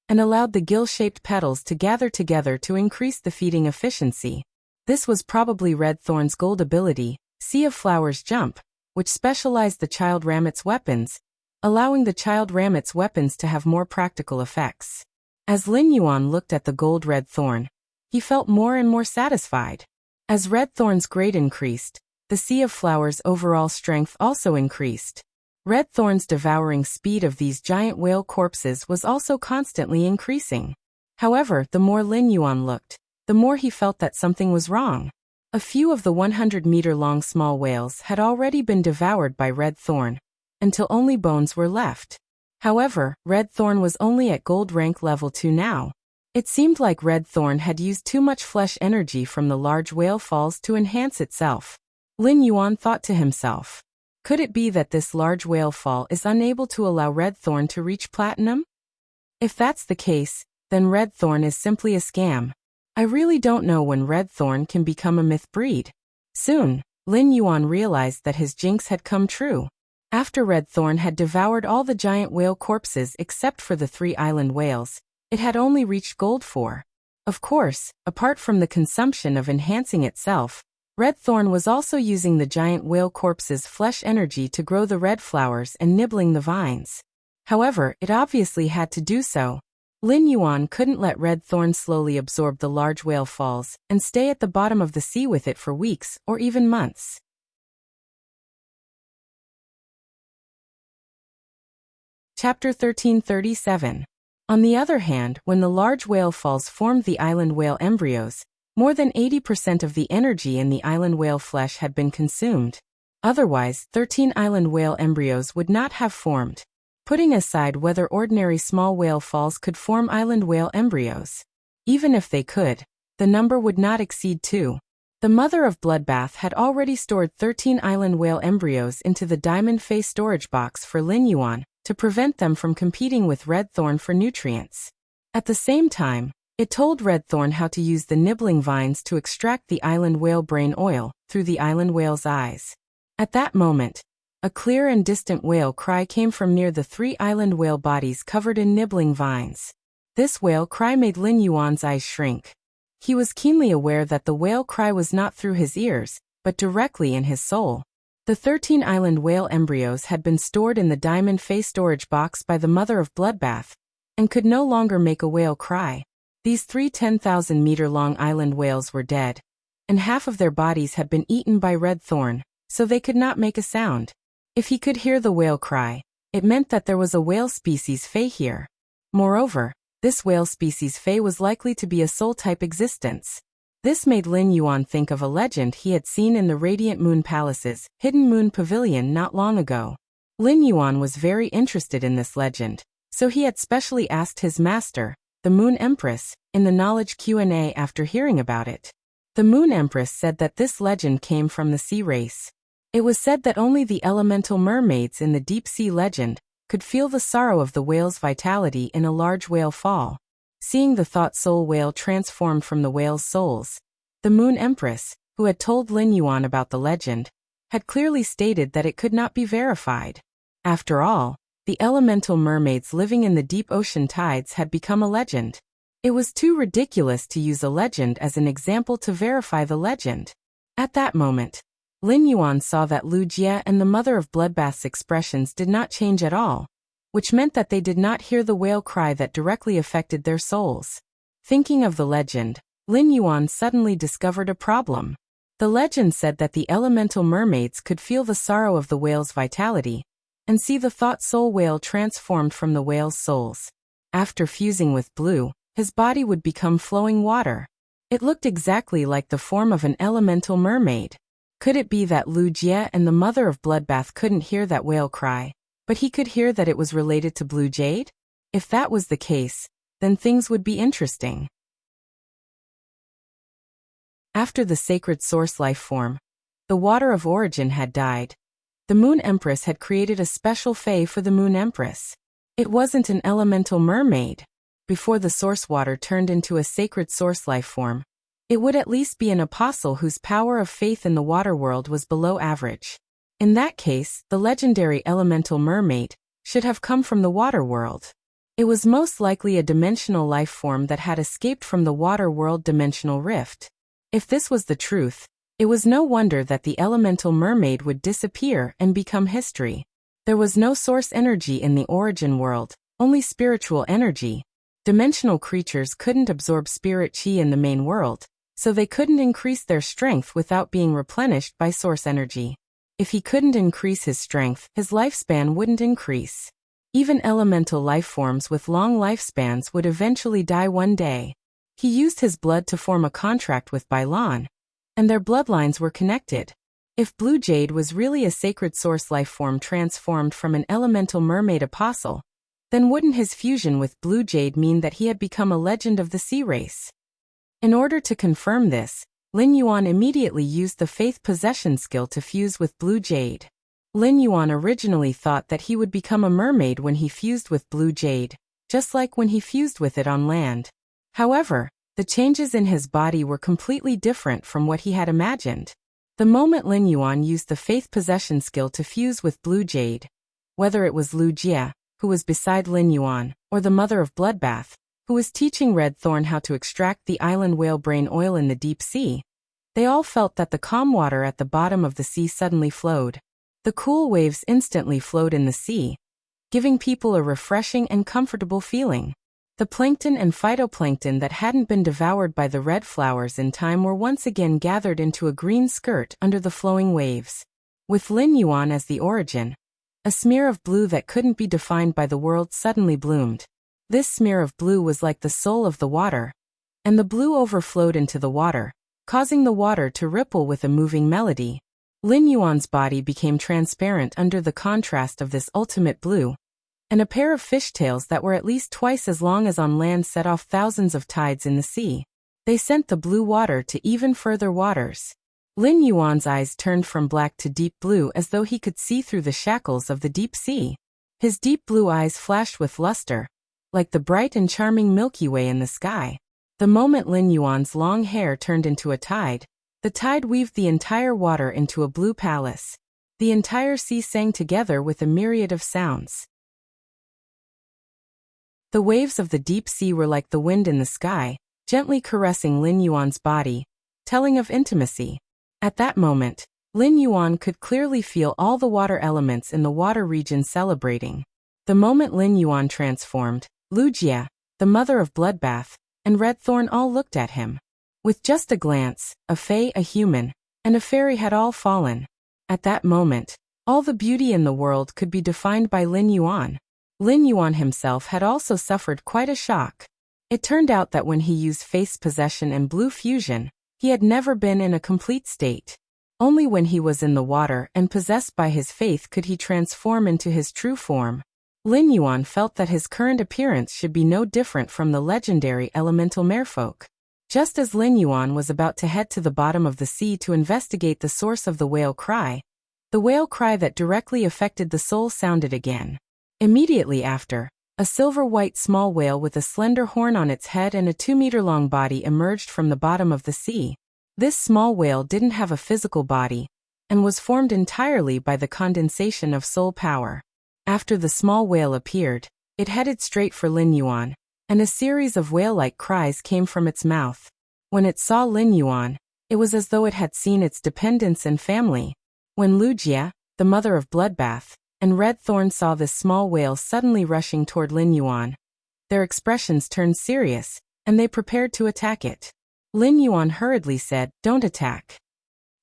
and allowed the gill-shaped petals to gather together to increase the feeding efficiency. This was probably Red Thorn's gold ability, Sea of Flowers Jump, which specialized the child ramet's weapons, allowing the child ramet's weapons to have more practical effects. As Lin Yuan looked at the gold Red Thorn, he felt more and more satisfied. As Red Thorn's grade increased, the Sea of Flowers' overall strength also increased. Red Thorn's devouring speed of these giant whale corpses was also constantly increasing. However, the more Lin Yuan looked, the more he felt that something was wrong. A few of the 100-meter-long small whales had already been devoured by Red Thorn, until only bones were left. However, Red Thorn was only at gold rank level 2 now. It seemed like Red Thorn had used too much flesh energy from the large whale falls to enhance itself. Lin Yuan thought to himself, could it be that this large whale fall is unable to allow Red Thorn to reach platinum? If that's the case, then Red Thorn is simply a scam. I really don't know when Red Thorn can become a myth breed. Soon, Lin Yuan realized that his jinx had come true. After Red Thorn had devoured all the giant whale corpses except for the 3 island whales, it had only reached gold 4. Of course, apart from the consumption of enhancing itself, Red Thorn was also using the giant whale corpse's flesh energy to grow the red flowers and nibbling the vines. However, it obviously had to do so, Lin Yuan couldn't let Red Thorn slowly absorb the large whale falls and stay at the bottom of the sea with it for weeks or even months. Chapter 1337. On the other hand, when the large whale falls formed the island whale embryos, more than 80% of the energy in the island whale flesh had been consumed. Otherwise, 13 island whale embryos would not have formed. Putting aside whether ordinary small whale falls could form island whale embryos. Even if they could, the number would not exceed 2. The mother of Bloodbath had already stored 13 island whale embryos into the diamond face storage box for Lin Yuan to prevent them from competing with Red Thorn for nutrients. At the same time, it told Red Thorn how to use the nibbling vines to extract the island whale brain oil through the island whale's eyes. At that moment, a clear and distant whale cry came from near the 3 island whale bodies covered in nibbling vines. This whale cry made Lin Yuan's eyes shrink. He was keenly aware that the whale cry was not through his ears, but directly in his soul. The 13 island whale embryos had been stored in the diamond face storage box by the mother of Bloodbath, and could no longer make a whale cry. These 3 10,000-meter-long island whales were dead, and half of their bodies had been eaten by Red Thorn, so they could not make a sound. If he could hear the whale cry, it meant that there was a whale species Fey here. Moreover, this whale species Fey was likely to be a soul-type existence. This made Lin Yuan think of a legend he had seen in the Radiant Moon Palace's Hidden Moon Pavilion not long ago. Lin Yuan was very interested in this legend, so he had specially asked his master, the Moon Empress, in the knowledge Q&A after hearing about it. The Moon Empress said that this legend came from the sea race. It was said that only the elemental mermaids in the deep sea legend could feel the sorrow of the whale's vitality in a large whale fall. Seeing the thought soul whale transformed from the whale's souls, the Moon Empress, who had told Lin Yuan about the legend, had clearly stated that it could not be verified. After all, the elemental mermaids living in the deep ocean tides had become a legend. It was too ridiculous to use a legend as an example to verify the legend. At that moment, Lin Yuan saw that Lu Jie and the mother of Bloodbath's expressions did not change at all, which meant that they did not hear the whale cry that directly affected their souls. Thinking of the legend, Lin Yuan suddenly discovered a problem. The legend said that the elemental mermaids could feel the sorrow of the whale's vitality, and see the thought soul whale transformed from the whale's souls. After fusing with Blue, his body would become flowing water. It looked exactly like the form of an elemental mermaid. Could it be that Lu Jie and the mother of Bloodbath couldn't hear that whale cry, but he could hear that it was related to Blue Jade? If that was the case, then things would be interesting. After the sacred source life form, the water of origin had died, the Moon Empress had created a special Fae for the Moon Empress. It wasn't an elemental mermaid. Before the source water turned into a sacred source life form, it would at least be an apostle whose power of faith in the water world was below average. In that case, the legendary elemental mermaid should have come from the water world. It was most likely a dimensional life form that had escaped from the water world dimensional rift. If this was the truth, it was no wonder that the elemental mermaid would disappear and become history. There was no source energy in the origin world, only spiritual energy. Dimensional creatures couldn't absorb spirit chi in the main world, so they couldn't increase their strength without being replenished by source energy. If he couldn't increase his strength, his lifespan wouldn't increase. Even elemental life forms with long lifespans would eventually die one day. He used his blood to form a contract with Bailan, and their bloodlines were connected. If Blue Jade was really a sacred source life form transformed from an elemental mermaid apostle, then wouldn't his fusion with Blue Jade mean that he had become a legend of the sea race? In order to confirm this, Lin Yuan immediately used the faith possession skill to fuse with Blue Jade. Lin Yuan originally thought that he would become a mermaid when he fused with Blue Jade, just like when he fused with it on land. However, the changes in his body were completely different from what he had imagined. The moment Lin Yuan used the faith possession skill to fuse with Blue Jade, whether it was Lu Jie, who was beside Lin Yuan, or the mother of Bloodbath, who was teaching Red Thorn how to extract the island whale brain oil in the deep sea, they all felt that the calm water at the bottom of the sea suddenly flowed. The cool waves instantly flowed in the sea, giving people a refreshing and comfortable feeling. The plankton and phytoplankton that hadn't been devoured by the red flowers in time were once again gathered into a green skirt under the flowing waves. With Lin Yuan as the origin, a smear of blue that couldn't be defined by the world suddenly bloomed. This smear of blue was like the soul of the water, and the blue overflowed into the water, causing the water to ripple with a moving melody. Lin Yuan's body became transparent under the contrast of this ultimate blue, and a pair of fishtails that were at least twice as long as on land set off thousands of tides in the sea. They sent the blue water to even further waters. Lin Yuan's eyes turned from black to deep blue as though he could see through the shackles of the deep sea. His deep blue eyes flashed with luster, like the bright and charming Milky Way in the sky. The moment Lin Yuan's long hair turned into a tide, the tide weaved the entire water into a blue palace. The entire sea sang together with a myriad of sounds. The waves of the deep sea were like the wind in the sky, gently caressing Lin Yuan's body, telling of intimacy. At that moment, Lin Yuan could clearly feel all the water elements in the water region celebrating. The moment Lin Yuan transformed, Wuxia, the mother of Bloodbath, and Redthorn all looked at him. With just a glance, a fae, a human, and a fairy had all fallen. At that moment, all the beauty in the world could be defined by Lin Yuan. Lin Yuan himself had also suffered quite a shock. It turned out that when he used face possession and blue fusion, he had never been in a complete state. Only when he was in the water and possessed by his faith could he transform into his true form. Lin Yuan felt that his current appearance should be no different from the legendary elemental merfolk. Just as Lin Yuan was about to head to the bottom of the sea to investigate the source of the whale cry, the whale cry that directly affected the soul sounded again. Immediately after, a silver-white small whale with a slender horn on its head and a 2-meter-long body emerged from the bottom of the sea. This small whale didn't have a physical body, and was formed entirely by the condensation of soul power. After the small whale appeared, it headed straight for Lin Yuan, and a series of whale-like cries came from its mouth. When it saw Lin Yuan, it was as though it had seen its dependents and family. When Wuxia, the mother of Bloodbath, and Redthorn saw this small whale suddenly rushing toward Lin Yuan, their expressions turned serious, and they prepared to attack it. Lin Yuan hurriedly said, "Don't attack.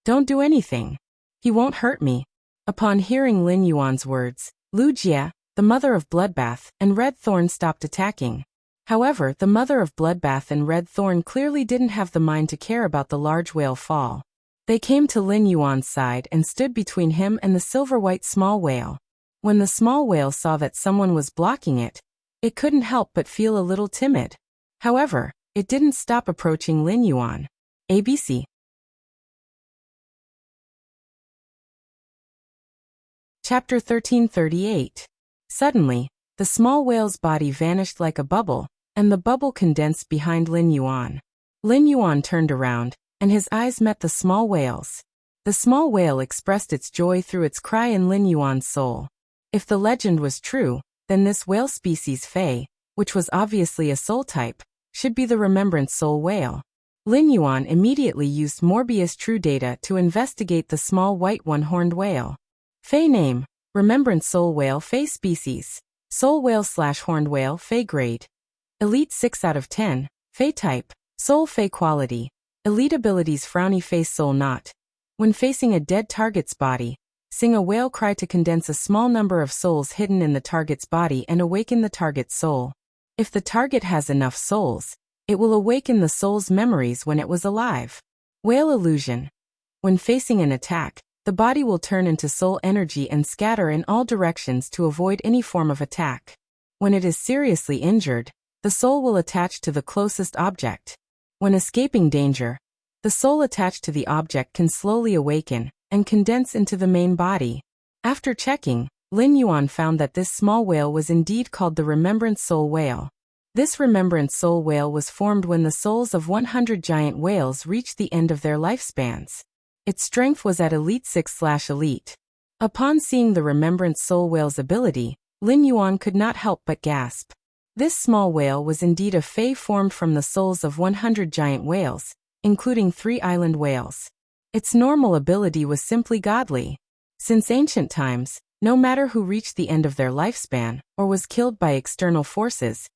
Don't do anything. He won't hurt me." Upon hearing Lin Yuan's words, Wuxia, the mother of Bloodbath, and Redthorn stopped attacking. However, the mother of Bloodbath and Redthorn clearly didn't have the mind to care about the large whale fall. They came to Lin Yuan's side and stood between him and the silver-white small whale. When the small whale saw that someone was blocking it, it couldn't help but feel a little timid. However, it didn't stop approaching Lin Yuan. ABC. Chapter 1338. Suddenly, the small whale's body vanished like a bubble, and the bubble condensed behind Lin Yuan. Lin Yuan turned around, and his eyes met the small whale's. The small whale expressed its joy through its cry in Lin Yuan's soul. If the legend was true, then this whale species Fae, which was obviously a soul type, should be the Remembrance Soul whale. Lin Yuan immediately used Morbius True Data to investigate the small white one-horned whale. Fae name, Remembrance Soul whale Fae species, Soul whale / horned whale Fae grade. Elite 6 out of 10, Fae type, Soul Fae quality. Elite abilities Frowny Face Soul Knot. When facing a dead target's body, sing a whale cry to condense a small number of souls hidden in the target's body and awaken the target's soul. If the target has enough souls, it will awaken the soul's memories when it was alive. Whale illusion. When facing an attack, the body will turn into soul energy and scatter in all directions to avoid any form of attack. When it is seriously injured, the soul will attach to the closest object. When escaping danger, the soul attached to the object can slowly awaken and condense into the main body. After checking, Lin Yuan found that this small whale was indeed called the Remembrance Soul whale. This Remembrance Soul whale was formed when the souls of 100 giant whales reached the end of their lifespans. Its strength was at Elite 6/Elite. Upon seeing the Remembrance Soul whale's ability, Lin Yuan could not help but gasp. This small whale was indeed a Fae formed from the souls of 100 giant whales, including 3 island whales. Its normal ability was simply godly. Since ancient times, no matter who reached the end of their lifespan, or was killed by external forces,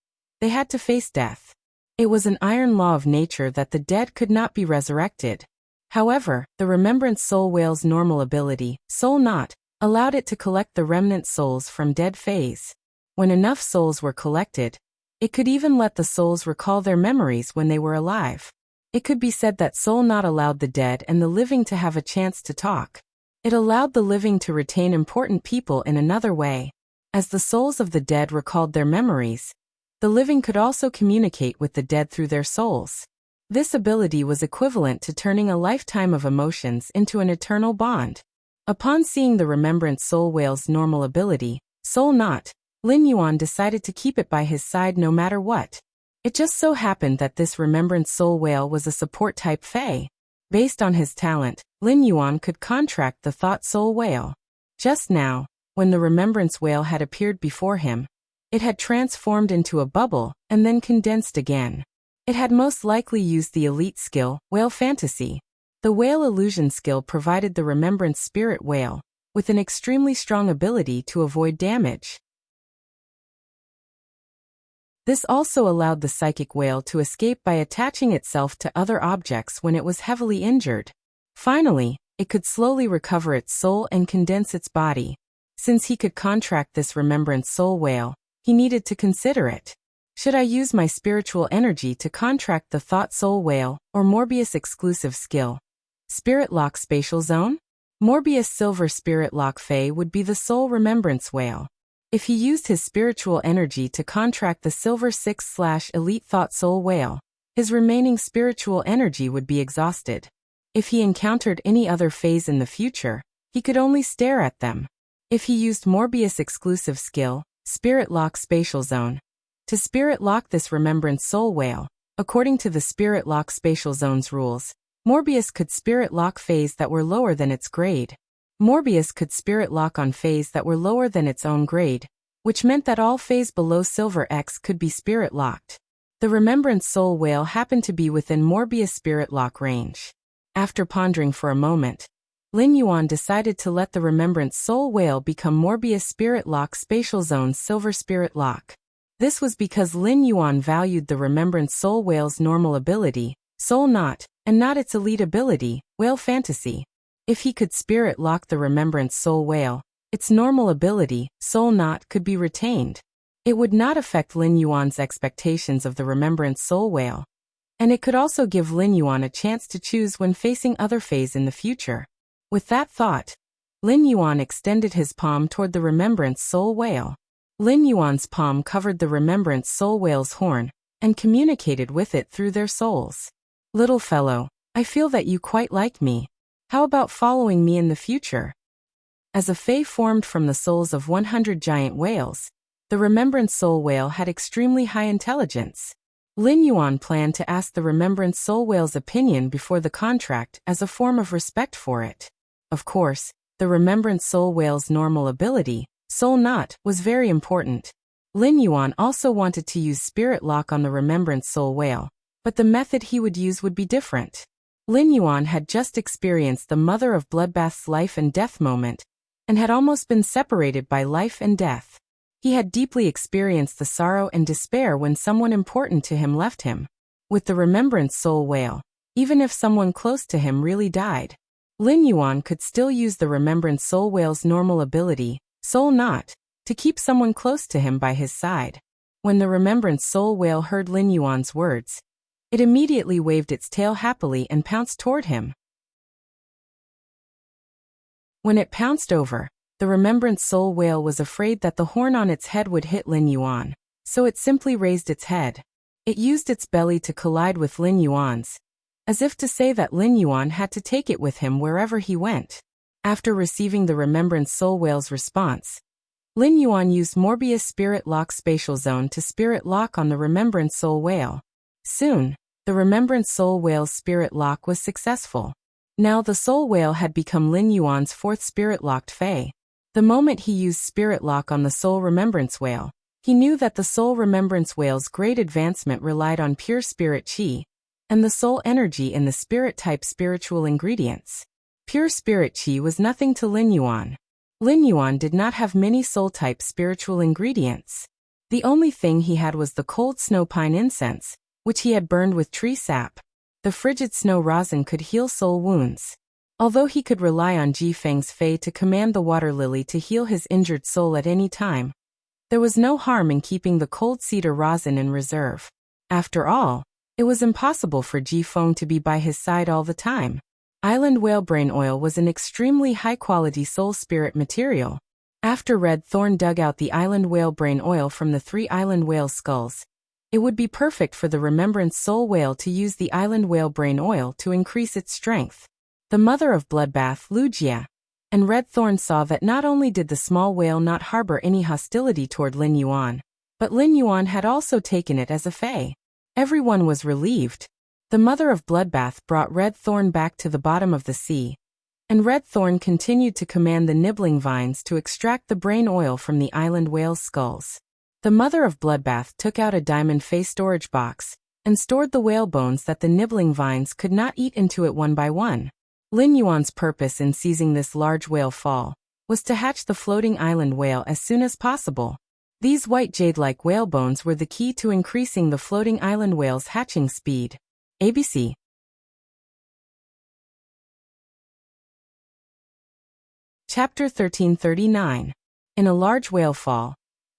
they had to face death. It was an iron law of nature that the dead could not be resurrected. However, the Remembrance Soul Whale's normal ability, Soul Knot, allowed it to collect the remnant souls from dead phase. When enough souls were collected, it could even let the souls recall their memories when they were alive. It could be said that Soul Knot allowed the dead and the living to have a chance to talk. It allowed the living to retain important people in another way. As the souls of the dead recalled their memories, the living could also communicate with the dead through their souls. This ability was equivalent to turning a lifetime of emotions into an eternal bond. Upon seeing the Remembrance Soul Whale's normal ability, Soul Knot, Lin Yuan decided to keep it by his side no matter what. It just so happened that this Remembrance Soul Whale was a support-type Fae. Based on his talent, Lin Yuan could contract the Thought Soul Whale. Just now, when the Remembrance Whale had appeared before him, it had transformed into a bubble and then condensed again. It had most likely used the elite skill, Whale Fantasy. The Whale Illusion skill provided the Remembrance Spirit Whale with an extremely strong ability to avoid damage. This also allowed the Psychic Whale to escape by attaching itself to other objects when it was heavily injured. Finally, it could slowly recover its soul and condense its body. Since he could contract this Remembrance Soul Whale, he needed to consider it. Should I use my spiritual energy to contract the Thought Soul Whale or Morbius exclusive skill? Spirit Lock Spatial Zone? Morbius Silver Spirit Lock Fae would be the Soul Remembrance Whale. If he used his spiritual energy to contract the Silver 6/Elite Thought Soul Whale, his remaining spiritual energy would be exhausted. If he encountered any other phase in the future, he could only stare at them. If he used Morbius exclusive skill, Spirit Lock Spatial Zone, to Spirit Lock this Remembrance Soul Whale, according to the Spirit Lock Spatial Zone's rules, Morbius could Spirit Lock phase that were lower than its grade. Morbius could Spirit Lock on phase that were lower than its own grade, which meant that all phase below Silver X could be Spirit Locked. The Remembrance Soul Whale happened to be within Morbius Spirit Lock range. After pondering for a moment, Lin Yuan decided to let the Remembrance Soul Whale become Morbius Spirit Lock Spatial Zone's Silver Spirit Lock. This was because Lin Yuan valued the Remembrance Soul Whale's normal ability, Soul Knot, and not its elite ability, Whale Fantasy. If he could Spirit Lock the Remembrance Soul Whale, its normal ability, Soul Knot, could be retained. It would not affect Lin Yuan's expectations of the Remembrance Soul Whale. And it could also give Lin Yuan a chance to choose when facing other phase in the future. With that thought, Lin Yuan extended his palm toward the Remembrance Soul Whale. Lin Yuan's palm covered the Remembrance Soul Whale's horn and communicated with it through their souls. Little fellow, I feel that you quite like me. How about following me in the future? As a fae formed from the souls of 100 giant whales, the Remembrance Soul Whale had extremely high intelligence. Lin Yuan planned to ask the Remembrance Soul Whale's opinion before the contract as a form of respect for it. Of course, the Remembrance Soul Whale's normal ability, Soul Knot, was very important. Lin Yuan also wanted to use Spirit Lock on the Remembrance Soul Whale, but the method he would use would be different. Lin Yuan had just experienced the Mother of Bloodbath's life and death moment, and had almost been separated by life and death. He had deeply experienced the sorrow and despair when someone important to him left him. With the Remembrance Soul Whale, even if someone close to him really died, Lin Yuan could still use the Remembrance Soul Whale's normal ability, Soul Knot, to keep someone close to him by his side. When the Remembrance Soul Whale heard Lin Yuan's words, it immediately waved its tail happily and pounced toward him. When it pounced over, the Remembrance Soul Whale was afraid that the horn on its head would hit Lin Yuan, so it simply raised its head. It used its belly to collide with Lin Yuan's, as if to say that Lin Yuan had to take it with him wherever he went. After receiving the Remembrance Soul Whale's response, Lin Yuan used Morbius Spirit Lock Spatial Zone to Spirit Lock on the Remembrance Soul Whale. Soon, the Remembrance Soul Whale's Spirit Lock was successful. Now the Soul Whale had become Lin Yuan's fourth Spirit Locked Fae. The moment he used Spirit Lock on the Soul Remembrance Whale, he knew that the Soul Remembrance Whale's great advancement relied on pure spirit chi, and the soul energy in the spirit-type spiritual ingredients. Pure spirit chi was nothing to Lin Yuan. Lin Yuan did not have many soul-type spiritual ingredients. The only thing he had was the cold snow pine incense, which he had burned with tree sap. The frigid snow rosin could heal soul wounds. Although he could rely on Ji Feng's fei to command the water lily to heal his injured soul at any time, there was no harm in keeping the cold cedar rosin in reserve. After all, it was impossible for Ji Feng to be by his side all the time. Island whalebrain oil was an extremely high-quality soul spirit material. After Red Thorn dug out the island whalebrain oil from the 3 island whale skulls, it would be perfect for the remembrance soul whale to use the island whalebrain oil to increase its strength. The mother of bloodbath, Wuxia, and Red Thorn saw that not only did the small whale not harbor any hostility toward Lin Yuan, but Lin Yuan had also taken it as a fei. Everyone was relieved. The mother of bloodbath brought Red Thorn back to the bottom of the sea, and Red Thorn continued to command the nibbling vines to extract the brain oil from the island whale's skulls. The mother of bloodbath took out a diamond fei storage box and stored the whale bones that the nibbling vines could not eat into it one by one. Lin Yuan's purpose in seizing this large whale fall was to hatch the floating island whale as soon as possible. These white jade-like whale bones were the key to increasing the floating island whale's hatching speed. ABC. Chapter 1339. In a large whale fall,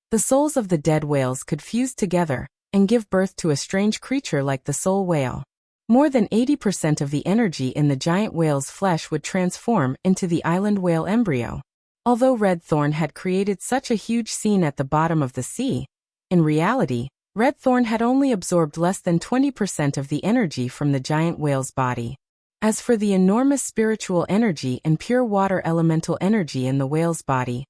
the souls of the dead whales could fuse together and give birth to a strange creature like the soul whale. More than 80% of the energy in the giant whale's flesh would transform into the island whale embryo. Although Red Thorn had created such a huge scene at the bottom of the sea, in reality, Red Thorn had only absorbed less than 20% of the energy from the giant whale's body. As for the enormous spiritual energy and pure water elemental energy in the whale's body,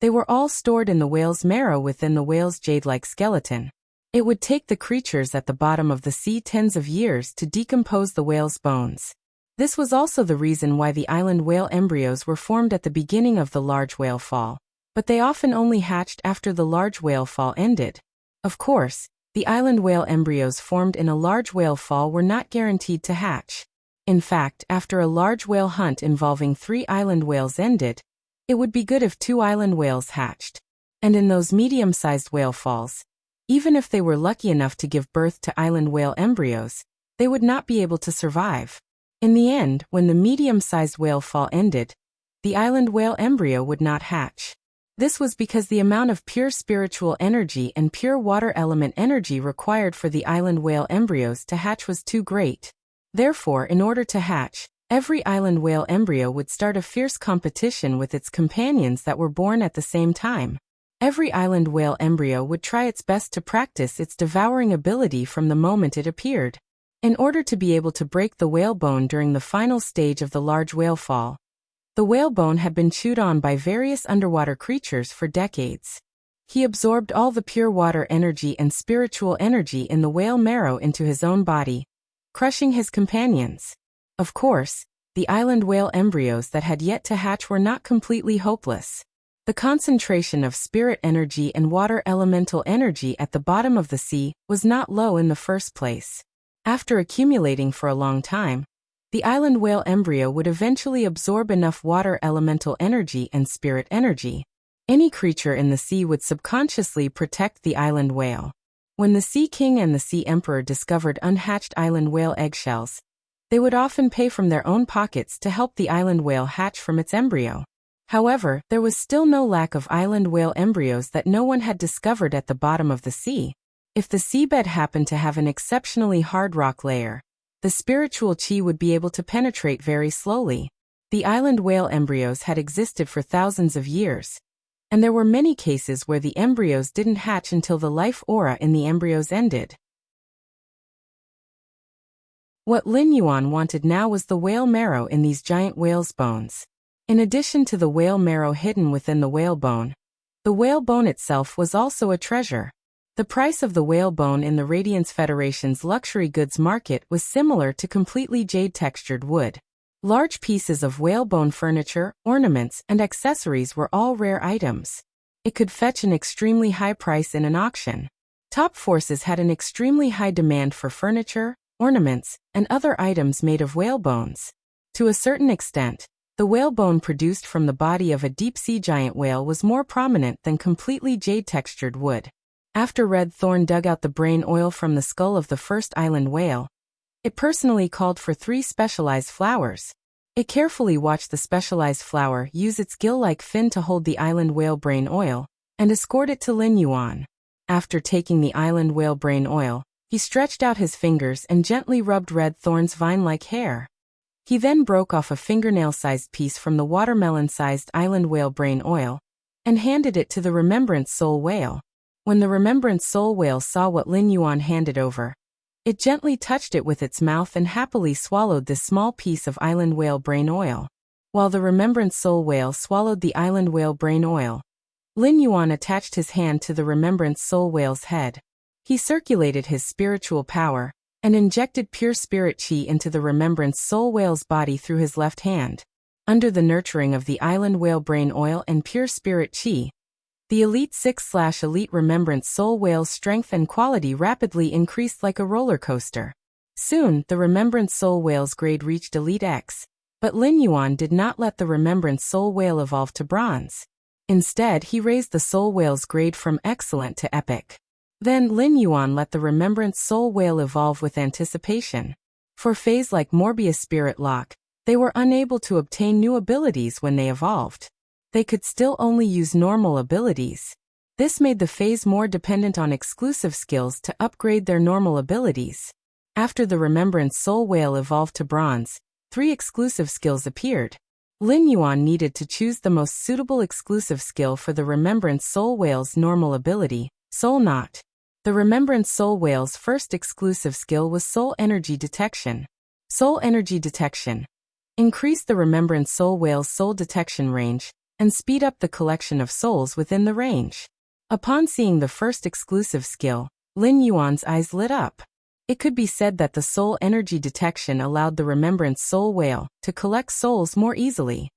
they were all stored in the whale's marrow within the whale's jade-like skeleton. It would take the creatures at the bottom of the sea tens of years to decompose the whale's bones. This was also the reason why the island whale embryos were formed at the beginning of the large whale fall, but they often only hatched after the large whale fall ended. Of course, the island whale embryos formed in a large whale fall were not guaranteed to hatch. In fact, after a large whale hunt involving 3 island whales ended, it would be good if 2 island whales hatched. And in those medium-sized whale falls, even if they were lucky enough to give birth to island whale embryos, they would not be able to survive. In the end, when the medium-sized whale fall ended, the island whale embryo would not hatch. This was because the amount of pure spiritual energy and pure water element energy required for the island whale embryos to hatch was too great. Therefore, in order to hatch, every island whale embryo would start a fierce competition with its companions that were born at the same time. Every island whale embryo would try its best to practice its devouring ability from the moment it appeared. In order to be able to break the whalebone during the final stage of the large whale fall, the whalebone had been chewed on by various underwater creatures for decades. He absorbed all the pure water energy and spiritual energy in the whale marrow into his own body, crushing his companions. Of course, the island whale embryos that had yet to hatch were not completely hopeless. The concentration of spirit energy and water elemental energy at the bottom of the sea was not low in the first place. After accumulating for a long time, the island whale embryo would eventually absorb enough water elemental energy and spirit energy. Any creature in the sea would subconsciously protect the island whale. When the Sea King and the Sea Emperor discovered unhatched island whale eggshells, they would often pay from their own pockets to help the island whale hatch from its embryo. However, there was still no lack of island whale embryos that no one had discovered at the bottom of the sea. If the seabed happened to have an exceptionally hard rock layer, the spiritual chi would be able to penetrate very slowly. The island whale embryos had existed for thousands of years, and there were many cases where the embryos didn't hatch until the life aura in the embryos ended. What Lin Yuan wanted now was the whale marrow in these giant whales' bones. In addition to the whale marrow hidden within the whalebone, the whalebone itself was also a treasure. The price of the whalebone in the Radiance Federation's luxury goods market was similar to completely jade-textured wood. Large pieces of whalebone furniture, ornaments, and accessories were all rare items. It could fetch an extremely high price in an auction. Top forces had an extremely high demand for furniture, ornaments, and other items made of whalebones. To a certain extent, the whalebone produced from the body of a deep-sea giant whale was more prominent than completely jade-textured wood. After Red Thorn dug out the brain oil from the skull of the first island whale, it personally called for 3 specialized flowers. It carefully watched the specialized flower use its gill-like fin to hold the island whale brain oil, and escort it to Lin Yuan. After taking the island whale brain oil, he stretched out his fingers and gently rubbed Red Thorn's vine-like hair. He then broke off a fingernail-sized piece from the watermelon-sized island whale brain oil, and handed it to the Remembrance Soul Whale. When the Remembrance Soul Whale saw what Lin Yuan handed over, it gently touched it with its mouth and happily swallowed this small piece of island whale brain oil. While the Remembrance Soul Whale swallowed the island whale brain oil, Lin Yuan attached his hand to the Remembrance Soul Whale's head. He circulated his spiritual power and injected pure spirit qi into the Remembrance Soul Whale's body through his left hand. Under the nurturing of the island whale brain oil and pure spirit qi, the Elite 6/Elite Remembrance Soul Whale's strength and quality rapidly increased like a roller coaster. Soon, the Remembrance Soul Whale's grade reached Elite X, but Lin Yuan did not let the Remembrance Soul Whale evolve to Bronze. Instead, he raised the Soul Whale's grade from Excellent to Epic. Then Lin Yuan let the Remembrance Soul Whale evolve with anticipation. For Fays like Morbius Spirit Lock, they were unable to obtain new abilities when they evolved. They could still only use normal abilities. This made the Fays more dependent on exclusive skills to upgrade their normal abilities. After the Remembrance Soul Whale evolved to Bronze, 3 exclusive skills appeared. Lin Yuan needed to choose the most suitable exclusive skill for the Remembrance Soul Whale's normal ability, Soul Knot. The Remembrance Soul Whale's first exclusive skill was Soul Energy Detection. Soul Energy Detection increased the Remembrance Soul Whale's soul detection range and speed up the collection of souls within the range. Upon seeing the first exclusive skill, Lin Yuan's eyes lit up. It could be said that the soul energy detection allowed the Remembrance Soul Whale to collect souls more easily.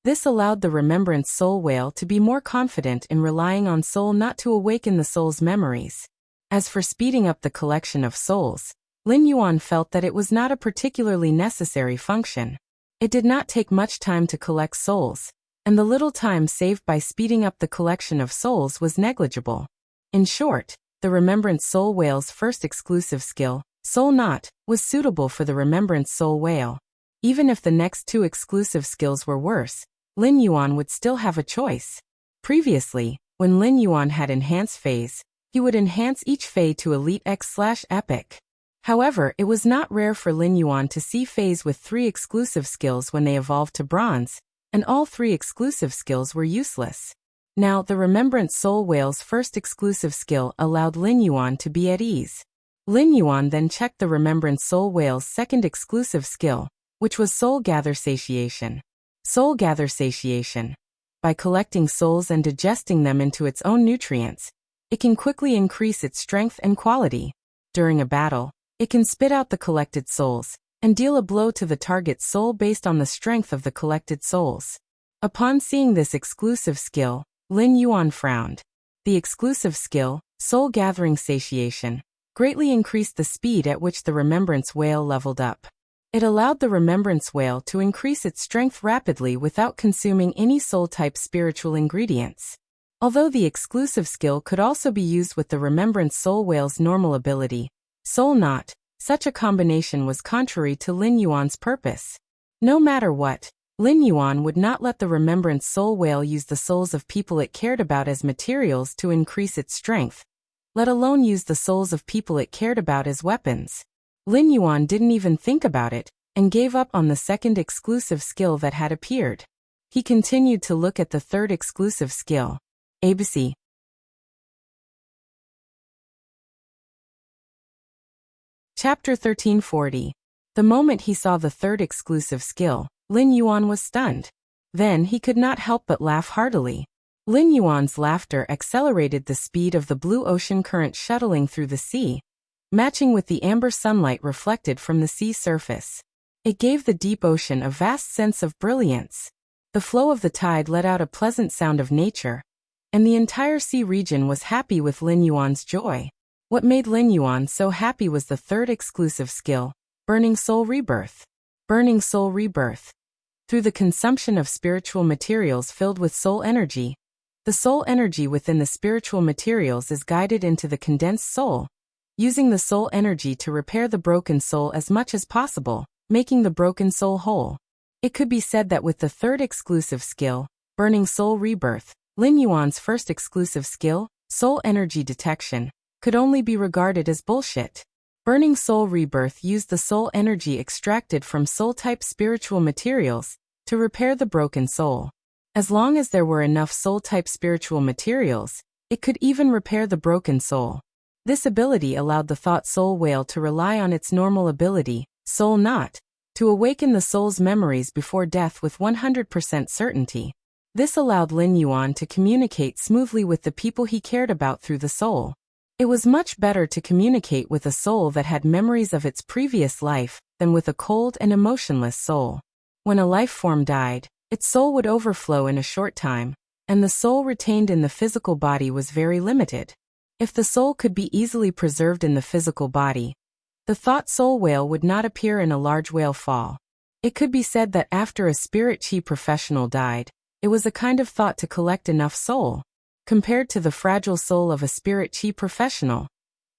This allowed the Remembrance Soul Whale to be more confident in relying on soul not to awaken the soul's memories. As for speeding up the collection of souls, Lin Yuan felt that it was not a particularly necessary function. It did not take much time to collect souls, and the little time saved by speeding up the collection of souls was negligible. In short, the Remembrance Soul Whale's first exclusive skill, Soul Knot, was suitable for the Remembrance Soul Whale. Even if the next 2 exclusive skills were worse, Lin Yuan would still have a choice. Previously, when Lin Yuan had Enhance Phase, he would enhance each Phase to Elite X/Epic. However, it was not rare for Lin Yuan to see Fays with 3 exclusive skills when they evolved to Bronze, and all 3 exclusive skills were useless. Now, the Remembrance Soul Whale's first exclusive skill allowed Lin Yuan to be at ease. Lin Yuan then checked the Remembrance Soul Whale's second exclusive skill, which was Soul Gather Satiation. Soul Gather Satiation. By collecting souls and digesting them into its own nutrients, it can quickly increase its strength and quality. During a battle, it can spit out the collected souls and deal a blow to the target's soul based on the strength of the collected souls. Upon seeing this exclusive skill, Lin Yuan frowned. The exclusive skill, Soul Gathering Satiation, greatly increased the speed at which the Remembrance Whale leveled up. It allowed the Remembrance Whale to increase its strength rapidly without consuming any soul-type spiritual ingredients. Although the exclusive skill could also be used with the Remembrance Soul Whale's normal ability, Soul Knot, such a combination was contrary to Lin Yuan's purpose. No matter what, Lin Yuan would not let the Remembrance Soul Whale use the souls of people it cared about as materials to increase its strength, let alone use the souls of people it cared about as weapons. Lin Yuan didn't even think about it, and gave up on the second exclusive skill that had appeared. He continued to look at the third exclusive skill, ABC. Chapter 1340. The moment he saw the third exclusive skill, Lin Yuan was stunned. Then he could not help but laugh heartily. Lin Yuan's laughter accelerated the speed of the blue ocean current shuttling through the sea, matching with the amber sunlight reflected from the sea surface. It gave the deep ocean a vast sense of brilliance. The flow of the tide let out a pleasant sound of nature, and the entire sea region was happy with Lin Yuan's joy. What made Lin Yuan so happy was the third exclusive skill, Burning Soul Rebirth. Burning Soul Rebirth. Through the consumption of spiritual materials filled with soul energy, The soul energy within the spiritual materials is guided into the condensed soul, using the soul energy to repair the broken soul as much as possible, making the broken soul whole. It could be said that with the third exclusive skill, Burning Soul Rebirth, Lin Yuan's first exclusive skill, soul energy detection, could only be regarded as bullshit. Burning Soul Rebirth used the soul energy extracted from soul-type spiritual materials to repair the broken soul. As long as there were enough soul-type spiritual materials, it could even repair the broken soul. This ability allowed the thought soul whale to rely on its normal ability, soul knot, to awaken the soul's memories before death with 100% certainty. This allowed Lin Yuan to communicate smoothly with the people he cared about through the soul. It was much better to communicate with a soul that had memories of its previous life than with a cold and emotionless soul. When a life form died, its soul would overflow in a short time, and the soul retained in the physical body was very limited. If the soul could be easily preserved in the physical body, the thought soul whale would not appear in a large whale fall. It could be said that after a spirit chi professional died, it was a kind of thought to collect enough soul. Compared to the fragile soul of a spirit chi professional,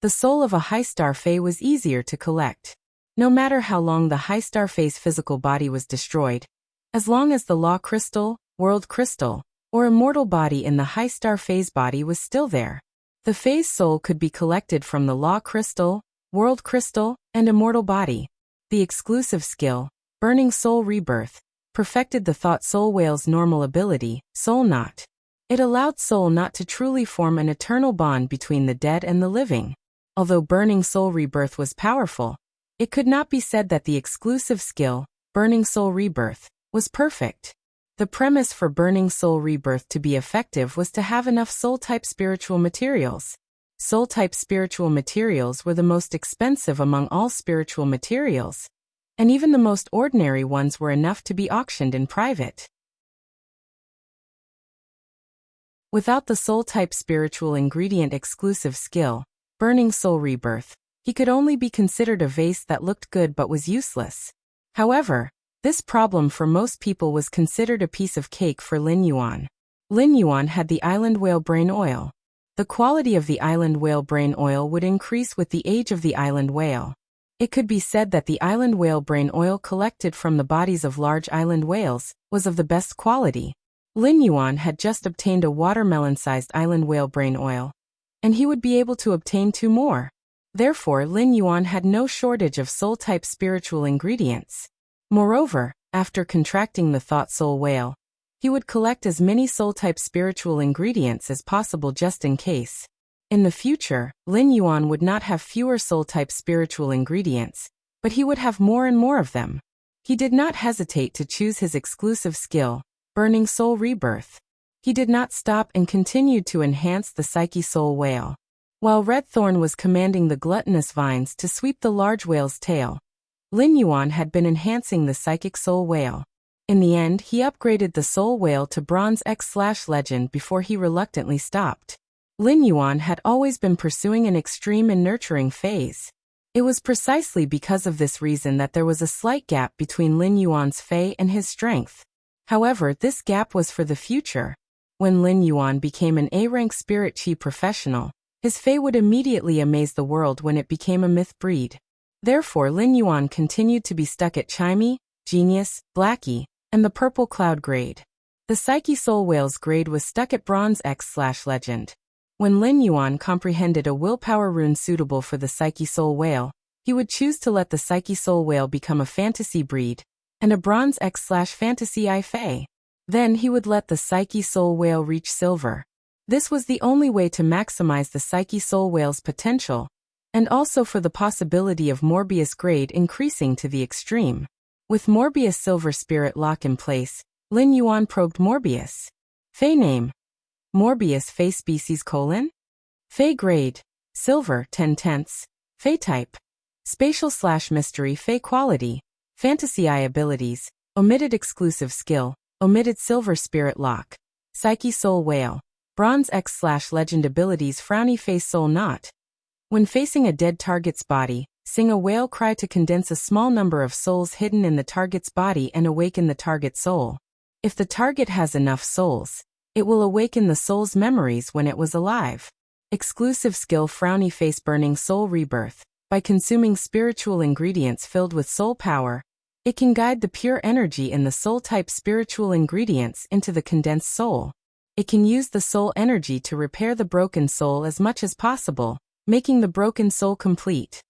the soul of a high star fae was easier to collect. No matter how long the high star fae's physical body was destroyed, as long as the law crystal, world crystal, or immortal body in the high star fae's body was still there, the fae's soul could be collected from the law crystal, world crystal, and immortal body. The exclusive skill, Burning Soul Rebirth, perfected the thought soul whale's normal ability, soul knot. It allowed soul knot to truly form an eternal bond between the dead and the living. Although Burning Soul Rebirth was powerful, it could not be said that the exclusive skill, Burning Soul Rebirth, was perfect. The premise for Burning Soul Rebirth to be effective was to have enough soul-type spiritual materials. Soul-type spiritual materials were the most expensive among all spiritual materials, and even the most ordinary ones were enough to be auctioned in private. Without the soul-type spiritual ingredient exclusive skill, Burning Soul Rebirth, he could only be considered a vase that looked good but was useless. However, this problem for most people was considered a piece of cake for Lin Yuan. Lin Yuan had the island whale brain oil. The quality of the island whale brain oil would increase with the age of the island whale. It could be said that the island whale brain oil collected from the bodies of large island whales was of the best quality. Lin Yuan had just obtained a watermelon-sized island whale brain oil, and he would be able to obtain 2 more. Therefore, Lin Yuan had no shortage of soul-type spiritual ingredients. Moreover, after contracting the thought soul whale, he would collect as many soul-type spiritual ingredients as possible just in case. In the future, Lin Yuan would not have fewer soul-type spiritual ingredients, but he would have more and more of them. He did not hesitate to choose his exclusive skill, Burning Soul Rebirth. He did not stop and continued to enhance the Psyche Soul Whale. While Red Thorn was commanding the gluttonous vines to sweep the large whale's tail, Lin Yuan had been enhancing the Psychic Soul Whale. In the end, he upgraded the Soul Whale to Bronze X/Legend before he reluctantly stopped. Lin Yuan had always been pursuing an extreme and nurturing phase. It was precisely because of this reason that there was a slight gap between Lin Yuan's Fei and his strength. However, this gap was for the future. When Lin Yuan became an A-rank spirit chi professional, his Fei would immediately amaze the world when it became a myth breed. Therefore, Lin Yuan continued to be stuck at Chimey, Genius, Blackie, and the Purple Cloud grade. The Psyche Soul Whale's grade was stuck at Bronze X/Legend. When Lin Yuan comprehended a willpower rune suitable for the Psyche Soul Whale, he would choose to let the Psyche Soul Whale become a fantasy breed, and a Bronze X/Fantasy I Fei. Then he would let the Psyche Soul Whale reach silver. This was the only way to maximize the Psyche Soul Whale's potential, and also for the possibility of Morbius grade increasing to the extreme. With Morbius Silver Spirit Lock in place, Lin Yuan probed Morbius. Fei name: Morbius Fei species : Fei grade: Silver 10/10. Fei type: Spatial/Mystery Fei quality: Fantasy I abilities: Omitted exclusive skill, Omitted Silver Spirit Lock. Psyche Soul Whale: Bronze X/Legend abilities: Frowny Face Soul Knot. When facing a dead target's body, sing a whale cry to condense a small number of souls hidden in the target's body and awaken the target soul. If the target has enough souls, It will awaken the soul's memories when it was alive. Exclusive skill frowny face burning soul rebirth. By consuming spiritual ingredients filled with soul power, it can guide the pure energy in the soul-type spiritual ingredients into the condensed soul. It can use the soul energy to repair the broken soul as much as possible, making the broken soul complete.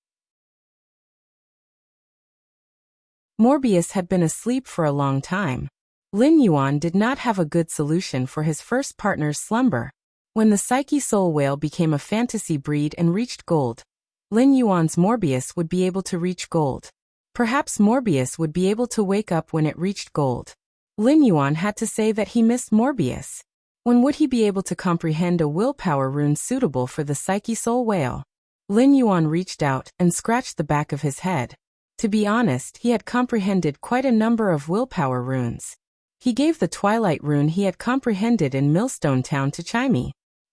Morbius had been asleep for a long time. Lin Yuan did not have a good solution for his first partner's slumber. When the Psyche Soul Whale became a fantasy breed and reached gold, Lin Yuan's Morbius would be able to reach gold. Perhaps Morbius would be able to wake up when it reached gold. Lin Yuan had to say that he missed Morbius. When would he be able to comprehend a willpower rune suitable for the Psyche Soul Whale? Lin Yuan reached out and scratched the back of his head. To be honest, he had comprehended quite a number of willpower runes. He gave the Twilight rune he had comprehended in Millstone Town to Chimey.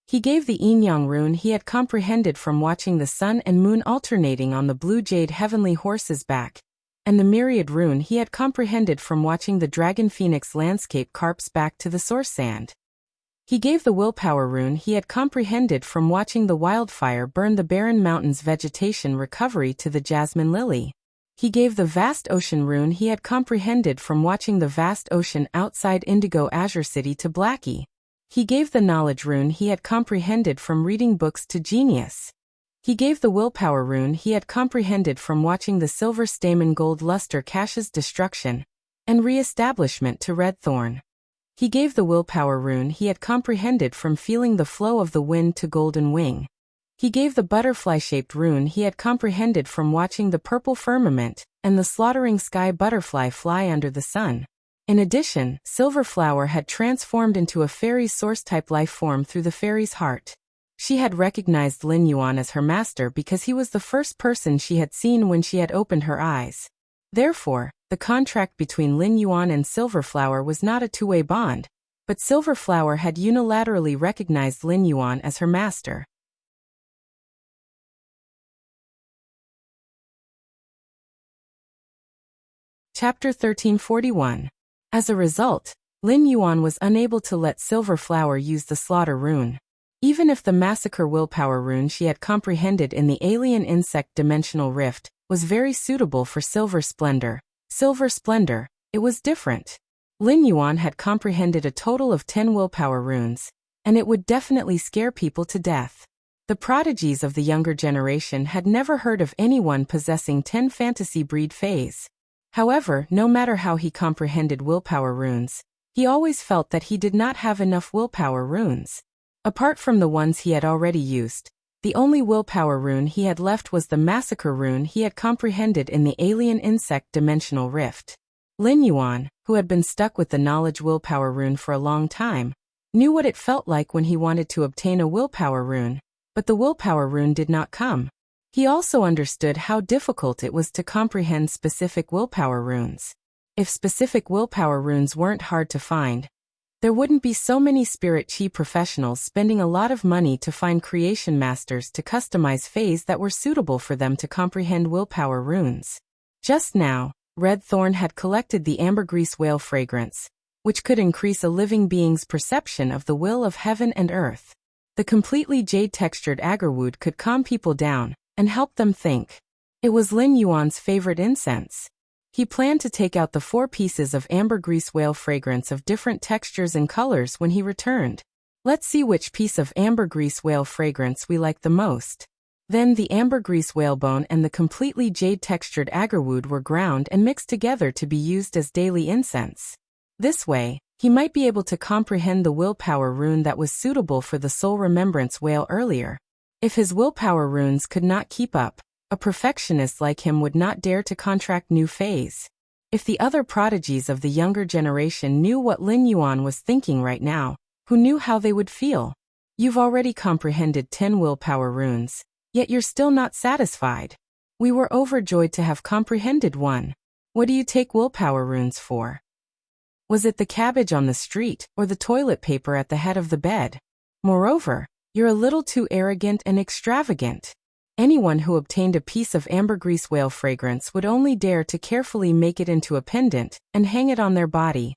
He gave the Yin-Yang rune he had comprehended from watching the sun and moon alternating on the blue jade heavenly horse's back, and the Myriad rune he had comprehended from watching the Dragon Phoenix landscape carps back to the source sand. He gave the Willpower rune he had comprehended from watching the wildfire burn the barren mountains vegetation recovery to the Jasmine Lily. He gave the Vast Ocean rune he had comprehended from watching the vast ocean outside Indigo Azure City to Blackie. He gave the Knowledge rune he had comprehended from reading books to Genius. He gave the Willpower rune he had comprehended from watching the Silver Stamen Gold Luster Cache's destruction and re-establishment to Red Thorn. He gave the Willpower rune he had comprehended from feeling the flow of the wind to Golden Wing. He gave the Butterfly-shaped rune he had comprehended from watching the purple firmament and the slaughtering sky butterfly fly under the sun. In addition, Silverflower had transformed into a fairy source-type life form through the fairy's heart. She had recognized Lin Yuan as her master because he was the first person she had seen when she had opened her eyes. Therefore, the contract between Lin Yuan and Silverflower was not a two-way bond, but Silverflower had unilaterally recognized Lin Yuan as her master. Chapter 1341. As a result, Lin Yuan was unable to let Silverflower use the Slaughter rune. Even if the Massacre Willpower rune she had comprehended in the Alien Insect Dimensional Rift was very suitable for Silver Splendor, it was different. Lin Yuan had comprehended a total of 10 willpower runes, and it would definitely scare people to death. The prodigies of the younger generation had never heard of anyone possessing 10 fantasy breed phase. However, no matter how he comprehended willpower runes, he always felt that he did not have enough willpower runes. Apart from the ones he had already used, the only willpower rune he had left was the Massacre rune he had comprehended in the Alien Insect Dimensional Rift. Lin Yuan, who had been stuck with the Knowledge willpower rune for a long time, knew what it felt like when he wanted to obtain a willpower rune, but the willpower rune did not come. He also understood how difficult it was to comprehend specific willpower runes. If specific willpower runes weren't hard to find, there wouldn't be so many spirit chi professionals spending a lot of money to find creation masters to customize phase that were suitable for them to comprehend willpower runes. Just now, Red Thorn had collected the ambergris whale fragrance, which could increase a living being's perception of the will of heaven and earth. The completely jade-textured agarwood could calm people down and help them think. It was Lin Yuan's favorite incense. He planned to take out the 4 pieces of ambergris whale fragrance of different textures and colors when he returned. Let's see which piece of ambergris whale fragrance we like the most. Then the ambergris whalebone and the completely jade-textured agarwood were ground and mixed together to be used as daily incense. This way, he might be able to comprehend the willpower rune that was suitable for the soul remembrance whale earlier. If his willpower runes could not keep up, a perfectionist like him would not dare to contract new phase. If the other prodigies of the younger generation knew what Lin Yuan was thinking right now, who knew how they would feel? You've already comprehended 10 willpower runes, yet you're still not satisfied. We were overjoyed to have comprehended 1. What do you take willpower runes for? Was it the cabbage on the street or the toilet paper at the head of the bed? Moreover, you're a little too arrogant and extravagant. Anyone who obtained a piece of ambergris whale fragrance would only dare to carefully make it into a pendant and hang it on their body.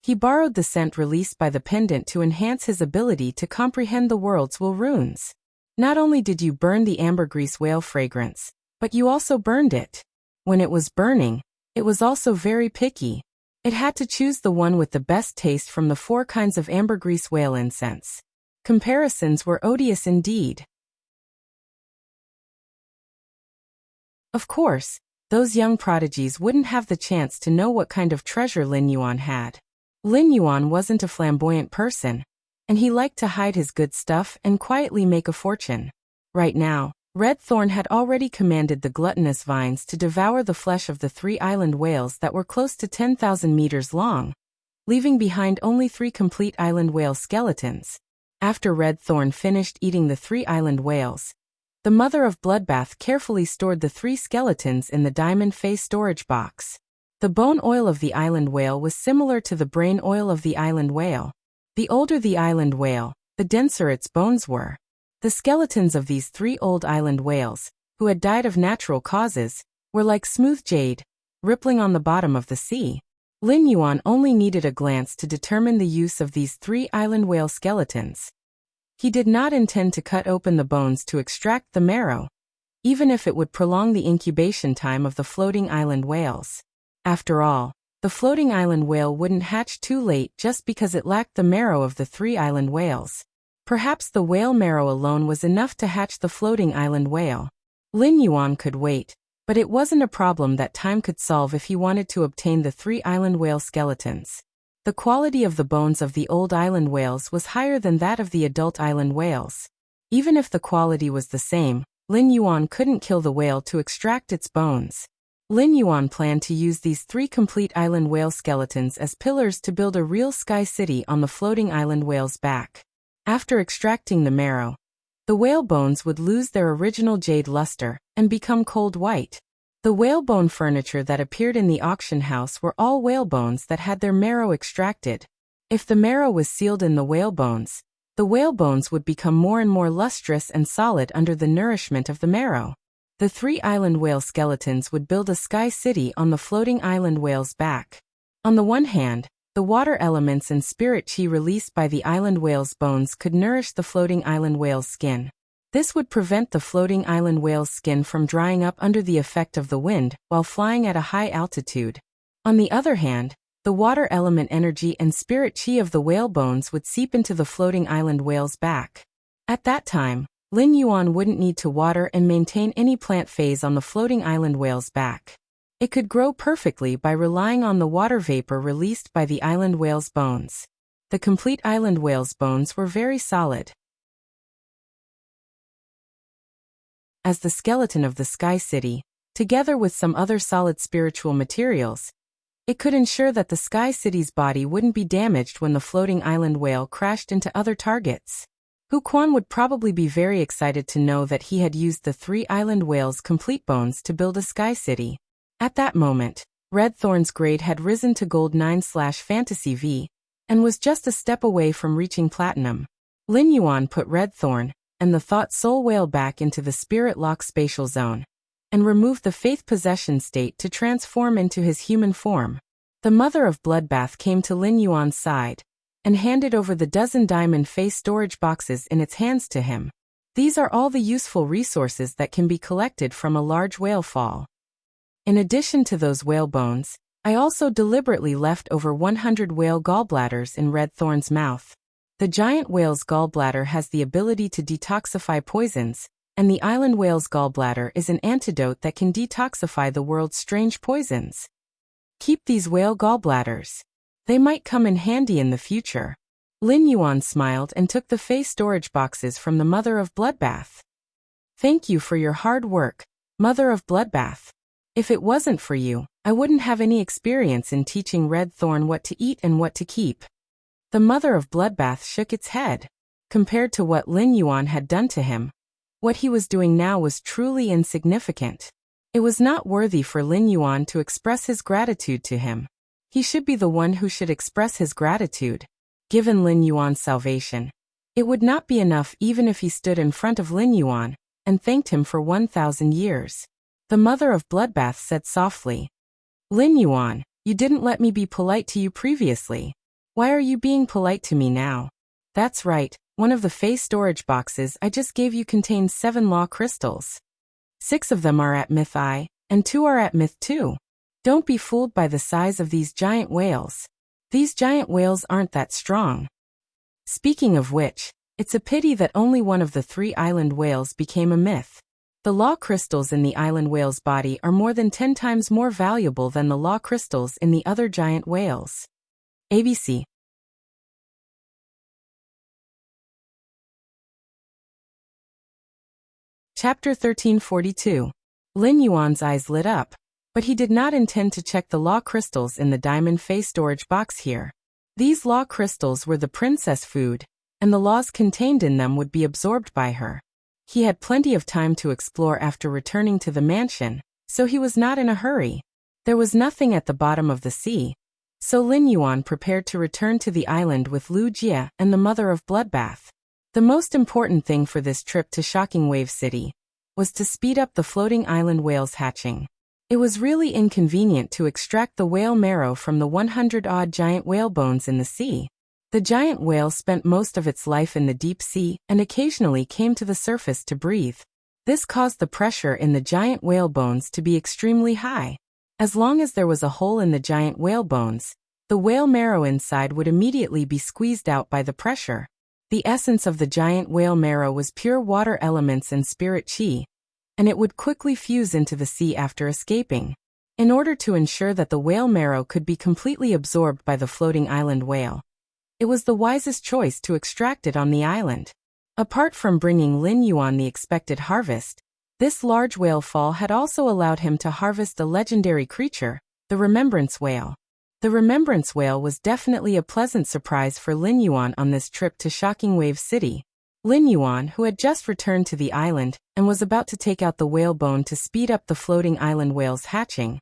He borrowed the scent released by the pendant to enhance his ability to comprehend the world's will runes. Not only did you burn the ambergris whale fragrance, but you also burned it. When it was burning, it was also very picky. It had to choose the one with the best taste from the 4 kinds of ambergris whale incense. Comparisons were odious indeed. Of course, those young prodigies wouldn't have the chance to know what kind of treasure Lin Yuan had. Lin Yuan wasn't a flamboyant person, and he liked to hide his good stuff and quietly make a fortune. Right now, Red Thorn had already commanded the gluttonous vines to devour the flesh of the 3 island whales that were close to 10,000 meters long, leaving behind only 3 complete island whale skeletons. After Red Thorn finished eating the 3 island whales, the mother of Bloodbath carefully stored the 3 skeletons in the diamond face storage box. The bone oil of the island whale was similar to the brain oil of the island whale. The older the island whale, the denser its bones were. The skeletons of these 3 old island whales, who had died of natural causes, were like smooth jade, rippling on the bottom of the sea. Lin Yuan only needed a glance to determine the use of these 3 island whale skeletons. He did not intend to cut open the bones to extract the marrow, even if it would prolong the incubation time of the floating island whales. After all, the floating island whale wouldn't hatch too late just because it lacked the marrow of the 3 island whales. Perhaps the whale marrow alone was enough to hatch the floating island whale. Lin Yuan could wait, but it wasn't a problem that time could solve if he wanted to obtain the 3 island whale skeletons. The quality of the bones of the old island whales was higher than that of the adult island whales. Even if the quality was the same, Lin Yuan couldn't kill the whale to extract its bones. Lin Yuan planned to use these 3 complete island whale skeletons as pillars to build a real sky city on the floating island whale's back. After extracting the marrow, the whale bones would lose their original jade luster and become cold white. The whalebone furniture that appeared in the auction house were all whalebones that had their marrow extracted. If the marrow was sealed in the whalebones, the whalebones would become more and more lustrous and solid under the nourishment of the marrow. The 3 island whale skeletons would build a sky city on the floating island whale's back. On the one hand, the water elements and spirit chi released by the island whale's bones could nourish the floating island whale's skin. This would prevent the floating island whale's skin from drying up under the effect of the wind while flying at a high altitude. On the other hand, the water element energy and spirit chi of the whale bones would seep into the floating island whale's back. At that time, Lin Yuan wouldn't need to water and maintain any plant phase on the floating island whale's back. It could grow perfectly by relying on the water vapor released by the island whale's bones. The complete island whale's bones were very solid. As the skeleton of the Sky City, together with some other solid spiritual materials, it could ensure that the Sky City's body wouldn't be damaged when the floating island whale crashed into other targets. Hu Quan would probably be very excited to know that he had used the 3 island whales' complete bones to build a Sky City. At that moment, Red Thorn's grade had risen to Gold 9/Fantasy V, and was just a step away from reaching Platinum. Lin Yuan put Red Thorn and the Thought Soul Whale back into the Spirit Lock spatial zone, and removed the Faith Possession state to transform into his human form. The mother of Bloodbath came to Lin Yuan's side, and handed over the dozen diamond face storage boxes in its hands to him. These are all the useful resources that can be collected from a large whale fall. In addition to those whale bones, I also deliberately left over 100 whale gallbladders in Red Thorn's mouth. The giant whale's gallbladder has the ability to detoxify poisons, and the island whale's gallbladder is an antidote that can detoxify the world's strange poisons. Keep these whale gallbladders. They might come in handy in the future. Lin Yuan smiled and took the face storage boxes from the mother of Bloodbath. Thank you for your hard work, mother of Bloodbath. If it wasn't for you, I wouldn't have any experience in teaching Red Thorn what to eat and what to keep. The mother of Bloodbath shook its head. Compared to what Lin Yuan had done to him, what he was doing now was truly insignificant. It was not worthy for Lin Yuan to express his gratitude to him. He should be the one who should express his gratitude. Given Lin Yuan's salvation, it would not be enough even if he stood in front of Lin Yuan and thanked him for 1,000 years. The mother of Bloodbath said softly, Lin Yuan, you didn't let me be polite to you previously. Why are you being polite to me now? That's right, one of the face storage boxes I just gave you contains 7 law crystals. 6 of them are at myth I, and 2 are at myth 2. Don't be fooled by the size of these giant whales. These giant whales aren't that strong. Speaking of which, it's a pity that only one of the 3 island whales became a myth. The law crystals in the island whale's body are more than 10 times more valuable than the law crystals in the other giant whales. ABC. Chapter 1342. Lin Yuan's eyes lit up, but he did not intend to check the law crystals in the diamond face storage box here. These law crystals were the princess food, and the laws contained in them would be absorbed by her. He had plenty of time to explore after returning to the mansion, so he was not in a hurry. There was nothing at the bottom of the sea, so Lin Yuan prepared to return to the island with Lu Jie and the mother of Bloodbath. The most important thing for this trip to Shocking Wave City was to speed up the floating island whales hatching. It was really inconvenient to extract the whale marrow from the 100-odd giant whale bones in the sea. The giant whale spent most of its life in the deep sea and occasionally came to the surface to breathe. This caused the pressure in the giant whale bones to be extremely high. As long as there was a hole in the giant whale bones, the whale marrow inside would immediately be squeezed out by the pressure. The essence of the giant whale marrow was pure water elements and spirit chi, and it would quickly fuse into the sea after escaping. In order to ensure that the whale marrow could be completely absorbed by the floating island whale, it was the wisest choice to extract it on the island. Apart from bringing Lin Yuan the expected harvest, this large whale fall had also allowed him to harvest a legendary creature, the Remembrance Whale. The Remembrance Whale was definitely a pleasant surprise for Lin Yuan on this trip to Shocking Wave City. Lin Yuan, who had just returned to the island and was about to take out the whale bone to speed up the floating island whale's hatching,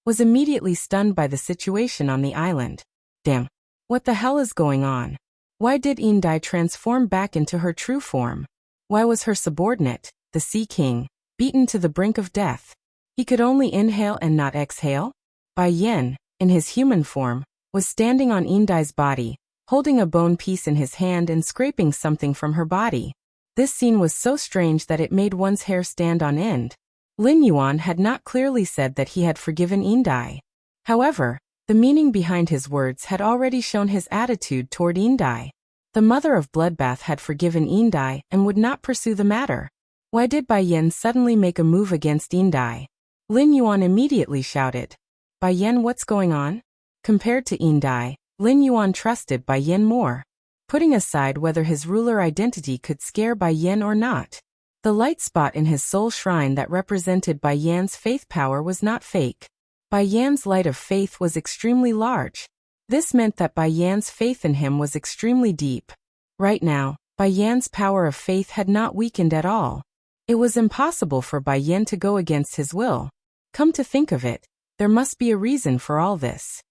was immediately stunned by the situation on the island. Damn. What the hell is going on? Why did Indai transform back into her true form? Why was her subordinate, the Sea King, beaten to the brink of death? He could only inhale and not exhale? Bai Yen, in his human form, was standing on Indai's body, holding a bone piece in his hand and scraping something from her body. This scene was so strange that it made one's hair stand on end. Lin Yuan had not clearly said that he had forgiven Indai. However, the meaning behind his words had already shown his attitude toward Indai. The mother of Bloodbath had forgiven Indai and would not pursue the matter. Why did Bai Yen suddenly make a move against Indai? Lin Yuan immediately shouted, "Bai Yen, what's going on?" Compared to Indai, Lin Yuan trusted Bai Yen more. Putting aside whether his ruler identity could scare Bai Yen or not, the light spot in his soul shrine that represented Bai Yan's faith power was not fake. Bai Yan's light of faith was extremely large. This meant that Bai Yan's faith in him was extremely deep. Right now, Bai Yan's power of faith had not weakened at all. It was impossible for Bai Yan to go against his will. Come to think of it, there must be a reason for all this.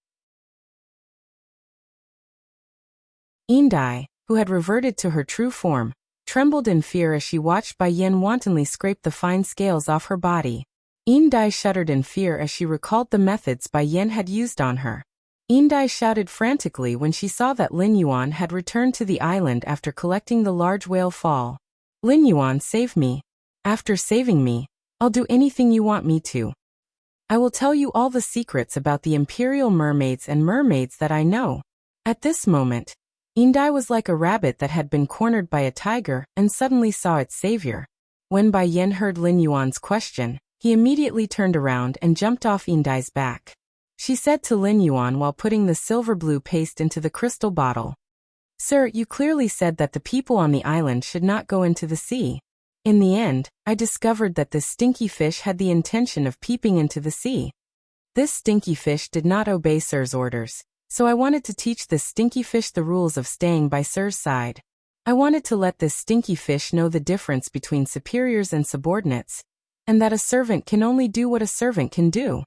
Indai, who had reverted to her true form, trembled in fear as she watched Bai Yen wantonly scrape the fine scales off her body. Indai shuddered in fear as she recalled the methods Bai Yen had used on her. Indai shouted frantically when she saw that Lin Yuan had returned to the island after collecting the large whale fall. "Lin Yuan, save me. After saving me, I'll do anything you want me to. I will tell you all the secrets about the imperial mermaids and mermaids that I know." At this moment, Indai was like a rabbit that had been cornered by a tiger and suddenly saw its savior. When Bai Yen heard Lin Yuan's question, he immediately turned around and jumped off Indai's back. She said to Lin Yuan while putting the silver blue paste into the crystal bottle, "Sir, you clearly said that the people on the island should not go into the sea. In the end, I discovered that this stinky fish had the intention of peeping into the sea. This stinky fish did not obey Sir's orders, so I wanted to teach this stinky fish the rules of staying by Sir's side. I wanted to let this stinky fish know the difference between superiors and subordinates, and that a servant can only do what a servant can do.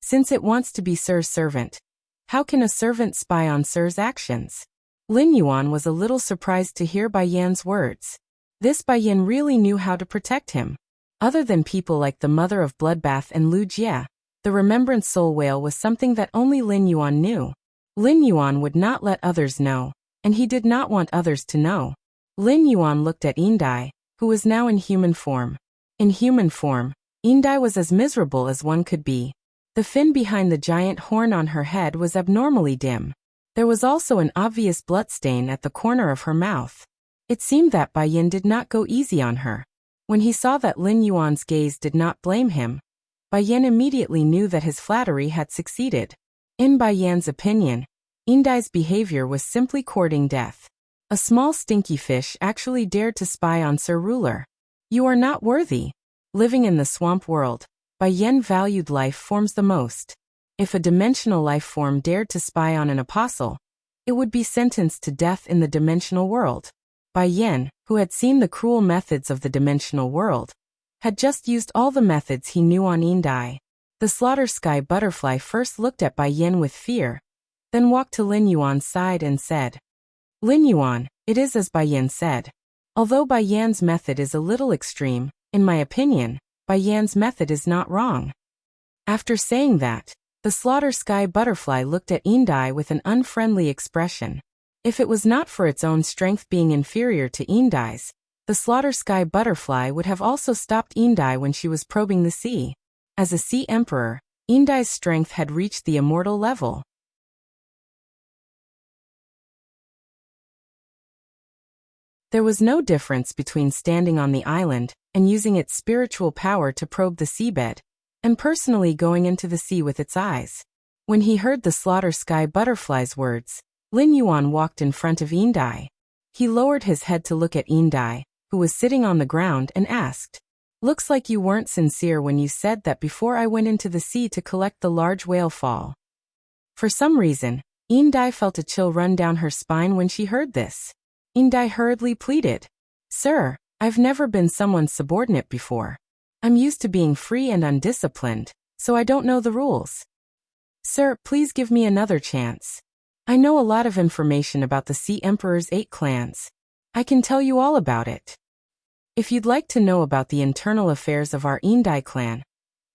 Since it wants to be Sir's servant, how can a servant spy on Sir's actions?" Lin Yuan was a little surprised to hear Bai Yan's words. This Bai Yan really knew how to protect him. Other than people like the mother of Bloodbath and Lu Jie, the Remembrance Soul Whale was something that only Lin Yuan knew. Lin Yuan would not let others know, and he did not want others to know. Lin Yuan looked at Indai, who was now in human form. In human form, Indai was as miserable as one could be. The fin behind the giant horn on her head was abnormally dim. There was also an obvious bloodstain at the corner of her mouth. It seemed that Bai Yin did not go easy on her. When he saw that Lin Yuan's gaze did not blame him, Bai Yin immediately knew that his flattery had succeeded. In Bai Yan's opinion, Indai's behavior was simply courting death. A small stinky fish actually dared to spy on Sir Ruler. You are not worthy. Living in the swamp world, Bai Yin valued life forms the most. If a dimensional life form dared to spy on an apostle, it would be sentenced to death in the dimensional world. Bai Yin, who had seen the cruel methods of the dimensional world, had just used all the methods he knew on Indai. The slaughter sky butterfly first looked at Bai Yin with fear, then walked to Lin Yuan's side and said, Lin Yuan, it is as Bai Yin said. Although Bai Yan's method is a little extreme, in my opinion, Bai Yan's method is not wrong. After saying that, the slaughter sky butterfly looked at Indai with an unfriendly expression. If it was not for its own strength being inferior to Indai's, the slaughter sky butterfly would have also stopped Indai when she was probing the sea. As a sea emperor, Indai's strength had reached the immortal level. There was no difference between standing on the island and using its spiritual power to probe the seabed, and personally going into the sea with its eyes. When he heard the slaughter sky butterfly's words, Lin Yuan walked in front of Indai. He lowered his head to look at Indai, who was sitting on the ground, and asked, Looks like you weren't sincere when you said that before I went into the sea to collect the large whale fall. For some reason, Indai felt a chill run down her spine when she heard this. Indai hurriedly pleaded, Sir, I've never been someone's subordinate before. I'm used to being free and undisciplined, so I don't know the rules. Sir, please give me another chance. I know a lot of information about the Sea Emperor's 8 clans. I can tell you all about it. If you'd like to know about the internal affairs of our Indai clan,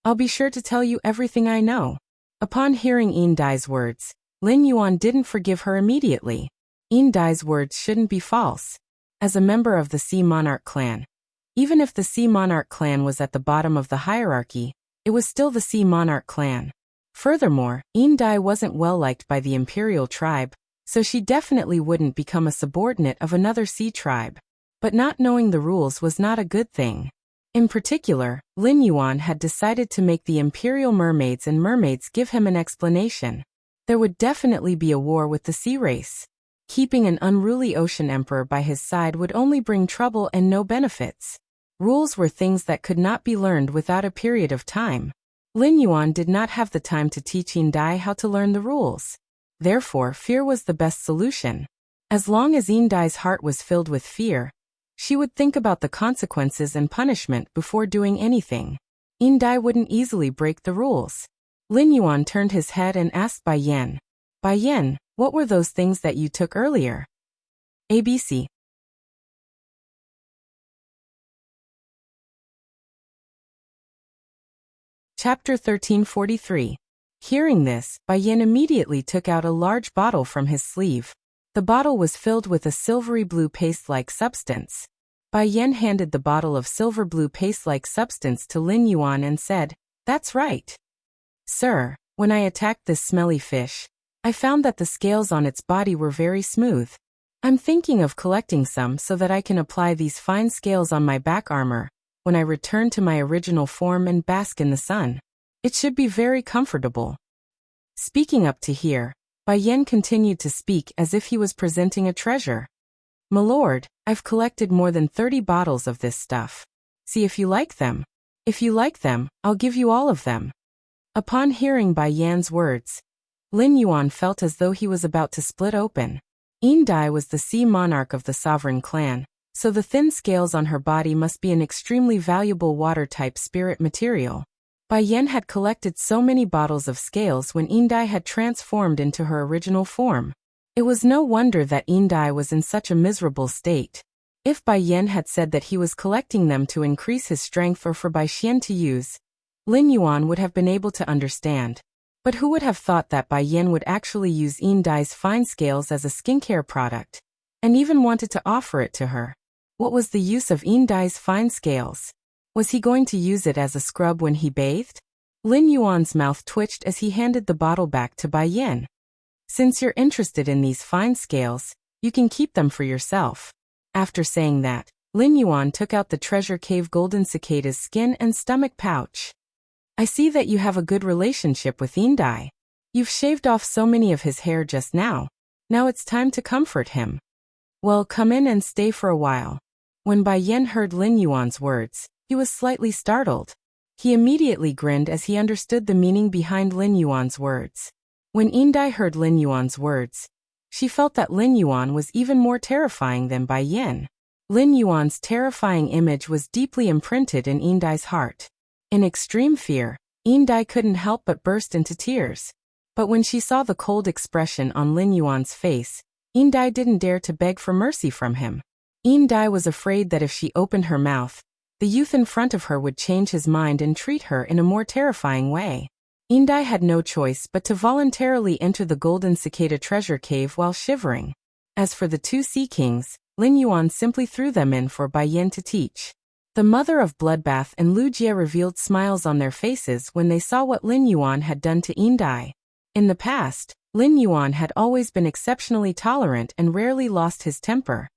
I'll be sure to tell you everything I know. Upon hearing Indai's words, Lin Yuan didn't forgive her immediately. Indai's words shouldn't be false. As a member of the Sea Monarch clan, even if the Sea Monarch clan was at the bottom of the hierarchy, it was still the Sea Monarch clan. Furthermore, Indai wasn't well liked by the Imperial tribe, so she definitely wouldn't become a subordinate of another sea tribe. But not knowing the rules was not a good thing. In particular, Lin Yuan had decided to make the Imperial mermaids and mermaids give him an explanation. There would definitely be a war with the sea race. Keeping an unruly ocean emperor by his side would only bring trouble and no benefits. Rules were things that could not be learned without a period of time. Lin Yuan did not have the time to teach Indai how to learn the rules. Therefore, fear was the best solution. As long as Indai's heart was filled with fear, she would think about the consequences and punishment before doing anything. Indai wouldn't easily break the rules. Lin Yuan turned his head and asked Bai Yin, Bai Yin, what were those things that you took earlier? ABC. Chapter 1343. Hearing this, Bai Yin immediately took out a large bottle from his sleeve. The bottle was filled with a silvery blue paste-like substance. Bai Yin handed the bottle of silver blue paste-like substance to Lin Yuan and said, That's right. Sir, when I attacked this smelly fish, I found that the scales on its body were very smooth. I'm thinking of collecting some so that I can apply these fine scales on my back armor when I return to my original form and bask in the sun. It should be very comfortable. Speaking up to here, Bai Yin continued to speak as if he was presenting a treasure. My lord, I've collected more than 30 bottles of this stuff. See if you like them. If you like them, I'll give you all of them. Upon hearing Bai Yan's words, Lin Yuan felt as though he was about to split open. Indai was the sea monarch of the sovereign clan, so the thin scales on her body must be an extremely valuable water-type spirit material. Bai Yin had collected so many bottles of scales when Indai had transformed into her original form. It was no wonder that Indai was in such a miserable state. If Bai Yin had said that he was collecting them to increase his strength or for Bai Xian to use, Lin Yuan would have been able to understand. But who would have thought that Bai Yin would actually use Yin Dai's fine scales as a skincare product, and even wanted to offer it to her? What was the use of Yin Dai's fine scales? Was he going to use it as a scrub when he bathed? Lin Yuan's mouth twitched as he handed the bottle back to Bai Yin. Since you're interested in these fine scales, you can keep them for yourself. After saying that, Lin Yuan took out the treasure cave golden cicada's skin and stomach pouch. I see that you have a good relationship with Yin Dai. You've shaved off so many of his hair just now. Now it's time to comfort him. Well, come in and stay for a while. When Bai Yin heard Lin Yuan's words, he was slightly startled. He immediately grinned as he understood the meaning behind Lin Yuan's words. When Yin Dai heard Lin Yuan's words, she felt that Lin Yuan was even more terrifying than Bai Yin. Lin Yuan's terrifying image was deeply imprinted in Yin Dai's heart. In extreme fear, Yin Dai couldn't help but burst into tears. But when she saw the cold expression on Lin Yuan's face, Yin Dai didn't dare to beg for mercy from him. Yin Dai was afraid that if she opened her mouth, the youth in front of her would change his mind and treat her in a more terrifying way. Yin Dai had no choice but to voluntarily enter the golden cicada treasure cave while shivering. As for the two sea kings, Lin Yuan simply threw them in for Bai Yin to teach. The mother of Bloodbath and Wuxia revealed smiles on their faces when they saw what Lin Yuan had done to Yin Dai. In the past, Lin Yuan had always been exceptionally tolerant and rarely lost his temper.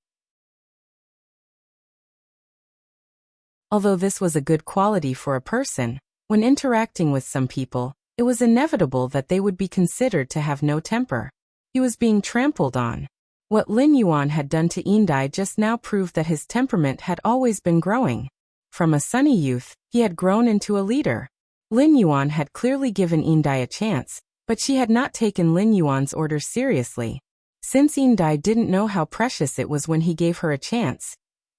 Although this was a good quality for a person, when interacting with some people, it was inevitable that they would be considered to have no temper. He was being trampled on. What Lin Yuan had done to Yin Dai just now proved that his temperament had always been growing. From a sunny youth, he had grown into a leader. Lin Yuan had clearly given Yin Dai a chance, but she had not taken Lin Yuan's orders seriously. Since Yin Dai didn't know how precious it was when he gave her a chance,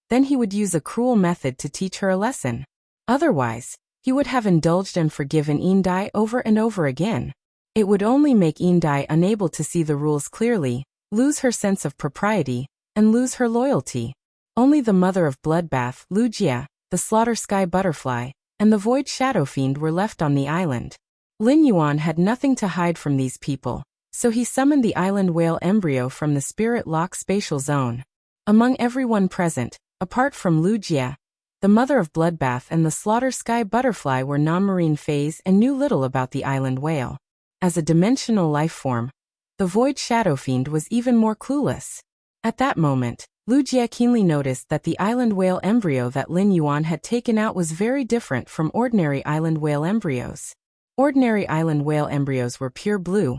then he would use a cruel method to teach her a lesson. Otherwise, he would have indulged and forgiven Yin Dai over and over again. It would only make Yin Dai unable to see the rules clearly, lose her sense of propriety, and lose her loyalty. Only the mother of Bloodbath, Wuxia, the Slaughter Sky Butterfly, and the Void Shadow Fiend were left on the island. Lin Yuan had nothing to hide from these people, so he summoned the island whale embryo from the Spirit Lock spatial zone. Among everyone present, apart from Wuxia, the mother of Bloodbath and the Slaughter Sky Butterfly were non-marine phase and knew little about the island whale. As a dimensional life form, the Void Shadow Fiend was even more clueless. At that moment, Wuxia keenly noticed that the island whale embryo that Lin Yuan had taken out was very different from ordinary island whale embryos. Ordinary island whale embryos were pure blue,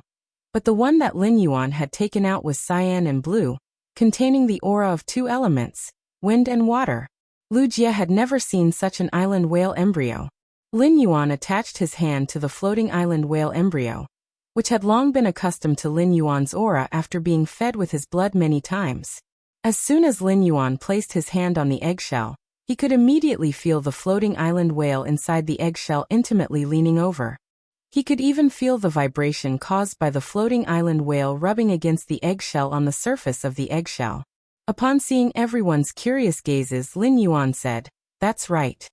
but the one that Lin Yuan had taken out was cyan and blue, containing the aura of two elements, wind and water. Wuxia had never seen such an island whale embryo. Lin Yuan attached his hand to the floating island whale embryo, which had long been accustomed to Lin Yuan's aura after being fed with his blood many times. As soon as Lin Yuan placed his hand on the eggshell, he could immediately feel the floating island whale inside the eggshell intimately leaning over. He could even feel the vibration caused by the floating island whale rubbing against the eggshell on the surface of the eggshell. Upon seeing everyone's curious gazes, Lin Yuan said, "That's right.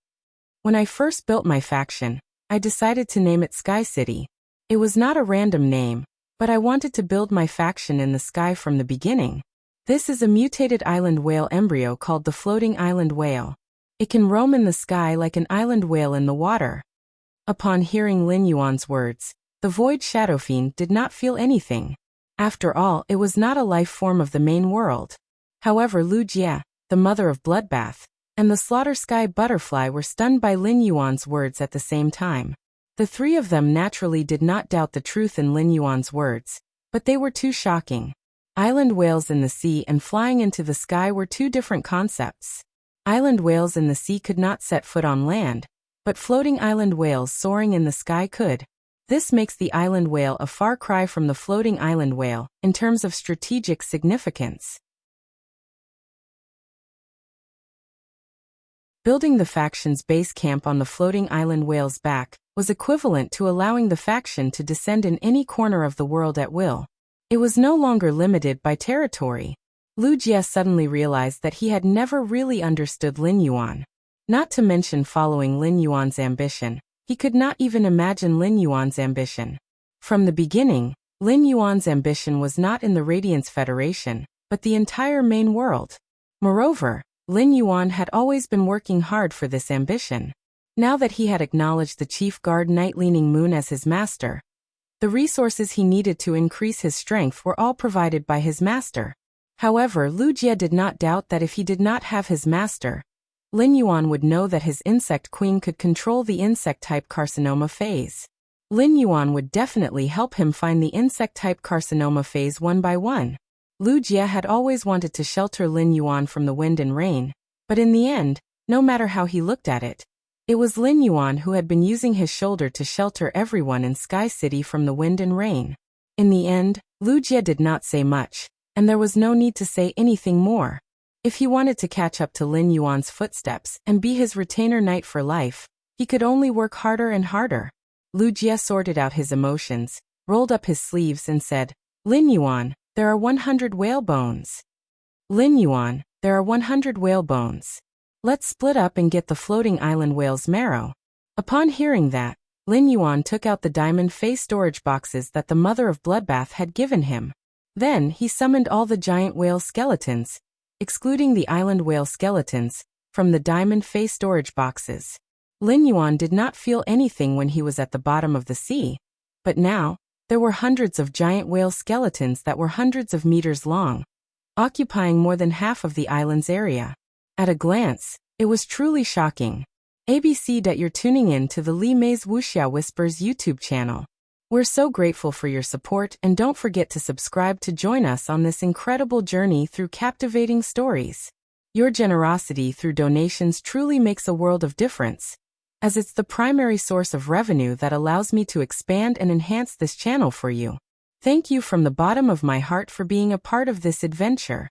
When I first built my faction, I decided to name it Sky City. It was not a random name, but I wanted to build my faction in the sky from the beginning. This is a mutated island whale embryo called the floating island whale. It can roam in the sky like an island whale in the water." Upon hearing Lin Yuan's words, the Void Shadow Fiend did not feel anything. After all, it was not a life form of the main world. However, Wuxia, the mother of Bloodbath, and the Slaughter Sky Butterfly were stunned by Lin Yuan's words at the same time. The three of them naturally did not doubt the truth in Lin Yuan's words, but they were too shocking. Island whales in the sea and flying into the sky were two different concepts. Island whales in the sea could not set foot on land, but floating island whales soaring in the sky could. This makes the island whale a far cry from the floating island whale, in terms of strategic significance. Building the faction's base camp on the floating island whale's back was equivalent to allowing the faction to descend in any corner of the world at will. It was no longer limited by territory. Wuxia suddenly realized that he had never really understood Lin Yuan. Not to mention following Lin Yuan's ambition, he could not even imagine Lin Yuan's ambition. From the beginning, Lin Yuan's ambition was not in the Radiance Federation, but the entire main world. Moreover, Lin Yuan had always been working hard for this ambition. Now that he had acknowledged the chief guard Night Leaning Moon as his master, the resources he needed to increase his strength were all provided by his master. However, Lu Jie did not doubt that if he did not have his master, Lin Yuan would know that his insect queen could control the insect-type carcinoma phase. Lin Yuan would definitely help him find the insect-type carcinoma phase one by one. Lu Jie had always wanted to shelter Lin Yuan from the wind and rain, but in the end, no matter how he looked at it, it was Lin Yuan who had been using his shoulder to shelter everyone in Sky City from the wind and rain. In the end, Lu Jie did not say much, and there was no need to say anything more. If he wanted to catch up to Lin Yuan's footsteps and be his retainer knight for life, he could only work harder and harder. Lu Jie sorted out his emotions, rolled up his sleeves and said, "Lin Yuan, there are 100 whale bones. Lin Yuan, there are 100 whale bones. Let's split up and get the floating island whale's marrow." Upon hearing that, Lin Yuan took out the diamond face storage boxes that the mother of Bloodbath had given him. Then he summoned all the giant whale skeletons, excluding the island whale skeletons, from the diamond face storage boxes. Lin Yuan did not feel anything when he was at the bottom of the sea, but now, there were hundreds of giant whale skeletons that were hundreds of meters long, occupying more than half of the island's area. At a glance, it was truly shocking. ABC that you're tuning in to the Li Mei's Wuxia Whispers YouTube channel. We're so grateful for your support, and don't forget to subscribe to join us on this incredible journey through captivating stories. Your generosity through donations truly makes a world of difference, as it's the primary source of revenue that allows me to expand and enhance this channel for you. Thank you from the bottom of my heart for being a part of this adventure.